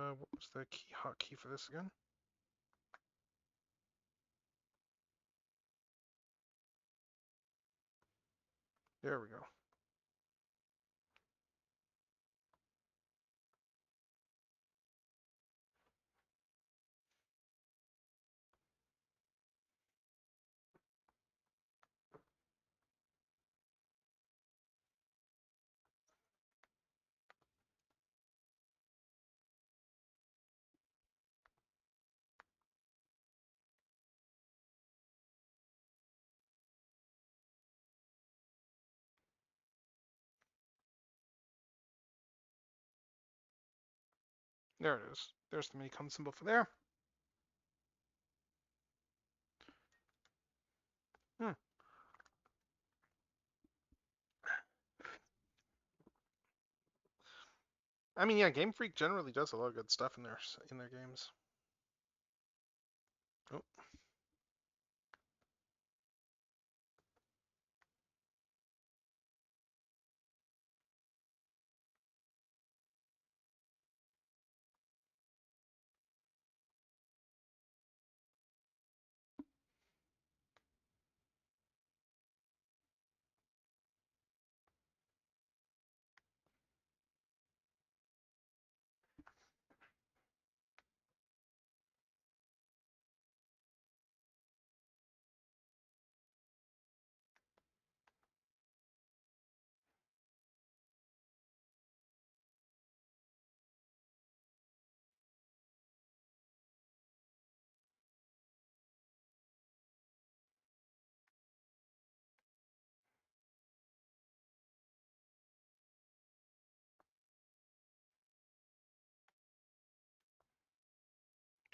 What was the hotkey for this again? There we go. There it is. There's the Minicon symbol for there. Hmm. I mean, yeah, Game Freak generally does a lot of good stuff in their games. Oh.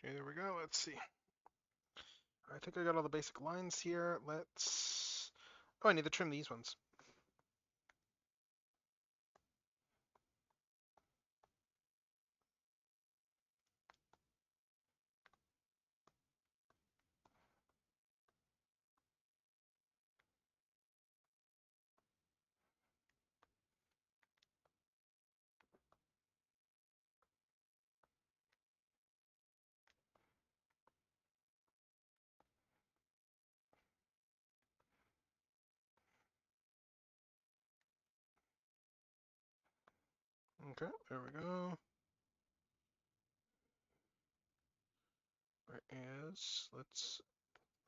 Okay, there we go. Let's see. I think I got all the basic lines here. Let's... Oh, I need to trim these ones. Okay, there we go. There is... Let's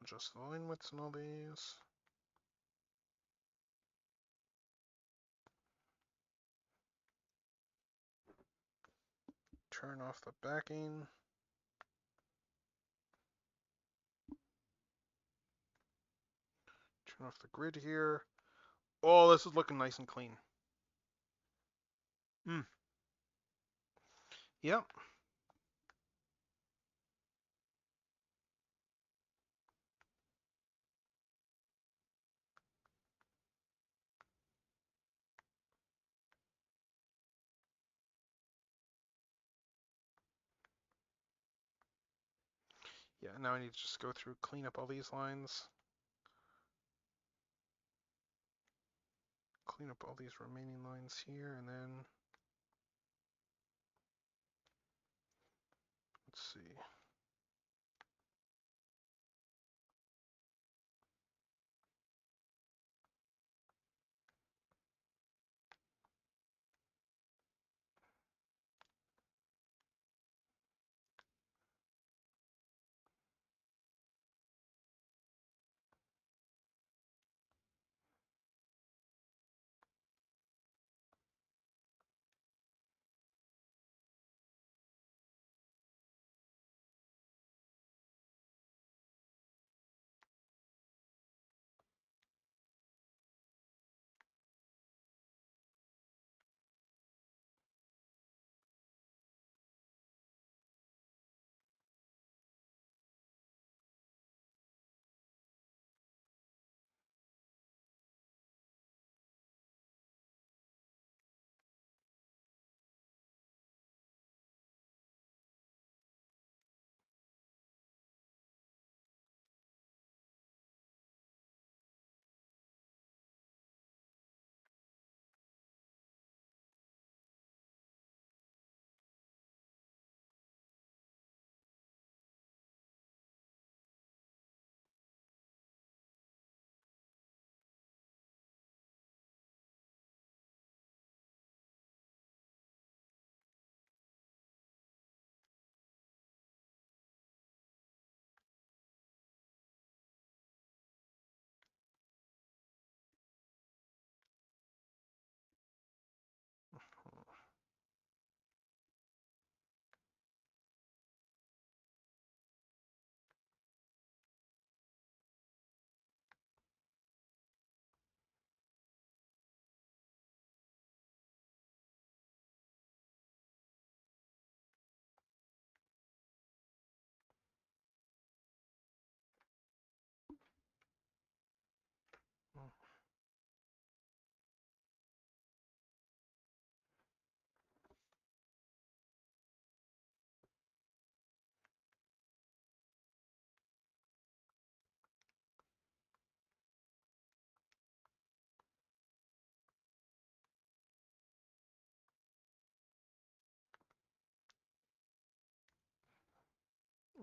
adjust the line widths and all these. Turn off the backing. Turn off the grid here. Oh, this is looking nice and clean. Yep. Yeah, now I need to just go through, clean up all these lines. Clean up all these remaining lines here, and then... Let's see.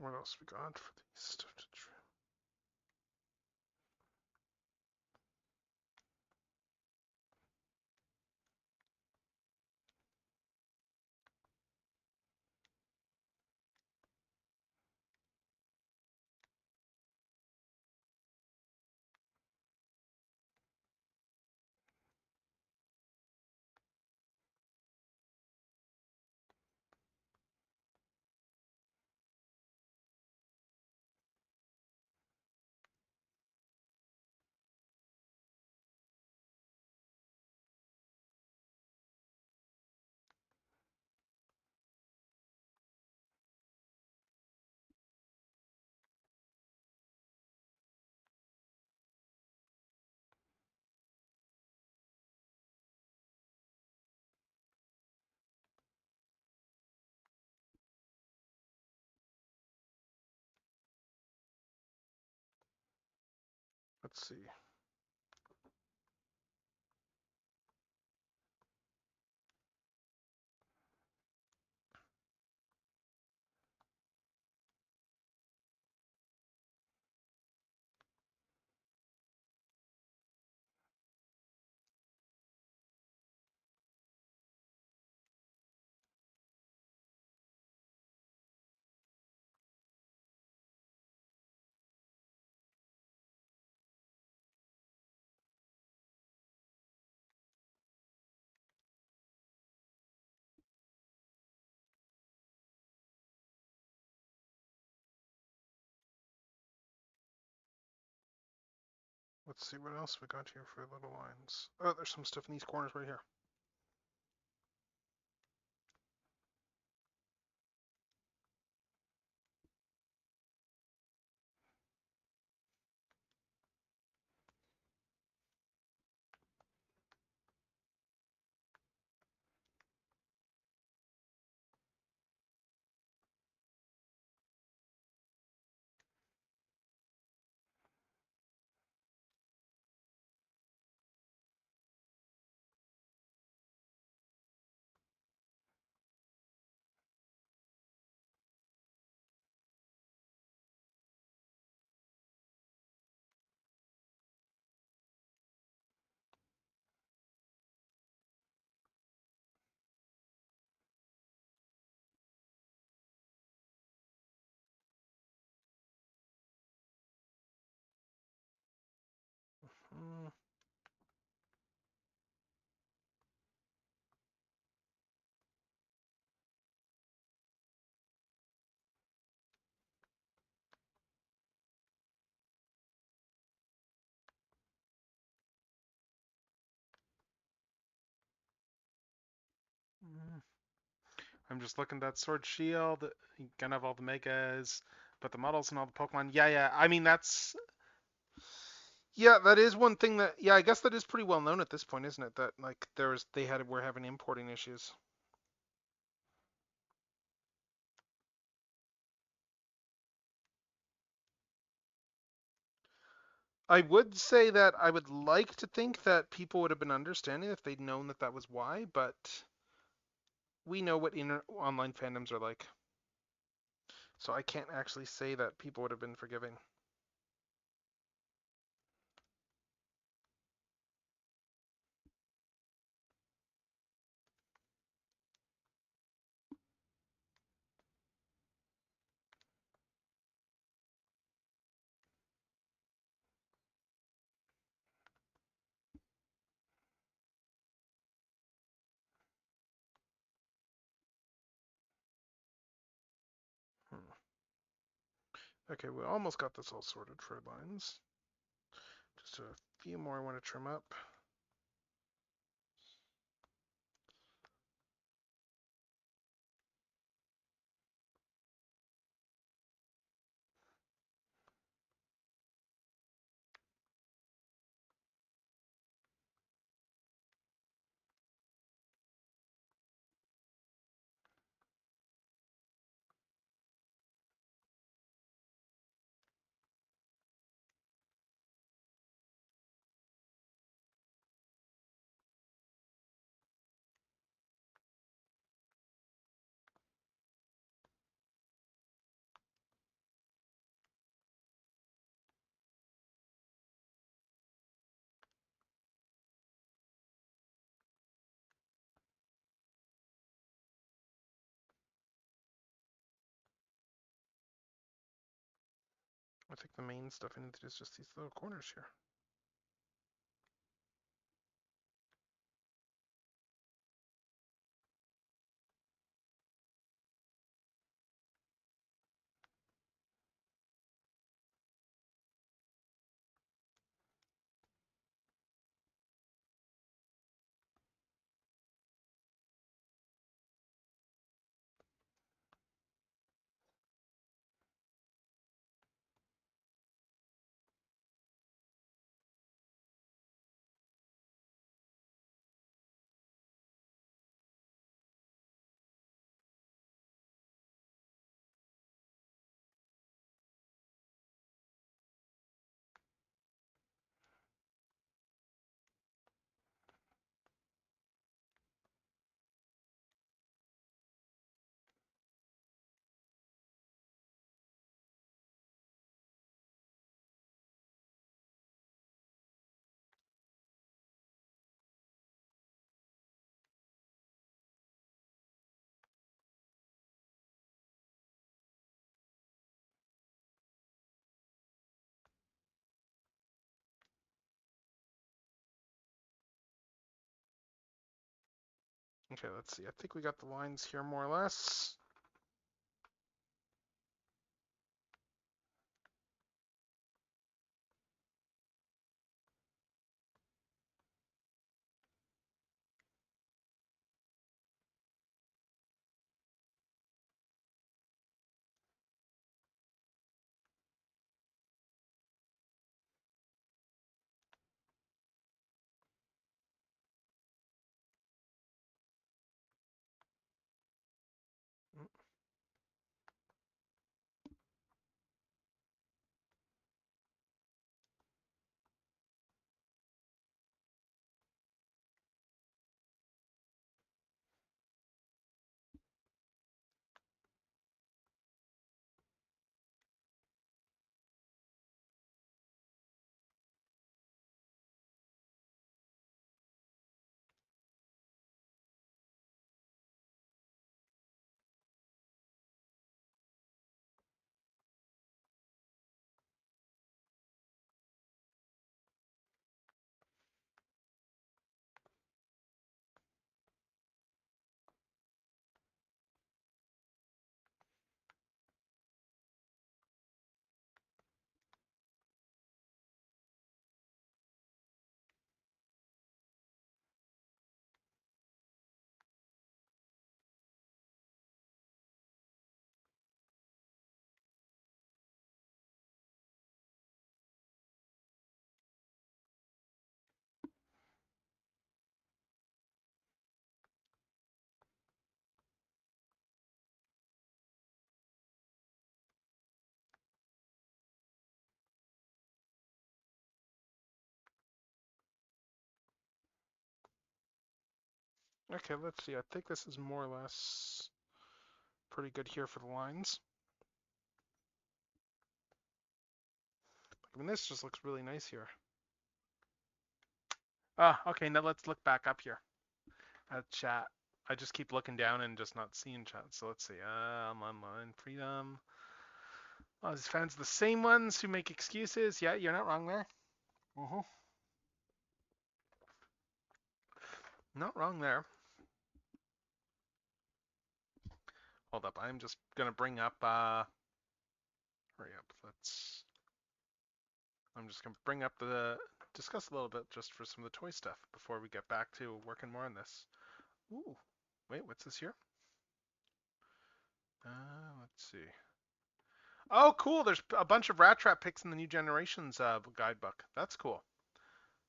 What else we got for these stuff to trim? Let's see. Let's see what else we got here for little lines. Oh, there's some stuff in these corners right here. Hmm. I'm just looking at that Sword Shield. You can have all the megas, but the models and all the Pokemon. Yeah, yeah. I mean, yeah, that is one thing that, yeah, I guess that is pretty well known at this point, isn't it? That like were having importing issues. I would say that I would like to think that people would have been understanding if they'd known that that was why, but we know what online fandoms are like. So I can't actually say that people would have been forgiving. Hmm. Okay, we almost got this all sorted for lines. Just a few more I want to trim up. I think the main stuff in it is just these little corners here. Okay, let's see. I think we got the lines here more or less. Okay, let's see. I think this is more or less pretty good here for the lines. I mean, this just looks really nice here. Okay, now let's look back up here at chat. I just keep looking down and just not seeing chat. So let's see. Online freedom. Oh, his fans the same ones who make excuses. Yeah, you're not wrong there. Not wrong there. Hold up. I'm just gonna bring up. Hurry up. I'm just gonna bring up discuss a little bit just for some of the toy stuff before we get back to working more on this. Ooh, wait, what's this here? Let's see. Oh, cool. There's a bunch of Rat Trap picks in the New Generations guidebook. That's cool.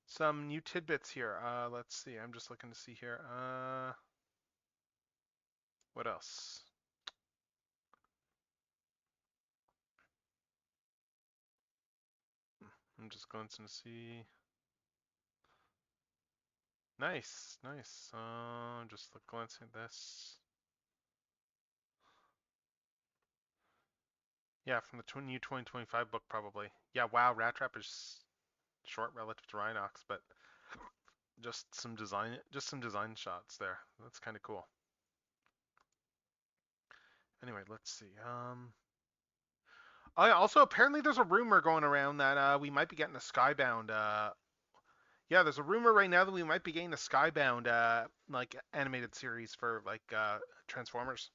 Some new tidbits here. Let's see. I'm just looking to see here. What else? I'm just going to see. Nice, nice. Just glancing at this. Yeah, from the new 2025 book, probably. Yeah, wow, Rat Trap is short relative to Rhinox, but just some design shots there. That's kind of cool. Anyway, let's see. Also, apparently there's a rumor going around that we might be getting a Skybound. Yeah, there's a rumor right now that we might be getting a Skybound like animated series for like Transformers.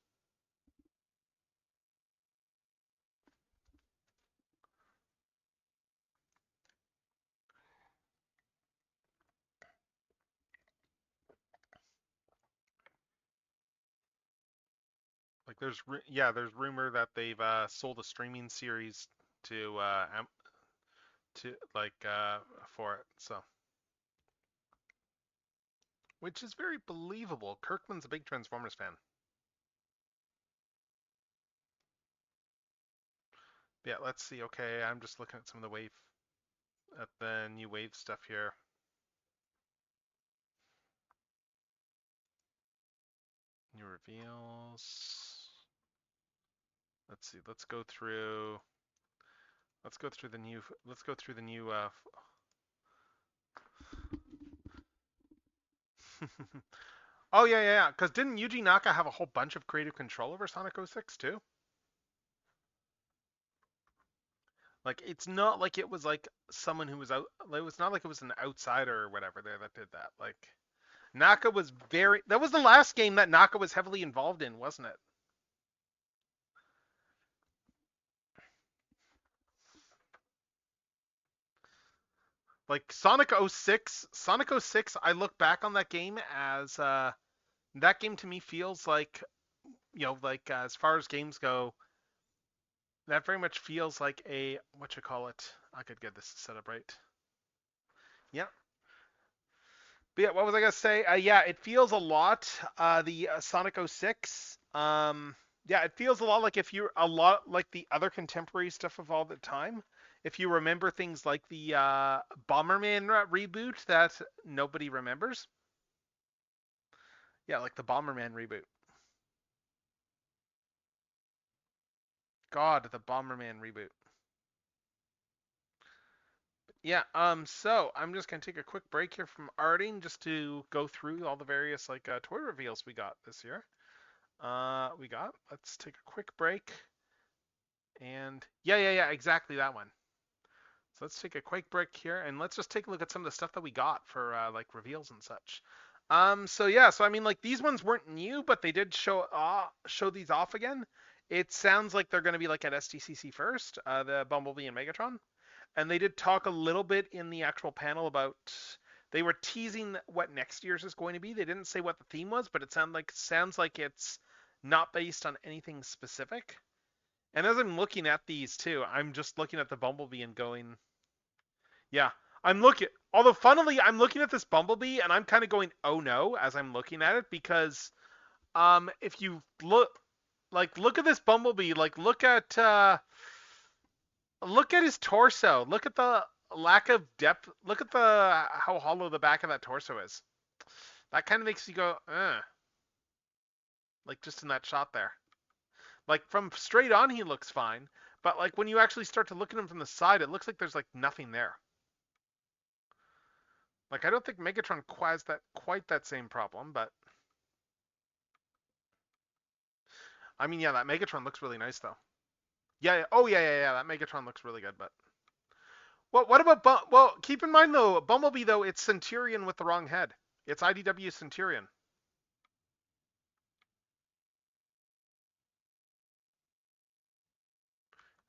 Like there's rumor that they've sold a streaming series to like for it. So, which is very believable. Kirkman's a big Transformers fan. Yeah, let's see. Okay, I'm just looking at some of the wave at the new wave stuff here. New reveals. Let's see. Let's go through the new. Let's go through the new. Oh yeah. Because didn't Yuji Naka have a whole bunch of creative control over Sonic 06 too? Like it's not like it was like someone who was out. It was not like it was an outsider or whatever there that did that. Like Naka was very. That was the last game that Naka was heavily involved in, wasn't it? Like Sonic 06, I look back on that game as that game to me feels like, like as far as games go, that very much feels like a what you call it. I could get this set up right. Yeah. But yeah, what was I gonna say? Yeah, it feels a lot. The Sonic 06. Yeah, it feels a lot like if you're a lot like the other contemporary stuff of all the time. If you remember things like the Bomberman reboot that nobody remembers. Yeah, like the Bomberman reboot. God, the Bomberman reboot. Yeah, so I'm just gonna take a quick break here from arting just to go through all the various like toy reveals we got this year. Let's take a quick break. And yeah, exactly that one. So let's take a quick break here and let's just take a look at some of the stuff that we got for like reveals and such. So yeah, so I mean like these ones weren't new, but they did show these off again. It sounds like they're going to be like at SDCC first, the Bumblebee and Megatron. And they did talk a little bit in the actual panel about they were teasing what next year's is going to be. They didn't say what the theme was, but it sounds like it's not based on anything specific. And as I'm looking at these too, I'm just looking at the Bumblebee and going, yeah, I'm looking. Although funnily, I'm looking at this Bumblebee and I'm kind of going, oh no, as I'm looking at it because if you look at this Bumblebee, like look at his torso. Look at the lack of depth. Look at the how hollow the back of that torso is. That kind of makes you go, like just in that shot there. Like from straight on, he looks fine, but like when you actually start to look at him from the side, it looks like there's like nothing there. Like I don't think Megatron has that quite that same problem, but I mean, yeah, that Megatron looks really nice though. Yeah. Oh yeah. That Megatron looks really good, but. Well, what about well? Keep in mind though, Bumblebee though it's Centurion with the wrong head. It's IDW Centurion.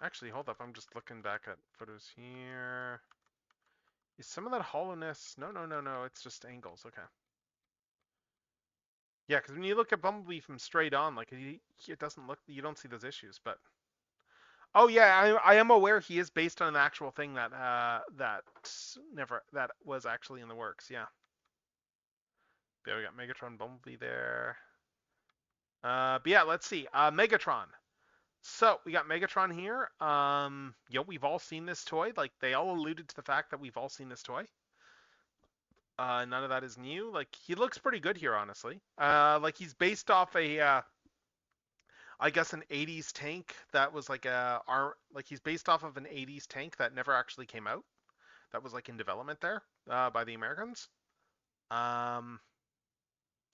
Actually, hold up. I'm just looking back at photos here. Is some of that hollowness? No. It's just angles. Okay. Yeah, because when you look at Bumblebee from straight on, like it doesn't look. You don't see those issues. But oh yeah, I am aware he is based on an actual thing that was actually in the works. Yeah. There we got Megatron, Bumblebee there. But yeah, let's see. Megatron. So we got Megatron here. We've all seen this toy. Like they all alluded to the fact that we've all seen this toy. None of that is new. Like he looks pretty good here, honestly. Like he's based off I guess an '80s tank that was like like he's based off of an '80s tank that never actually came out. That was like in development there by the Americans. Um,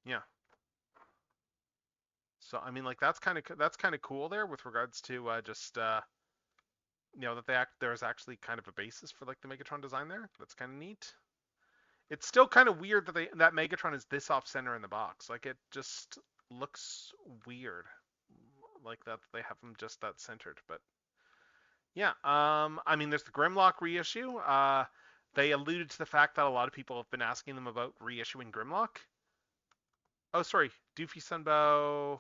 yeah. So I mean, like that's kind of cool there with regards to just that there's actually kind of a basis for like the Megatron design there. That's kind of neat. It's still kind of weird that that Megatron is this off center in the box. Like it just looks weird, like that they have him just that centered. But yeah, I mean, there's the Grimlock reissue. They alluded to the fact that a lot of people have been asking them about reissuing Grimlock. Oh, sorry, Doofy Sunbow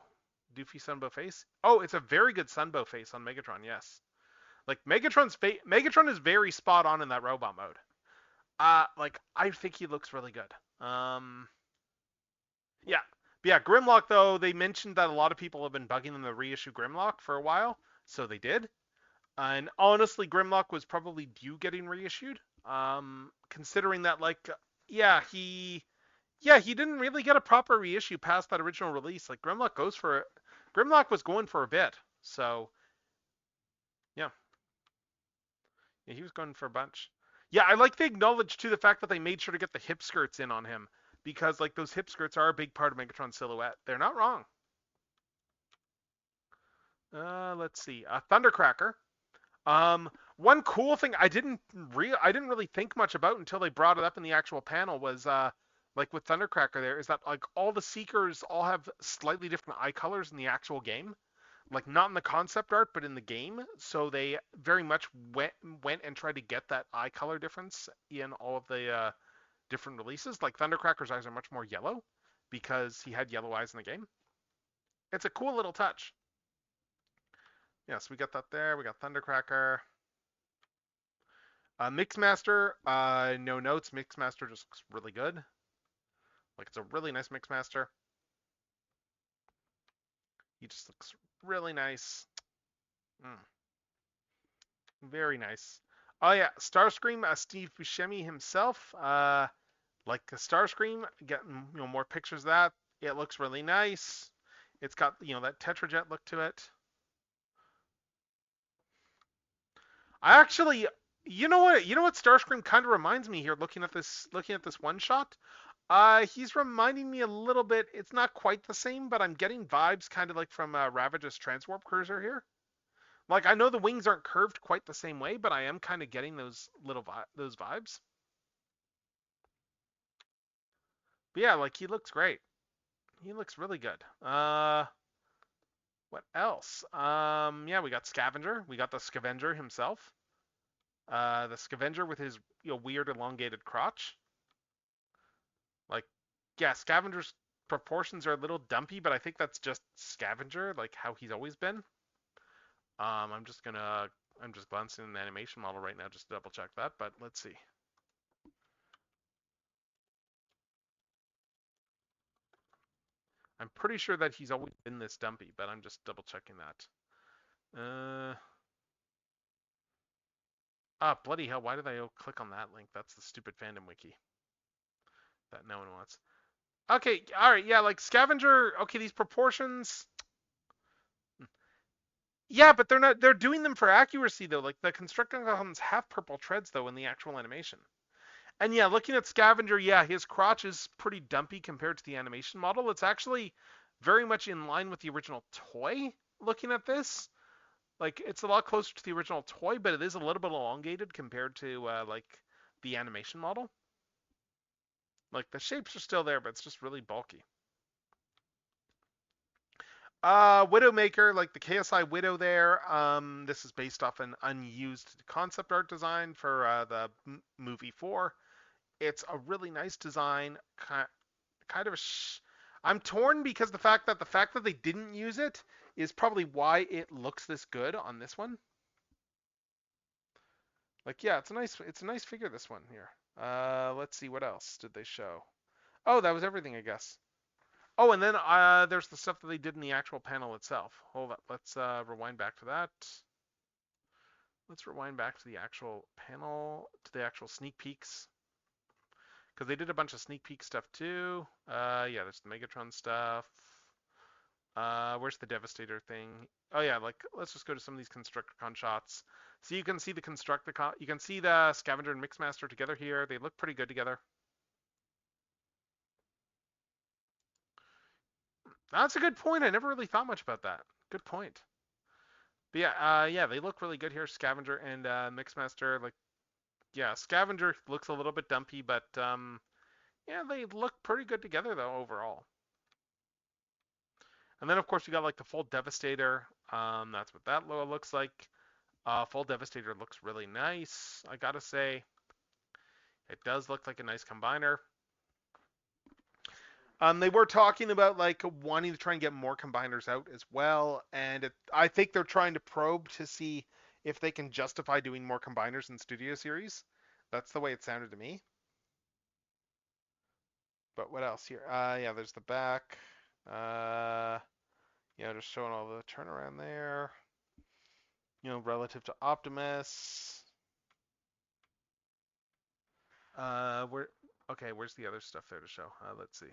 face. Oh, it's a very good Sunbow face on Megatron. Yes, like Megatron is very spot on in that robot mode. Like I think he looks really good. Yeah, but yeah. Grimlock though, they mentioned that a lot of people have been bugging them to reissue Grimlock for a while, so they did. And honestly, Grimlock was probably due getting reissued. Considering that like, yeah, he didn't really get a proper reissue past that original release. Like Grimlock was going for a bit, so yeah, yeah, he was going for a bunch. Yeah, I like to acknowledge too the fact that they made sure to get the hip skirts in on him because like those hip skirts are a big part of Megatron's silhouette. They're not wrong. Let's see, Thundercracker. One cool thing I didn't really think much about until they brought it up in the actual panel was like with Thundercracker there is that like all the Seekers all have slightly different eye colors in the actual game. Like not in the concept art, but in the game. So they very much went and tried to get that eye color difference in all of the different releases. Like Thundercracker's eyes are much more yellow because he had yellow eyes in the game. It's a cool little touch. Yeah, so we got that there. We got Thundercracker. Mixmaster, no notes. Mixmaster just looks really good. Like it's a really nice Mixmaster. He just looks really nice. Very nice. Oh yeah, Starscream, Steve Buscemi himself. Like Starscream, getting more pictures of that. It looks really nice. It's got that Tetrajet look to it. I actually, you know what Starscream kind of reminds me here. Looking at this one shot, he's reminding me a little bit. It's not quite the same, but I'm getting vibes kind of like from Ravage's Transwarp Cruiser here. Like I know the wings aren't curved quite the same way, but I am kind of getting those those vibes. But yeah, like he looks great. He looks really good. What else? Yeah, we got Scavenger. We got the Scavenger himself. The Scavenger with his weird elongated crotch. Like, yeah, Scavenger's proportions are a little dumpy, but I think that's just Scavenger, like how he's always been. I'm just glancing in the animation model right now just to double check that, but let's see. I'm pretty sure that he's always been this dumpy, but I'm just double checking that. Bloody hell, why did I click on that link? That's the stupid fandom wiki that no one wants. Okay, alright, yeah, like Scavenger, okay, these proportions. Yeah, but they're doing them for accuracy though. Like the Constructicons have purple treads though in the actual animation. And yeah, looking at Scavenger, yeah, his crotch is pretty dumpy compared to the animation model. It's actually very much in line with the original toy looking at this. Like it's a lot closer to the original toy, but it is a little bit elongated compared to like the animation model. Like the shapes are still there, but it's just really bulky. Widowmaker, like the KSI Widow there. This is based off an unused concept art design for the movie 4. It's a really nice design. Kind of a I'm torn because the fact that they didn't use it is probably why it looks this good on this one. Like yeah, it's a nice figure, this one here. Let's see, what else did they show? Oh, that was everything, I guess. Oh, and then there's the stuff that they did in the actual panel itself. Hold up, let's rewind back to that. Let's rewind back to the actual panel, to the actual sneak peeks. Because they did a bunch of sneak peek stuff too. Yeah, there's the Megatron stuff. Where's the Devastator thing? Oh yeah, like let's just go to some of these Constructicon shots. So you can see the Constructicon, you can see the Scavenger and Mixmaster together here. They look pretty good together. That's a good point. I never really thought much about that. Good point. But yeah, they look really good here. Scavenger and Mixmaster, like, yeah, Scavenger looks a little bit dumpy, but yeah, they look pretty good together though overall. And then of course you got like the full Devastator. That's what that looks like. Full Devastator looks really nice, I gotta say. It does look like a nice combiner. They were talking about like wanting to try and get more combiners out as well, and I think they're trying to probe to see if they can justify doing more combiners in Studio Series. That's the way it sounded to me. But what else here? Yeah, there's the back. Just showing all the turnaround there. Relative to Optimus. Where? Okay, where's the other stuff there to show? Let's see.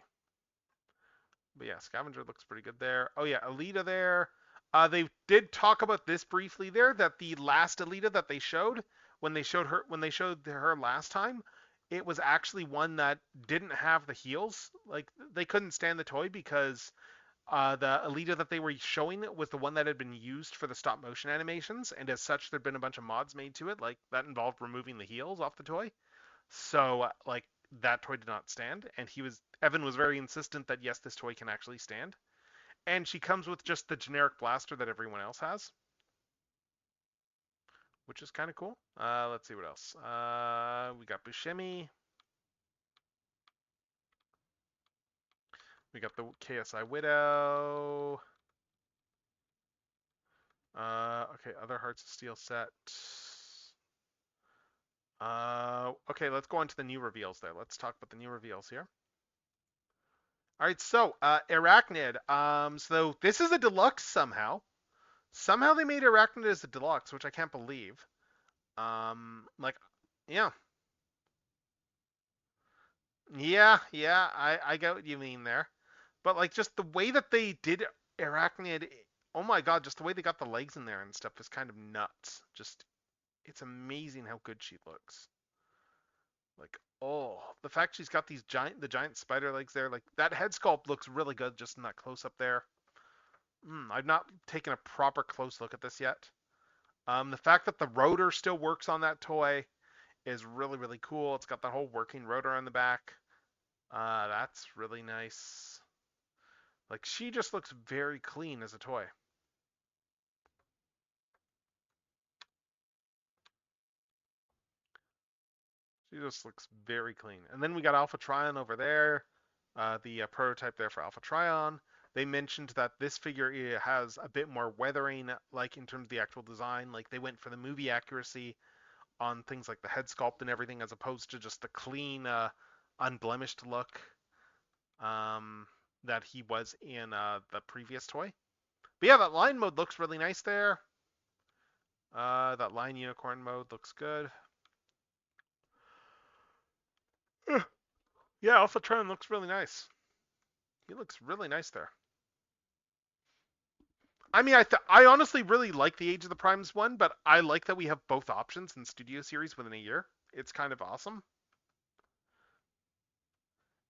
But yeah, Scavenger looks pretty good there. Oh yeah, Alita there. They did talk about this briefly there, that the last Alita that they showed when they showed her last time, it was actually one that didn't have the heels. Like they couldn't stand the toy because the Alita that they were showing was the one that had been used for the stop motion animations, and as such, there'd been a bunch of mods made to it, like that involved removing the heels off the toy. So like that toy did not stand, and Evan was very insistent that yes, this toy can actually stand. And she comes with just the generic blaster that everyone else has, which is kind of cool. Let's see what else. We got Buscemi. We got the KSI Widow. Okay, other Hearts of Steel set. Okay, let's go on to the new reveals there. Let's talk about the new reveals here. All right, so Arachnid. So this is a deluxe somehow. Somehow they made Arachnid as a deluxe, which I can't believe. Like, yeah, yeah, I get what you mean there. But like, just the way that they did Arachnid, oh my God, just the way they got the legs in there and stuff is kind of nuts. Just, it's amazing how good she looks. Like, oh, the fact she's got the giant spider legs there, like that head sculpt looks really good just in that close up there. I've not taken a proper close look at this yet. The fact that the rotor still works on that toy is really, really cool. It's got the whole working rotor on the back. That's really nice. Like, she just looks very clean as a toy. She just looks very clean. And then we got Alpha Trion over there, the prototype there for Alpha Trion. They mentioned that this figure has a bit more weathering, like in terms of the actual design. Like they went for the movie accuracy on things like the head sculpt and everything, as opposed to just the clean, unblemished look that he was in the previous toy. But yeah, that line mode looks really nice there. That line unicorn mode looks good. Yeah, Alpha Tron looks really nice. He looks really nice there. I mean, I honestly really like the Age of the Primes one, but I like that we have both options in Studio Series within a year. It's kind of awesome.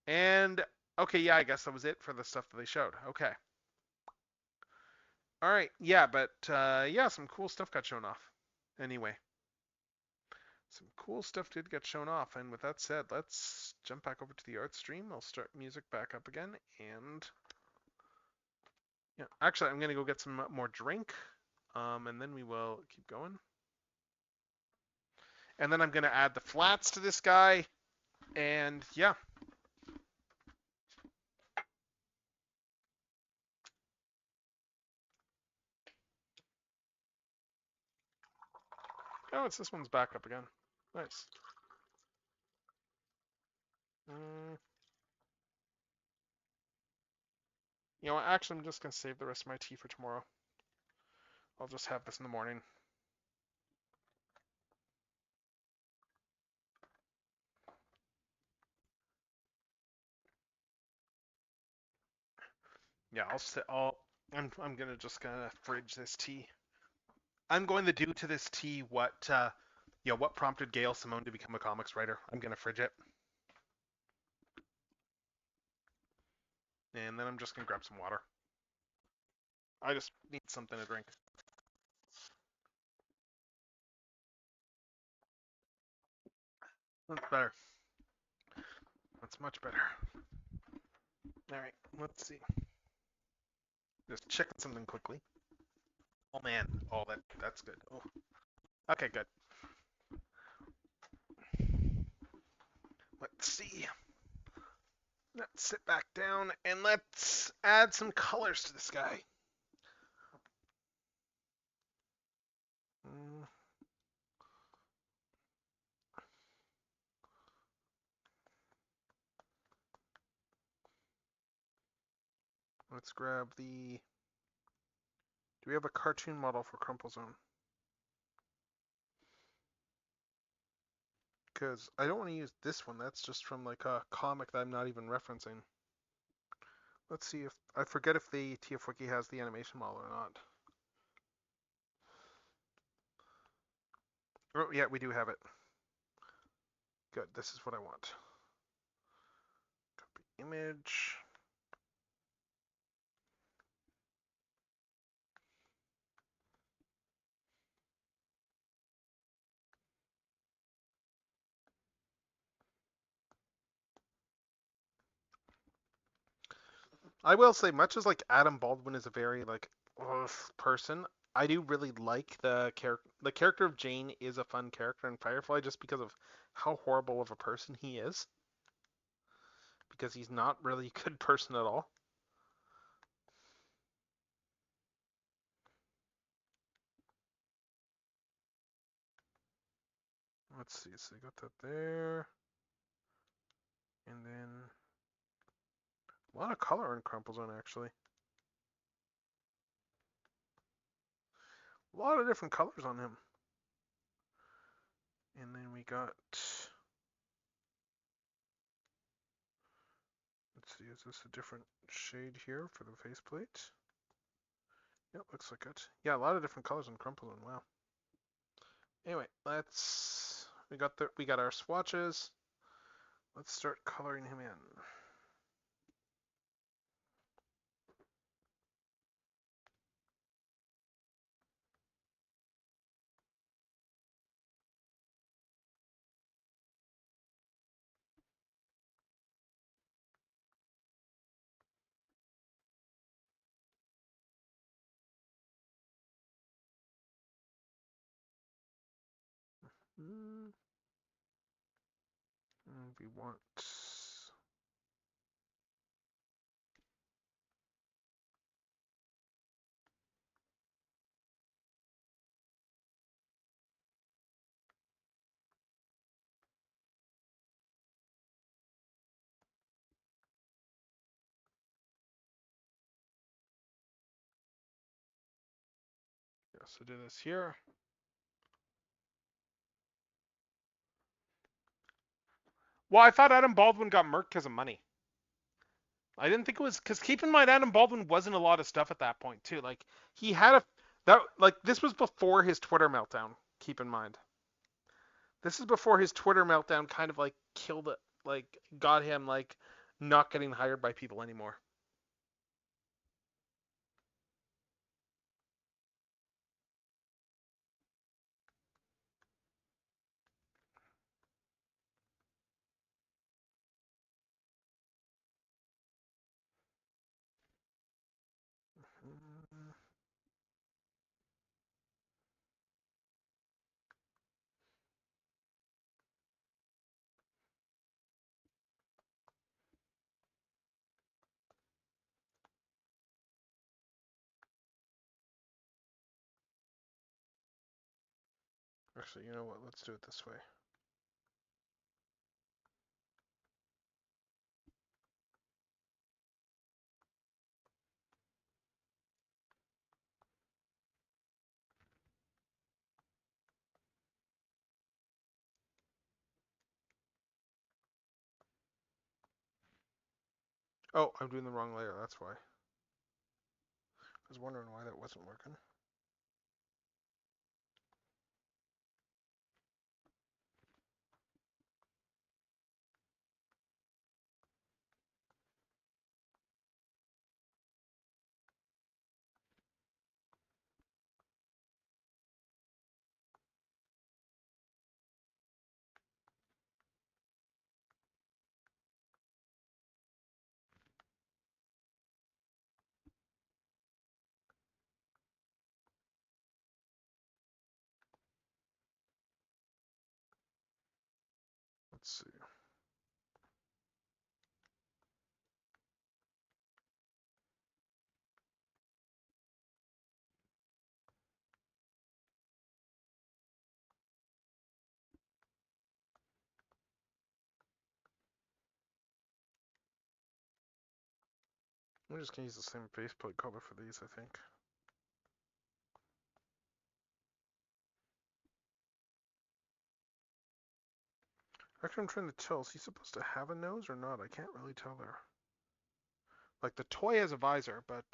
And okay, yeah, I guess that was it for the stuff that they showed. Okay. All right, yeah, but yeah, some cool stuff got shown off. Anyway, some cool stuff did get shown off. And with that said, let's jump back over to the art stream. I'll start music back up again, and yeah, actually, I'm gonna go get some more drink, and then we will keep going. And then I'm gonna add the flats to this guy, and yeah. Oh, it's this one's back up again. Nice. Mm, you know what? Actually, I'm just gonna save the rest of my tea for tomorrow. I'll just have this in the morning. Yeah, I'm gonna fridge this tea. I'm going to do to this tea what prompted Gail Simone to become a comics writer. I'm gonna fridge it. And then I'm just gonna grab some water. I just need something to drink. That's better. That's much better. Alright, let's see. Just checking something quickly. Oh man. Oh, that's good. Oh. Okay, good. Let's see. Let's sit back down and let's add some colors to the sky. Let's grab the... Do we have a cartoon model for Crumple Zone? Because I don't want to use this one. That's just from like a comic that I'm not even referencing. Let's see if... I forget if the TF Wiki has the animation model or not. Oh, yeah, we do have it. Good, this is what I want. Copy image. I will say, much as like Adam Baldwin is a very like person, I do really like the character. The character of Jane is a fun character in Firefly just because of how horrible of a person he is. Because he's not really a good person at all. Let's see. So I got that there, and then a lot of color in Crumple Zone actually. A lot of different colors on him. And then we got, let's see, is this a different shade here for the faceplate? Yep, looks like it. Yeah, a lot of different colors in Crumple Zone. Wow. Anyway, we got our swatches. Let's start coloring him in. And we want... Yeah, so do this here. Well, I thought Adam Baldwin got murked because of money. I didn't think it was because keep in mind Adam Baldwin wasn't a lot of stuff at that point too. Like he had a that like this was before his Twitter meltdown. Keep in mind, this is before his Twitter meltdown kind of like killed it, like got him like not getting hired by people anymore. Actually, you know what? Let's do it this way. Oh, I'm doing the wrong layer. That's why. I was wondering why that wasn't working. Let's see. I'm just gonna use the same faceplate color for these, I think. Actually, I'm trying to tell. Is he supposed to have a nose or not? I can't really tell there. Like, the toy has a visor, but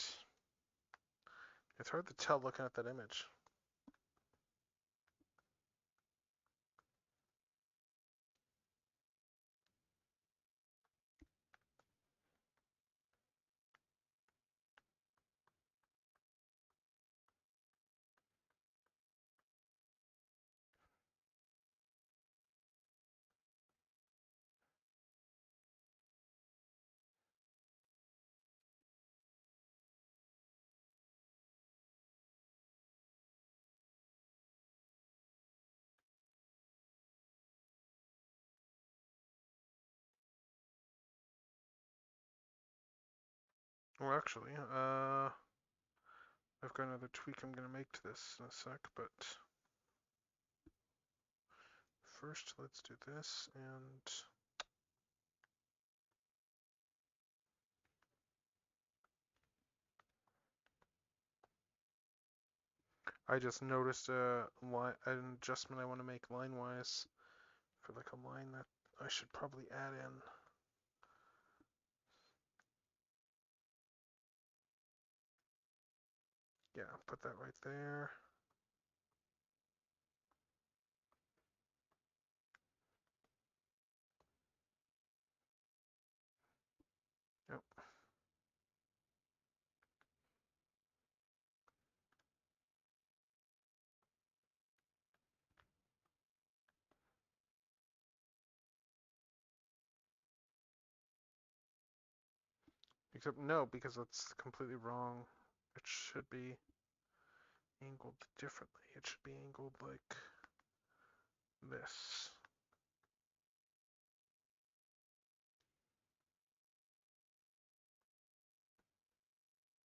it's hard to tell looking at that image. Well, actually, I've got another tweak I'm gonna make to this in a sec, but first let's do this, and I just noticed an adjustment I want to make line-wise for like a line that I should probably add in. Yeah, put that right there. Yep. Except no, because that's completely wrong. It should be angled differently. It should be angled like this.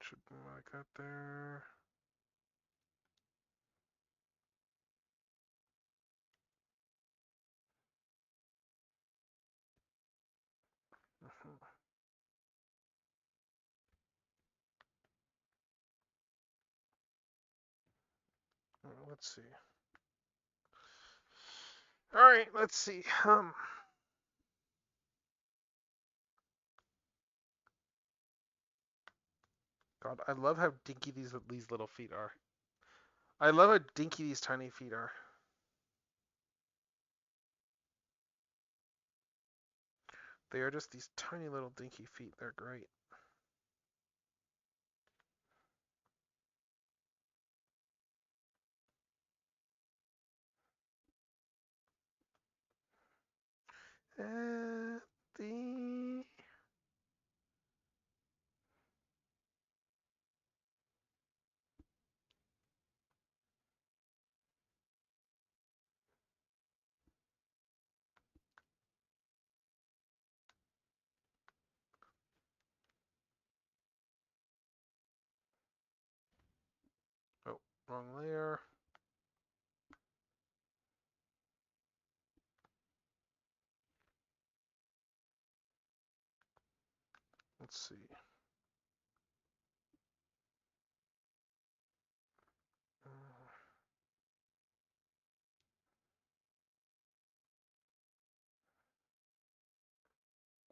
Should be like that there. Let's see. All right, let's see. God, I love how dinky these little feet are. I love how dinky these tiny feet are. They are just these tiny little dinky feet. They're great. The oh, wrong layer. Let's see.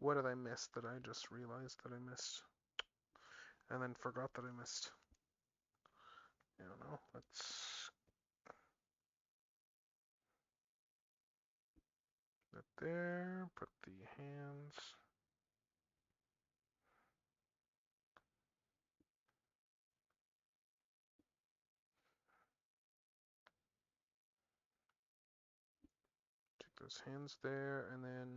What did I miss that I just realized that I missed? And then forgot that I missed. I don't know. Let's put there. Put the hands. Take those hands there, and then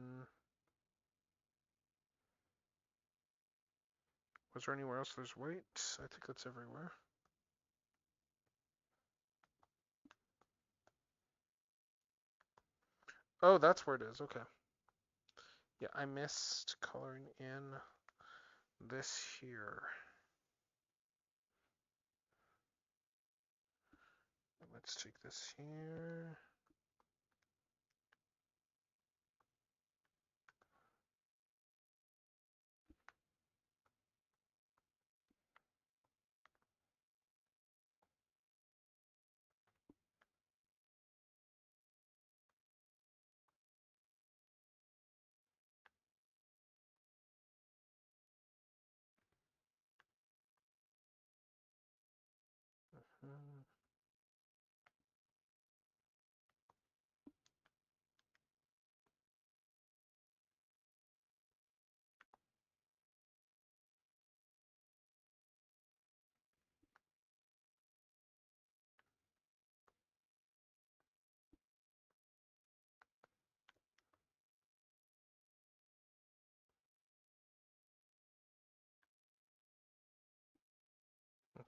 was there anywhere else there's white? I think that's everywhere. Oh, that's where it is. Okay. Yeah, I missed coloring in this here. Let's take this here. Hmm.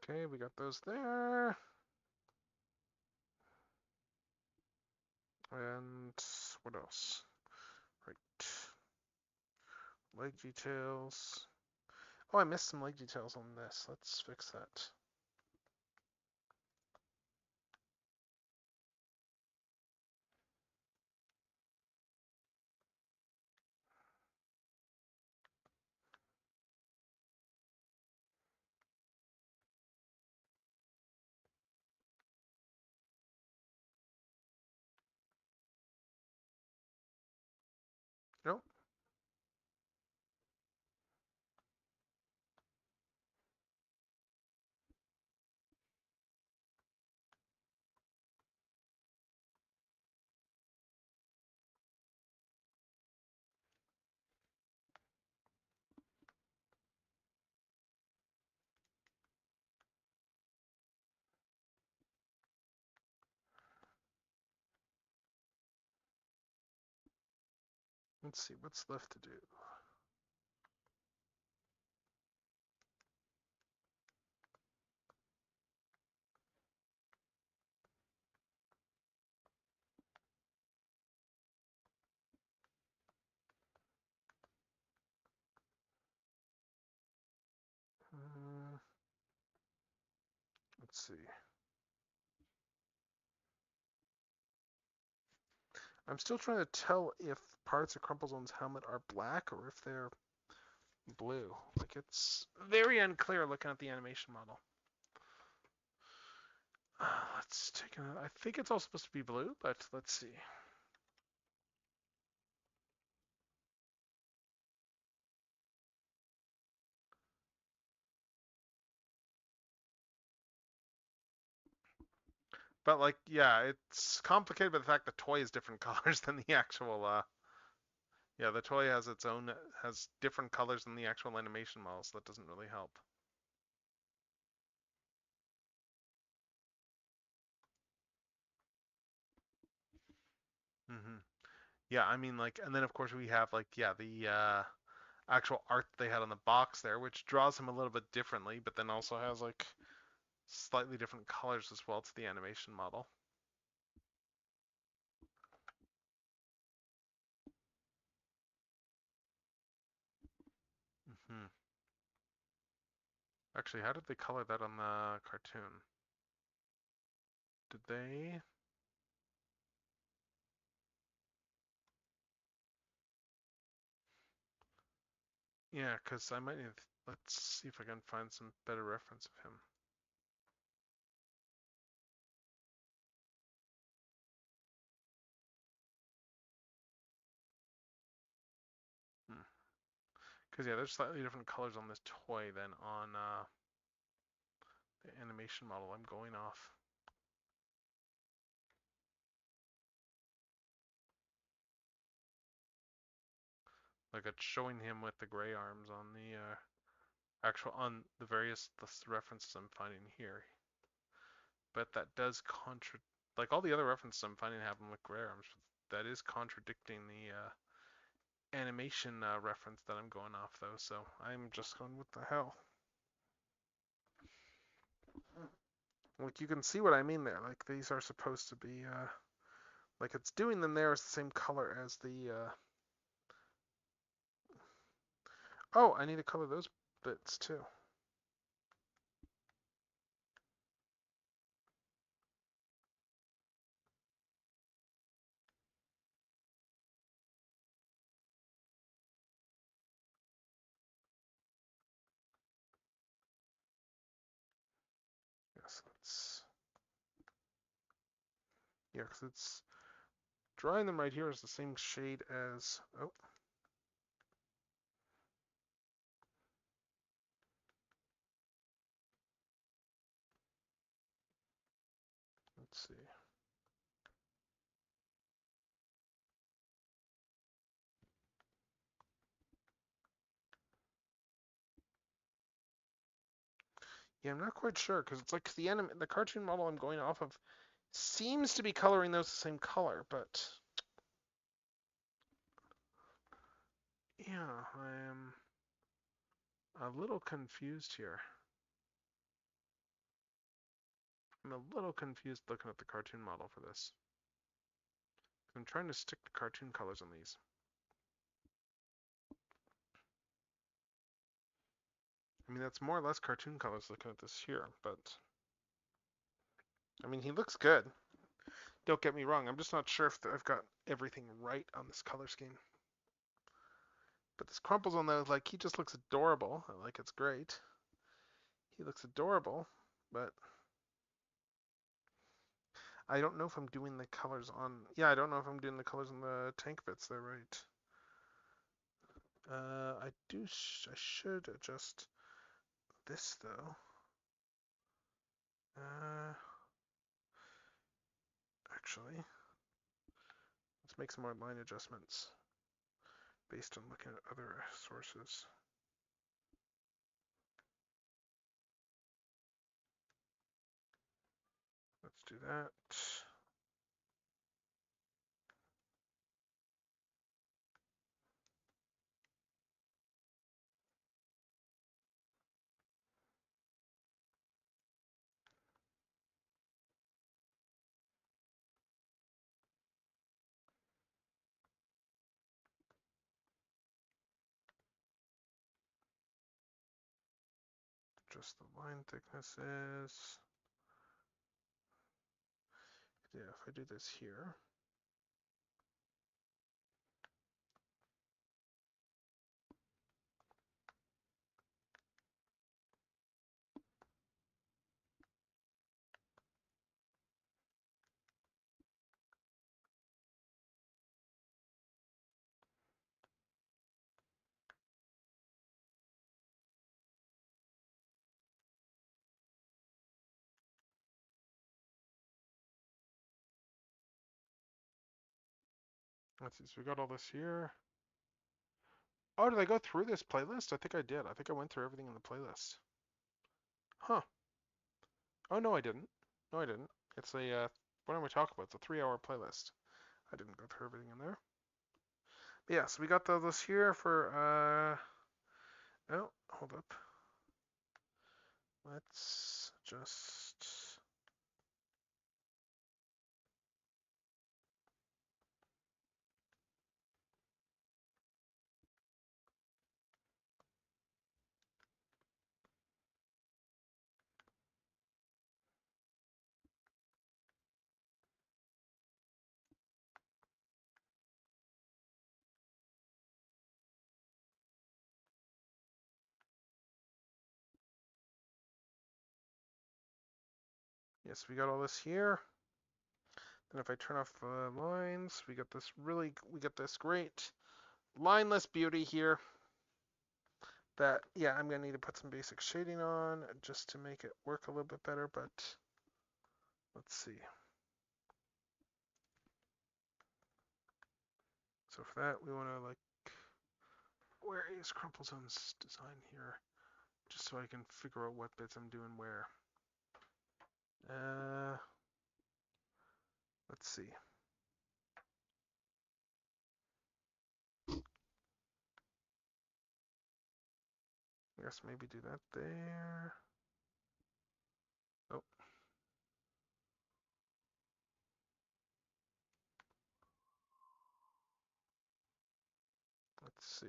Okay, we got those there. And what else? Right. Leg details. Oh, I missed some leg details on this. Let's fix that. Nope. Let's see what's left to do. Uh, let's see. I'm still trying to tell if parts of Crumplezone's helmet are black or if they're blue. Like, it's very unclear looking at the animation model. Let's take a. I think it's all supposed to be blue, but let's see. But like, yeah, it's complicated by the fact the toy is different colors than the actual. Yeah, the toy has its own has different colors than the actual animation model, so that doesn't really help. Hmm. Yeah, I mean, like, and then of course we have like, yeah, the actual art they had on the box there, which draws him a little bit differently, but then also has like slightly different colors as well to the animation model. Hmm. Actually, how did they color that on the cartoon? Did they? Yeah, because I might need. Let's see if I can find some better reference of him. Because yeah, there's slightly different colors on this toy than on the animation model I'm going off. Like it's showing him with the gray arms on the actual on the various references I'm finding here. But that does like all the other references I'm finding have him with gray arms. That is contradicting the animation reference that I'm going off though. So I'm just going, what the hell? Like you can see what I mean there. Like these are supposed to be like it's doing them there as the same color as the Oh, I need to color those bits too. Yes, let's. Yeah, because it's drawing them right here is the same shade as. Oh, let's see. Yeah, I'm not quite sure because it's like the cartoon model I'm going off of seems to be coloring those the same color, but yeah, I am a little confused here. I'm a little confused looking at the cartoon model for this. I'm trying to stick to cartoon colors on these. I mean, that's more or less cartoon colors looking at this here, but I mean, he looks good. Don't get me wrong, I'm just not sure if I've got everything right on this color scheme. But this Crumples on those, like, he just looks adorable. Like, it's great. He looks adorable, but I don't know if I'm doing the colors on. Yeah, I don't know if I'm doing the colors on the tank bits. They're right. I do. I should adjust this though. Actually, let's make some more line adjustments based on looking at other sources. Let's do that. Adjust the line thicknesses. Yeah, if I do this here. Let's see, so we got all this here. Oh, did I go through this playlist? I think I did. I think I went through everything in the playlist. Huh. Oh, no, I didn't. No, I didn't. It's a, what am I talking about? It's a 3-hour playlist. I didn't go through everything in there. But yeah, so we got this here for, oh, hold up. Let's just, yes, we got all this here. Then if I turn off the lines, we got this great lineless beauty here. That, yeah, I'm gonna need to put some basic shading on just to make it work a little bit better, but let's see. So for that, we want to like, where is Crumplezone's design here? Just so I can figure out what bits I'm doing where. Let's see. I guess maybe do that there. Oh. Let's see.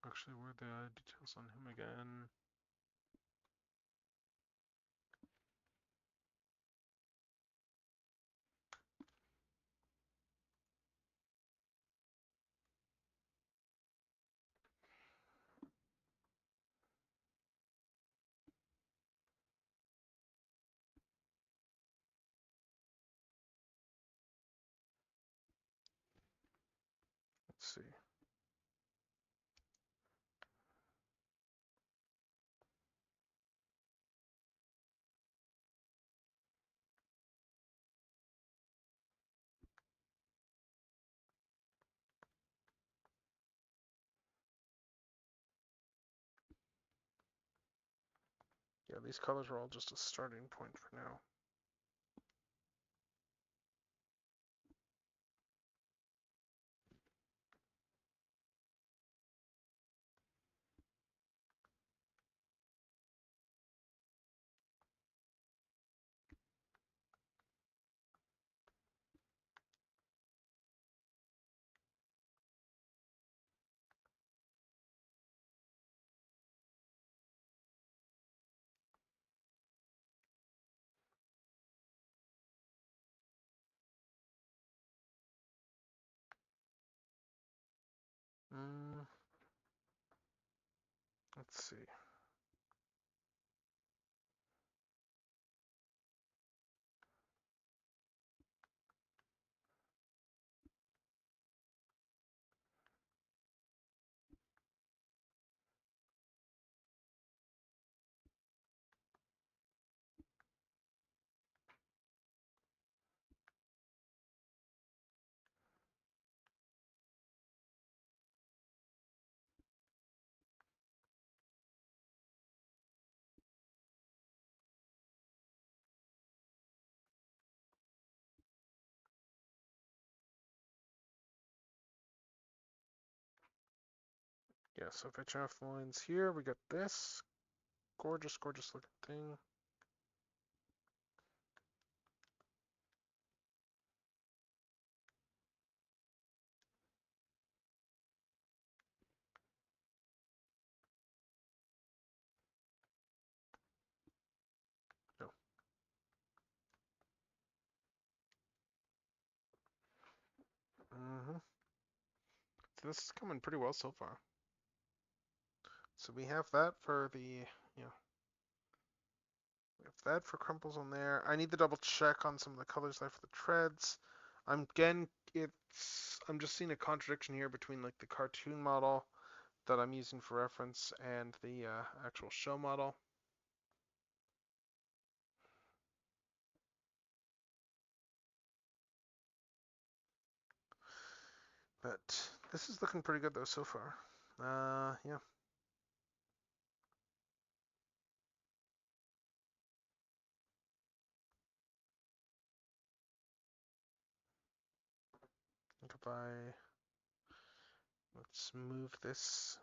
Actually, where are the details on him again? Let's see. Yeah, these colors are all just a starting point for now. Let's see. Yeah, so if I turn off the lines here, we got this gorgeous, gorgeous looking thing. No. So this is coming pretty well so far. So we have that for the, we have that for crumples on there. I need to double check on some of the colors there for the treads. I'm just seeing a contradiction here between like the cartoon model that I'm using for reference and the actual show model. But this is looking pretty good though so far. Yeah. If let's move this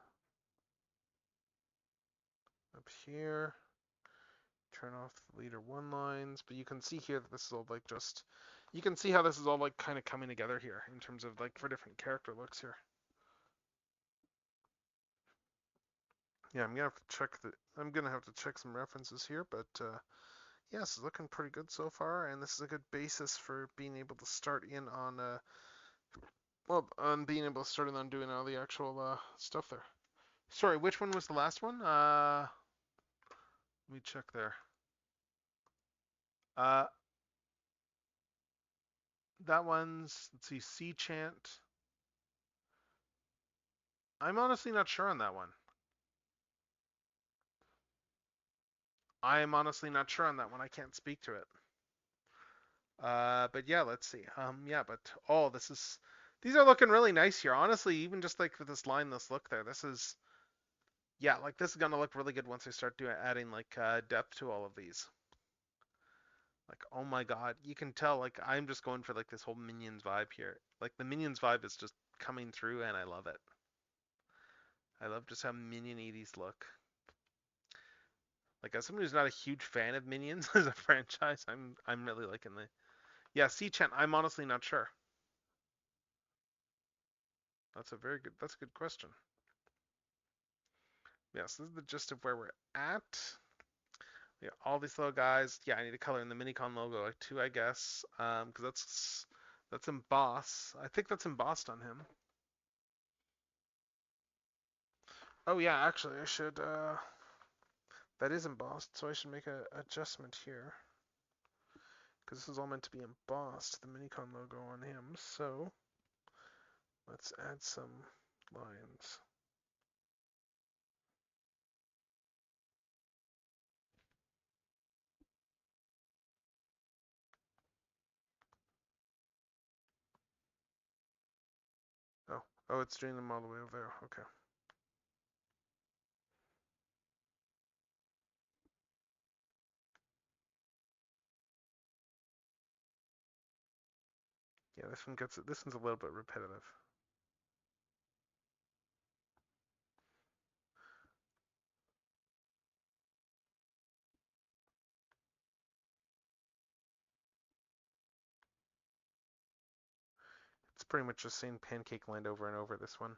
up here, turn off the leader one lines, but you can see here that this is all like you can see how this is all like kind of coming together here in terms of like for different character looks here. Yeah, I'm gonna have to check some references here, but yeah, this is looking pretty good so far, and this is a good basis for being able to start in on on being able to start in on doing all the actual stuff there. Sorry, which one was the last one? Let me check there. Uh, that one's, let's see, Sea Chant. I'm honestly not sure on that one. I'm honestly not sure on that one. I can't speak to it. But yeah, let's see. Yeah, but oh, these are looking really nice here. Honestly, even just like with this line, this look there, yeah, like this is gonna look really good once I start adding like depth to all of these. Like, oh my god, you can tell like I'm just going for like this whole Minions vibe here. Like the Minions vibe is just coming through, and I love it. I love just how Minion-y these look. Like as someone who's not a huge fan of Minions as a franchise, I'm really liking the. Yeah, Sea Chen, I'm honestly not sure. That's a good question. Yes, this is the gist of where we're at. Yeah, all these little guys. Yeah, I need to color in the Minicon logo like too, I guess. Because that's embossed. I think that's embossed on him. Oh yeah, actually I should that is embossed, so I should make a adjustment here. Because this is all meant to be embossed, the Minicon logo on him, so let's add some lines. Oh, it's doing them all the way over there. Okay. Yeah, this one's a little bit repetitive. It's pretty much just saying Pancake Land over and over, this one.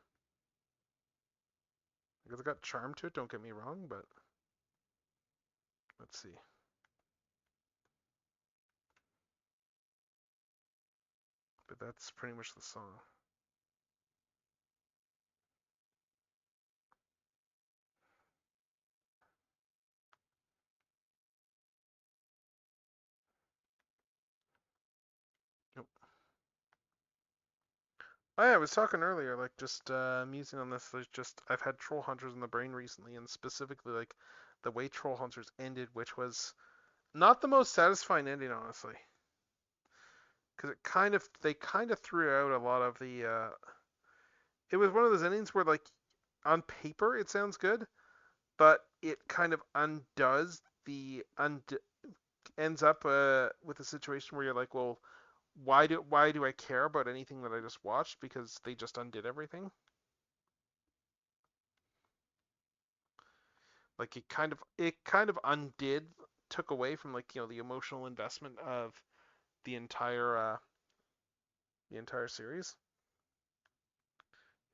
It's got charm to it, don't get me wrong, but let's see. But that's pretty much the song. Nope. Oh yeah, I was talking earlier, like just musing on this. There's just I've had Troll Hunters in the brain recently, and specifically like the way Troll Hunters ended, which was not the most satisfying ending, honestly, because they kind of threw out a lot of the. It was one of those endings where like on paper it sounds good, but it kind of undoes ends up with a situation where you're like, well, why do I care about anything that I just watched, because they just undid everything. Like it kind of undid, took away from like the emotional investment of the entire series.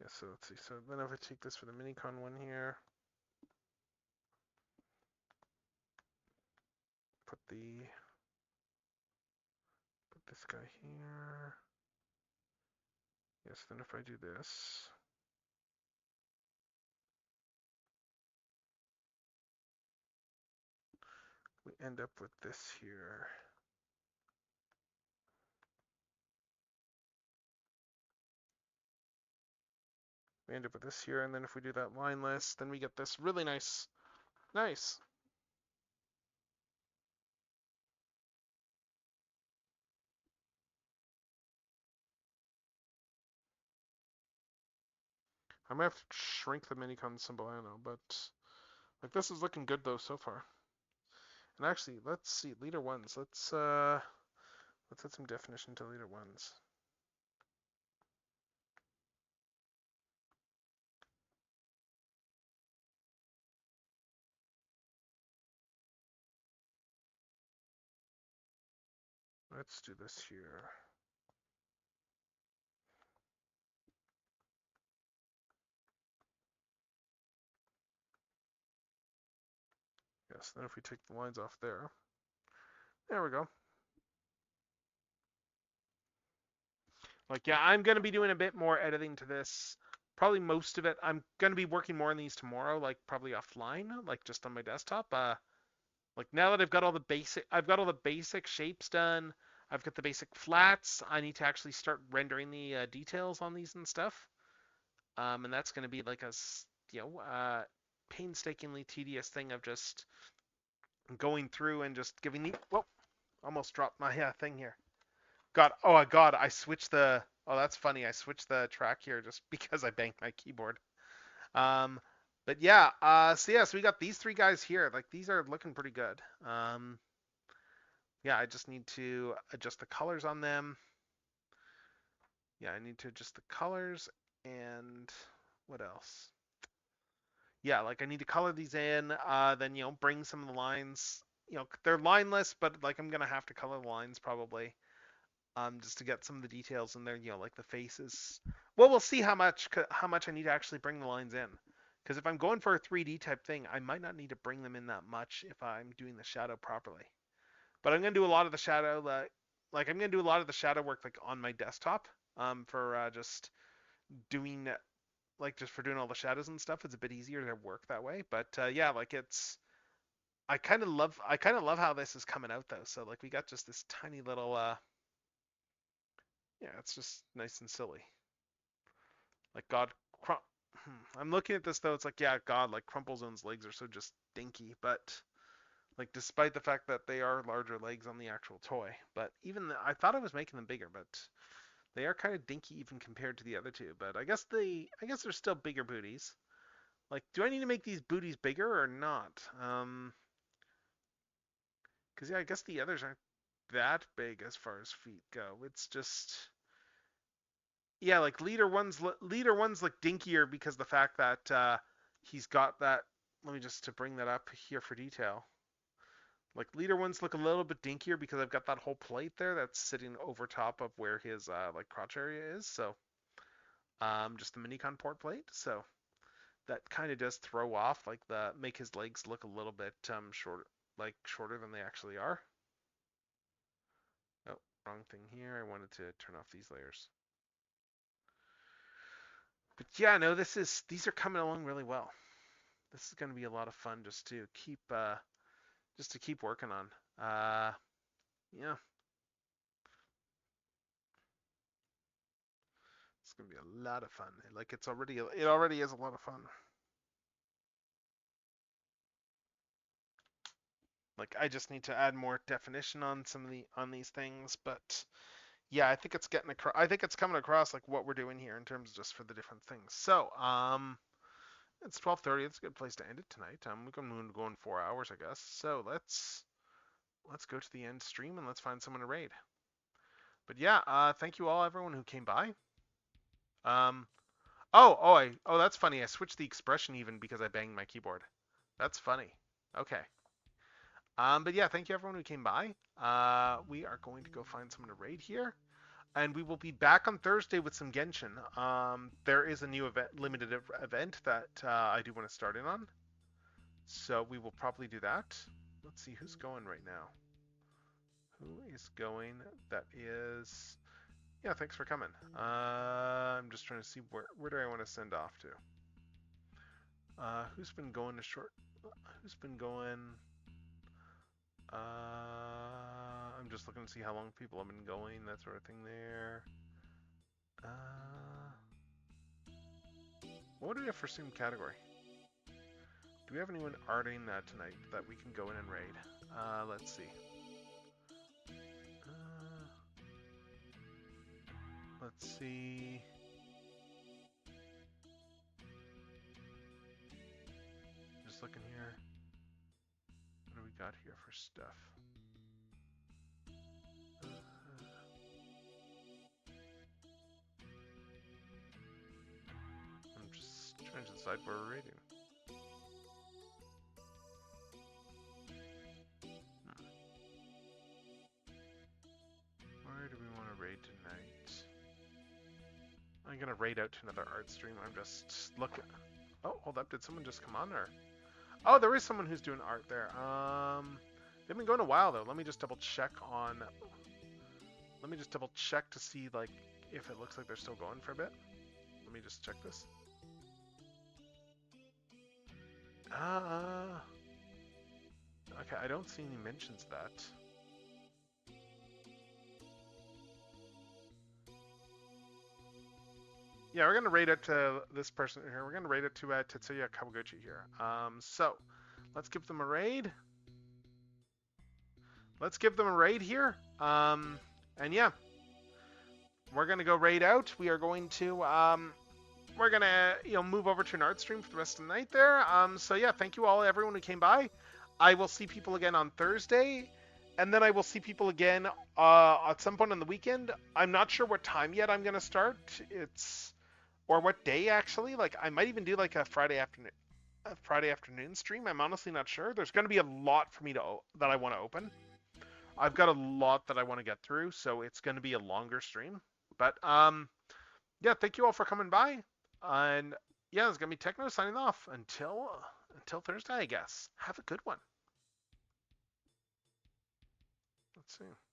Yeah, so let's see. So then if I take this for the Minicon one here, put this guy here. Yes, then if I do this, we end up with this here. We end up with this here, and then if we do that line list, then we get this really nice. I might have to shrink the Minicon symbol, I don't know, but like this is looking good though so far. And actually, let's see, leader ones. Let's add some definition to leader ones. Let's do this here. Yes, then if we take the lines off there we go. Like, yeah, I'm going to be doing a bit more editing to this. Probably most of it. I'm going to be working more on these tomorrow, like probably offline, like just on my desktop. Like now that I've got all the basic shapes done. I've got the basic flats. I need to actually start rendering the details on these and stuff. And that's going to be like painstakingly tedious thing of just going through and just giving the. Whoa, almost dropped my thing here. God, I switched the. Oh, that's funny. I switched the track here just because I banged my keyboard. Um, but yeah. So we got these three guys here. Like these are looking pretty good. Yeah, I just need to adjust the colors on them. Yeah, I need to adjust the colors and what else? Yeah, like I need to color these in. Then bring some of the lines. They're lineless, but like I'm gonna have to color the lines probably. Just to get some of the details in there, like the faces. Well, we'll see how much I need to actually bring the lines in, Because if I'm going for a 3D type thing, I might not need to bring them in that much if I'm doing the shadow properly. But I'm gonna do a lot of the shadow, like I'm gonna do a lot of the shadow work like on my desktop, for just doing like just for doing all the shadows and stuff. It's a bit easier to work that way. But yeah, like it's I kind of love how this is coming out though. So like we got just this tiny little yeah, it's just nice and silly. Like God, I'm looking at this though. It's like yeah, God, like Zone's legs are so just dinky, but like despite the fact that they are larger legs on the actual toy, but even I thought I was making them bigger, but they are kind of dinky even compared to the other two. But I guess they're still bigger booties. Like, do I need to make these booties bigger or not? Because yeah, I guess the others aren't that big as far as feet go. It's just yeah, like leader one's like dinkier because the fact that he's got that. Let me just to bring that up here for detail. Like leader ones look a little bit dinkier because I've got that whole plate there that's sitting over top of where his like crotch area is. So just the Minicon port plate. So that kind of does throw off like the make his legs look a little bit shorter, like shorter than they actually are. Oh, wrong thing here. I wanted to turn off these layers. But yeah, no, these are coming along really well. This is going to be a lot of fun just to keep working on. Yeah, it's going to be a lot of fun. Like it already is a lot of fun. Like I just need to add more definition on on these things, but yeah, I think it's getting across. I think it's coming across like what we're doing here in terms of just for the different things. So, it's 12:30. It's a good place to end it tonight. We can go in 4 hours, I guess. So let's go to the end stream and let's find someone to raid. But yeah, thank you all, everyone who came by. Um, that's funny. I switched the expression even because I banged my keyboard. That's funny. Okay. But yeah, thank you everyone who came by. We are going to go find someone to raid here, and we will be back on Thursday with some Genshin. There is a new limited event that I do want to start in on, so we will probably do that. Let's see who's going right now. Who is going? That is. Yeah, thanks for coming. I'm just trying to see where do I want to send off to. Who's been going to short? Who's been going? I'm just looking to see how long people have been going, that sort of thing there. What do we have for stream category? Do we have anyone arting tonight that we can go in and raid? Let's see. Let's see. Just looking here. What do we got here for stuff? I'm just trying to decide where we're raiding. Where do we want to raid tonight? I'm gonna raid out to another art stream. I'm just looking. Oh, hold up. Did someone just come on there? Oh, there is someone who's doing art there. They've been going a while though. Let me just double check on. Let me just double check to see like if it looks like they're still going for a bit. Let me just check this. Okay, I don't see any mentions of that. Yeah, we're gonna rate it to this person here. We're gonna rate it to Tetsuya Kawaguchi here. So let's give them a raid. Let's give them a raid here. And yeah, we're gonna go raid out. We are going to we're gonna move over to an art stream for the rest of the night there. So yeah, thank you all, everyone who came by. I will see people again on Thursday, and then I will see people again at some point on the weekend. I'm not sure what time yet I'm gonna start. Or what day actually. Like I might even do like a Friday afternoon stream. I'm honestly not sure. There's gonna be a lot for me that I want to open. I've got a lot that I want to get through, so it's gonna be a longer stream. But yeah, thank you all for coming by, and yeah, it's gonna be Techno signing off until Thursday, I guess. Have a good one. Let's see.